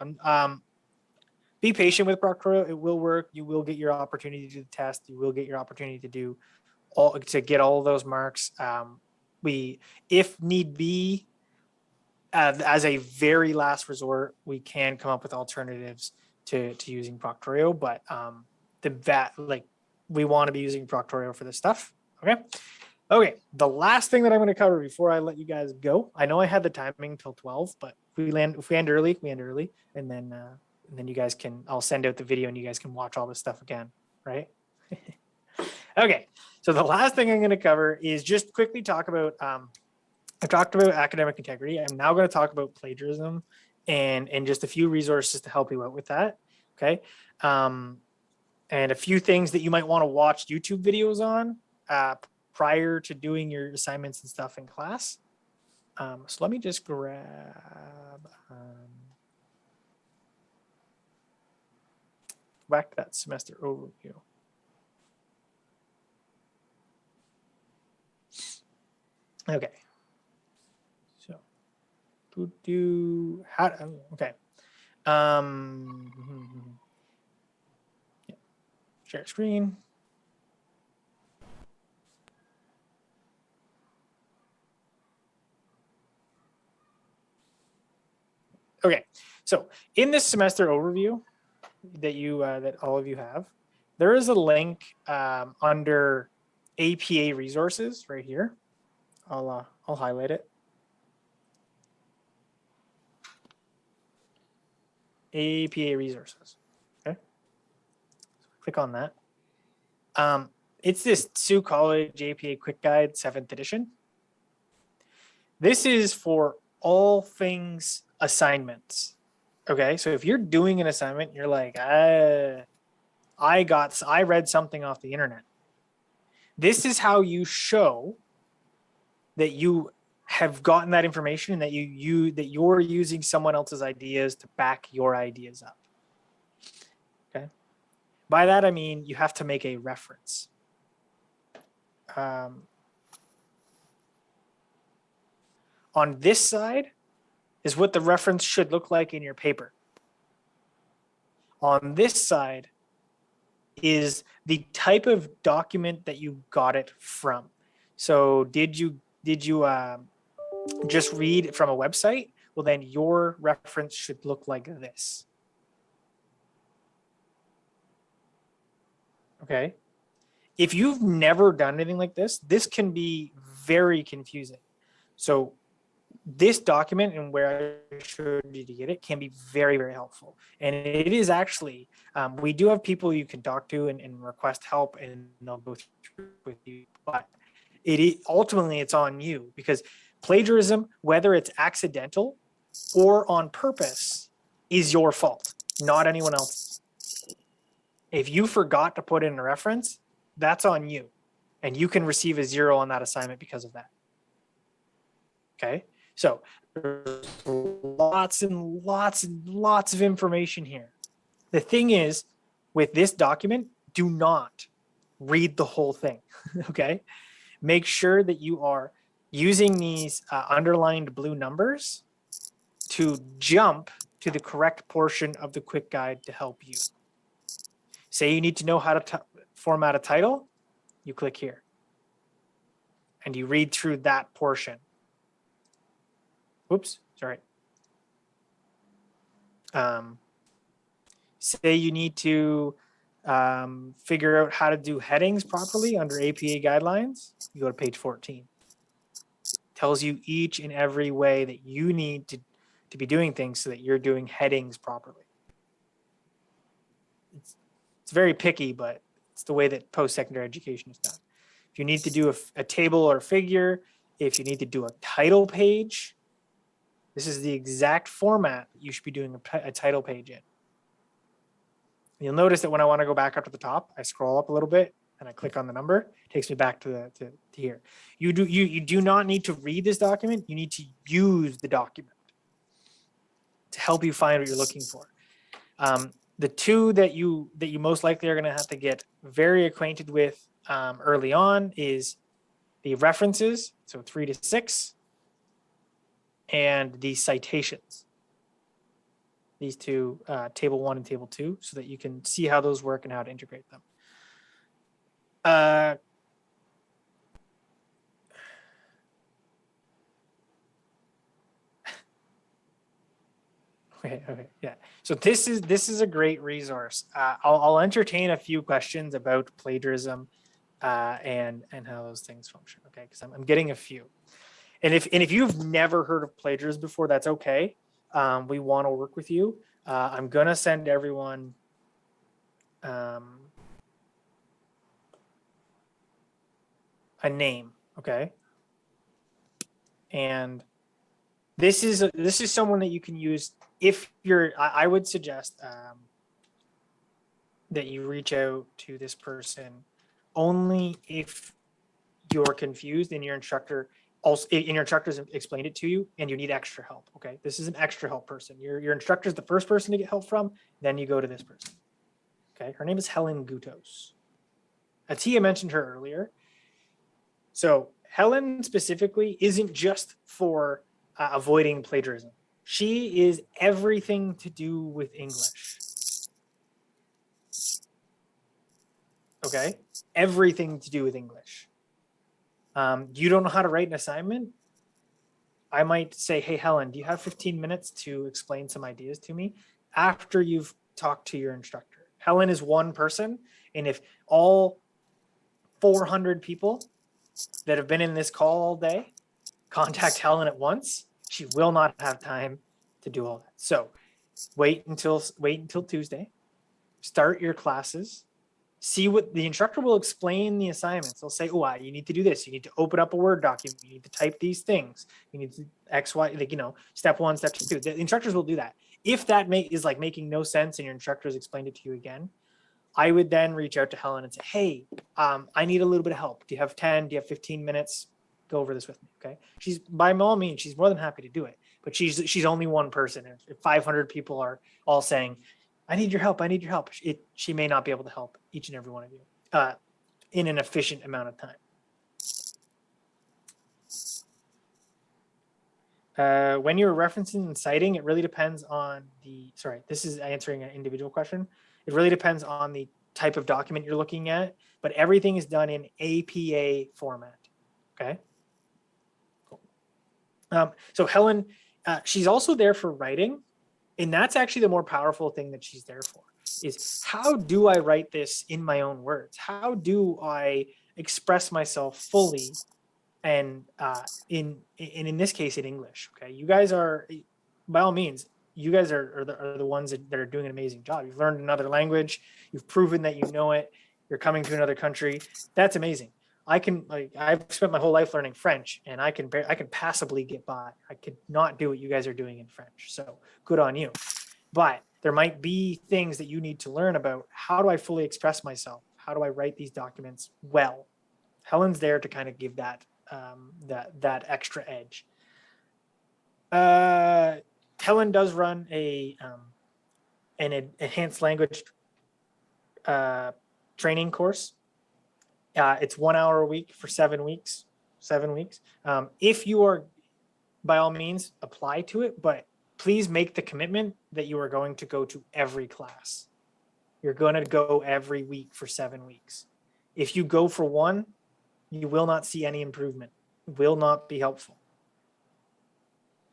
Be patient with Proctorio; it will work. You will get your opportunity to do the test. You will get your opportunity to get all of those marks. If need be, as a very last resort, we can come up with alternatives to using Proctorio, but we want to be using Proctorio for this stuff. Okay, the last thing that I'm going to cover before I let you guys go, I know I had the if till 12, but if we end early, we end early, and then you guys I'll send out the video and you guys can watch all this stuff again, right? Okay, so the last thing I'm going to cover is just quickly talk about, I've talked about academic integrity. I'm now going to talk about plagiarism and just a few resources to help you out with that. Okay. And a few things that you might want to watch YouTube videos on prior to doing your assignments and stuff in class. So let me just grab back to that semester overview. Okay. So okay. Yeah. Share screen. Okay, so in this semester overview that all of you have, there is a link under APA resources right here. I'll highlight it. APA resources. Okay, so click on that. It's this Sault College APA Quick Guide 7th edition. This is for all things assignments. Okay, so if you're doing an assignment, you're like, I read something off the internet. This is how you show that you have gotten that information and that you're using someone else's ideas to back your ideas up. Okay. By that I mean you have to make a reference. On this side is what the reference should look like in your paper. On this side is the type of document that you got it from. So did you just read from a website? Well, then your reference should look like this. Okay. If you've never done anything like this, this can be very confusing. So this document and where I showed you to get it can be very, very helpful. And it is actually, we do have people you can talk to and request help and they'll go through with you, but ultimately it's on you, because Plagiarism, whether it's accidental or on purpose, is your fault, not anyone else's. If you forgot to put in a reference, that's on you. And you can receive a 0 on that assignment because of that. Okay, so there's lots and lots and lots of information here. The thing is, with this document, do not read the whole thing, okay? Make sure that you are using these underlined blue numbers to jump to the correct portion of the quick guide to help you. Say you need to know how to format a title, you click here. And you read through that portion. Oops, sorry. Say you need to figure out how to do headings properly under APA guidelines, you go to page 14. Tells you each and every way that you need to be doing things so that you're doing headings properly. It's very picky, but it's the way that post-secondary education is done. If you need to do a table or a figure, if you need to do a title page, this is the exact format that you should be doing a title page in. You'll notice that when I want to go back up to the top, I scroll up a little bit and I click on the number. It takes me back to here. You do not need to read this document. You need to use the document to help you find what you're looking for. The two that you most likely are going to have to get very acquainted with early on is the references, so 3 to 6, and the citations. These two, table 1 and table 2, so that you can see how those work and how to integrate them. Okay, yeah. So this is a great resource. I'll entertain a few questions about plagiarism and how those things function. Okay, because I'm getting a few. And if you've never heard of plagiarism before, that's okay. We want to work with you. I'm gonna send everyone a name, okay? And this is someone that you can use if you're. I would suggest that you reach out to this person only if you're confused and your instructor instructors explained it to you and you need extra help. Okay, this is an extra help person. Your instructor is the first person to get help from. Then you go to this person. Okay, her name is Helen Gutos. Atia mentioned her earlier. So Helen specifically isn't just for avoiding plagiarism. She is everything to do with English. Okay, everything to do with English. You don't know how to write an assignment? I might say, hey, Helen, do you have 15 minutes to explain some ideas to me after you've talked to your instructor? Helen is one person, and if all 400 people that have been in this call all day contact Helen at once, she will not have time to do all that. So wait until Tuesday, start your classes, see what the instructor will explain the assignments. They'll say, oh, you need to do this. You need to open up a Word document. You need to type these things. You need to X, Y, like, step 1, step 2. The instructors will do that. If that is like making no sense and your instructor's explained it to you again, I would then reach out to Helen and say, hey, I need a little bit of help. Do you have 10? Do you have 15 minutes? Go over this with me, okay? She's, by all means, she's more than happy to do it. But she's only one person. If 500 people are all saying, I need your help, I need your help, she may not be able to help each and every one of you in an efficient amount of time. When you're referencing and citing, it really depends on this is answering an individual question. It really depends on the type of document you're looking at, but everything is done in APA format, okay? Cool. So Helen, she's also there for writing, and that's actually the more powerful thing that she's there for, is how do I write this in my own words? How do I express myself fully and in this case in English? Okay, you guys are, by all means, you guys are the ones that are doing an amazing job. You've learned another language, you've proven that you know it, you're coming to another country. That's amazing. I've spent my whole life learning French, and I can passably get by. I could not do what you guys are doing in French. So good on you. But there might be things that you need to learn about. How do I fully express myself? How do I write these documents well? Helen's there to kind of give that that extra edge. Helen does run an enhanced language training course. It's 1 hour a week for 7 weeks. 7 weeks. If you are, by all means, apply to it, but please make the commitment that you are going to go to every class. You're going to go every week for 7 weeks. If you go for one, you will not see any improvement. It will not be helpful.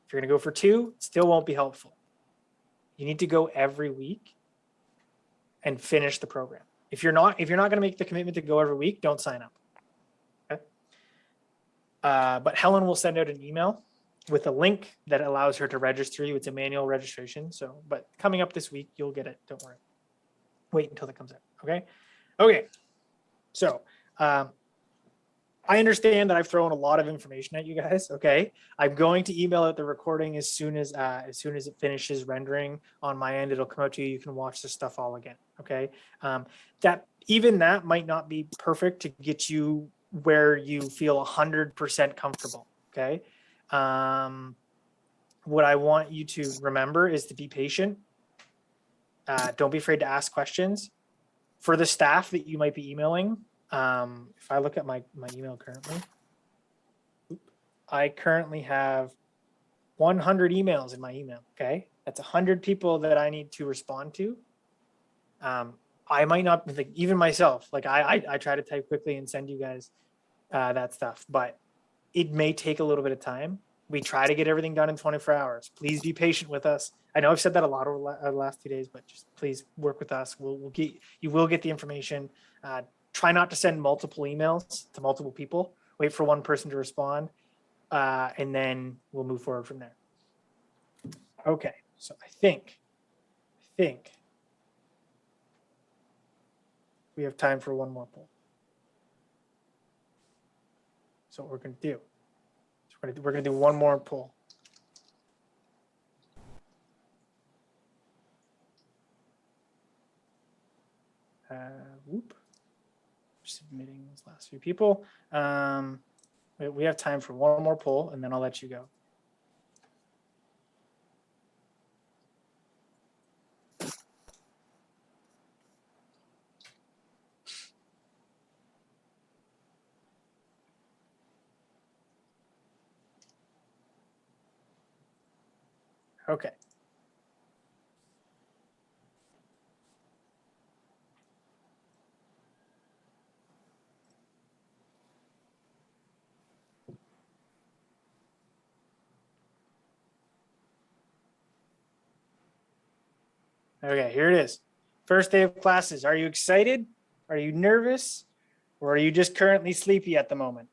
If you're going to go for two, it still won't be helpful. You need to go every week and finish the program. If you're not going to make the commitment to go every week, don't sign up. Okay? But Helen will send out an email with a link that allows her to register you. It's a manual registration. So, but coming up this week, you'll get it. Don't worry. Wait until it comes out. Okay. Okay. So, I understand that I've thrown a lot of information at you guys. Okay. I'm going to email out the recording as soon as it finishes rendering on my end. It'll come out to you. You can watch this stuff all again. Okay. That might not be perfect to get you where you feel 100% comfortable. Okay. What I want you to remember is to be patient. Don't be afraid to ask questions. For the staff that you might be emailing, if I look at my email currently, I currently have 100 emails in my email. Okay. That's 100 people that I need to respond to. I might not, like, even myself, like I try to type quickly and send you guys that stuff, but it may take a little bit of time. We try to get everything done in 24 hours. Please be patient with us. I know I've said that a lot over the last 2 days, but just please work with us. You will get the information. Try not to send multiple emails to multiple people. Wait for one person to respond, and then we'll move forward from there. Okay, so I think we have time for one more poll. So what we're going to do. We're going to do one more poll. Submitting those last few people. We have time for one more poll, and then I'll let you go. Okay. Okay, here it is. First day of classes. Are you excited? Are you nervous? Or are you just currently sleepy at the moment?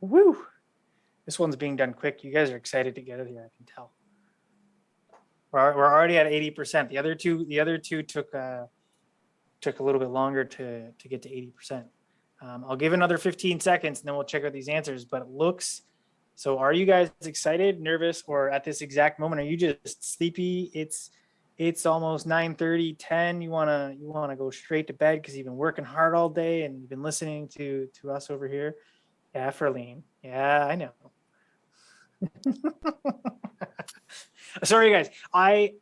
Woo! This one's being done quick. You guys are excited to get it here, I can tell. We're already at 80%. The other two took a little bit longer to get to 80%. I'll give another 15 seconds and then we'll check out these answers, but it looks, so are you guys excited, nervous, or at this exact moment, are you just sleepy? It's almost 9:30, 10. You wanna go straight to bed because you've been working hard all day and you've been listening to us over here. Yeah, Ferline. Yeah, I know. Sorry, guys. I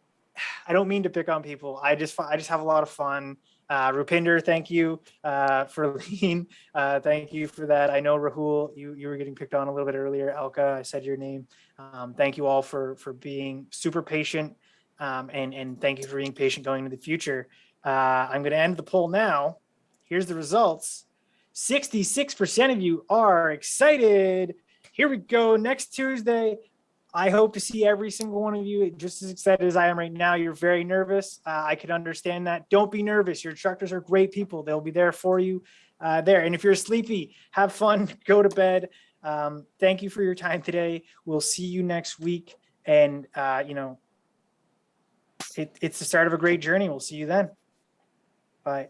don't mean to pick on people. I just have a lot of fun. Rupinder, thank you. Ferline, thank you for that. I know Rahul, you were getting picked on a little bit earlier. Elka, I said your name. Thank you all for being super patient, and thank you for being patient going into the future. I'm going to end the poll now. Here's the results. 66% of you are excited. Here we go. Next Tuesday, I hope to see every single one of you just as excited as I am right now. You're very nervous. I could understand that. Don't be nervous. Your instructors are great people. They'll be there for you there. And if you're sleepy, have fun, go to bed. Thank you for your time today. We'll see you next week. And, it's the start of a great journey. We'll see you then. Bye.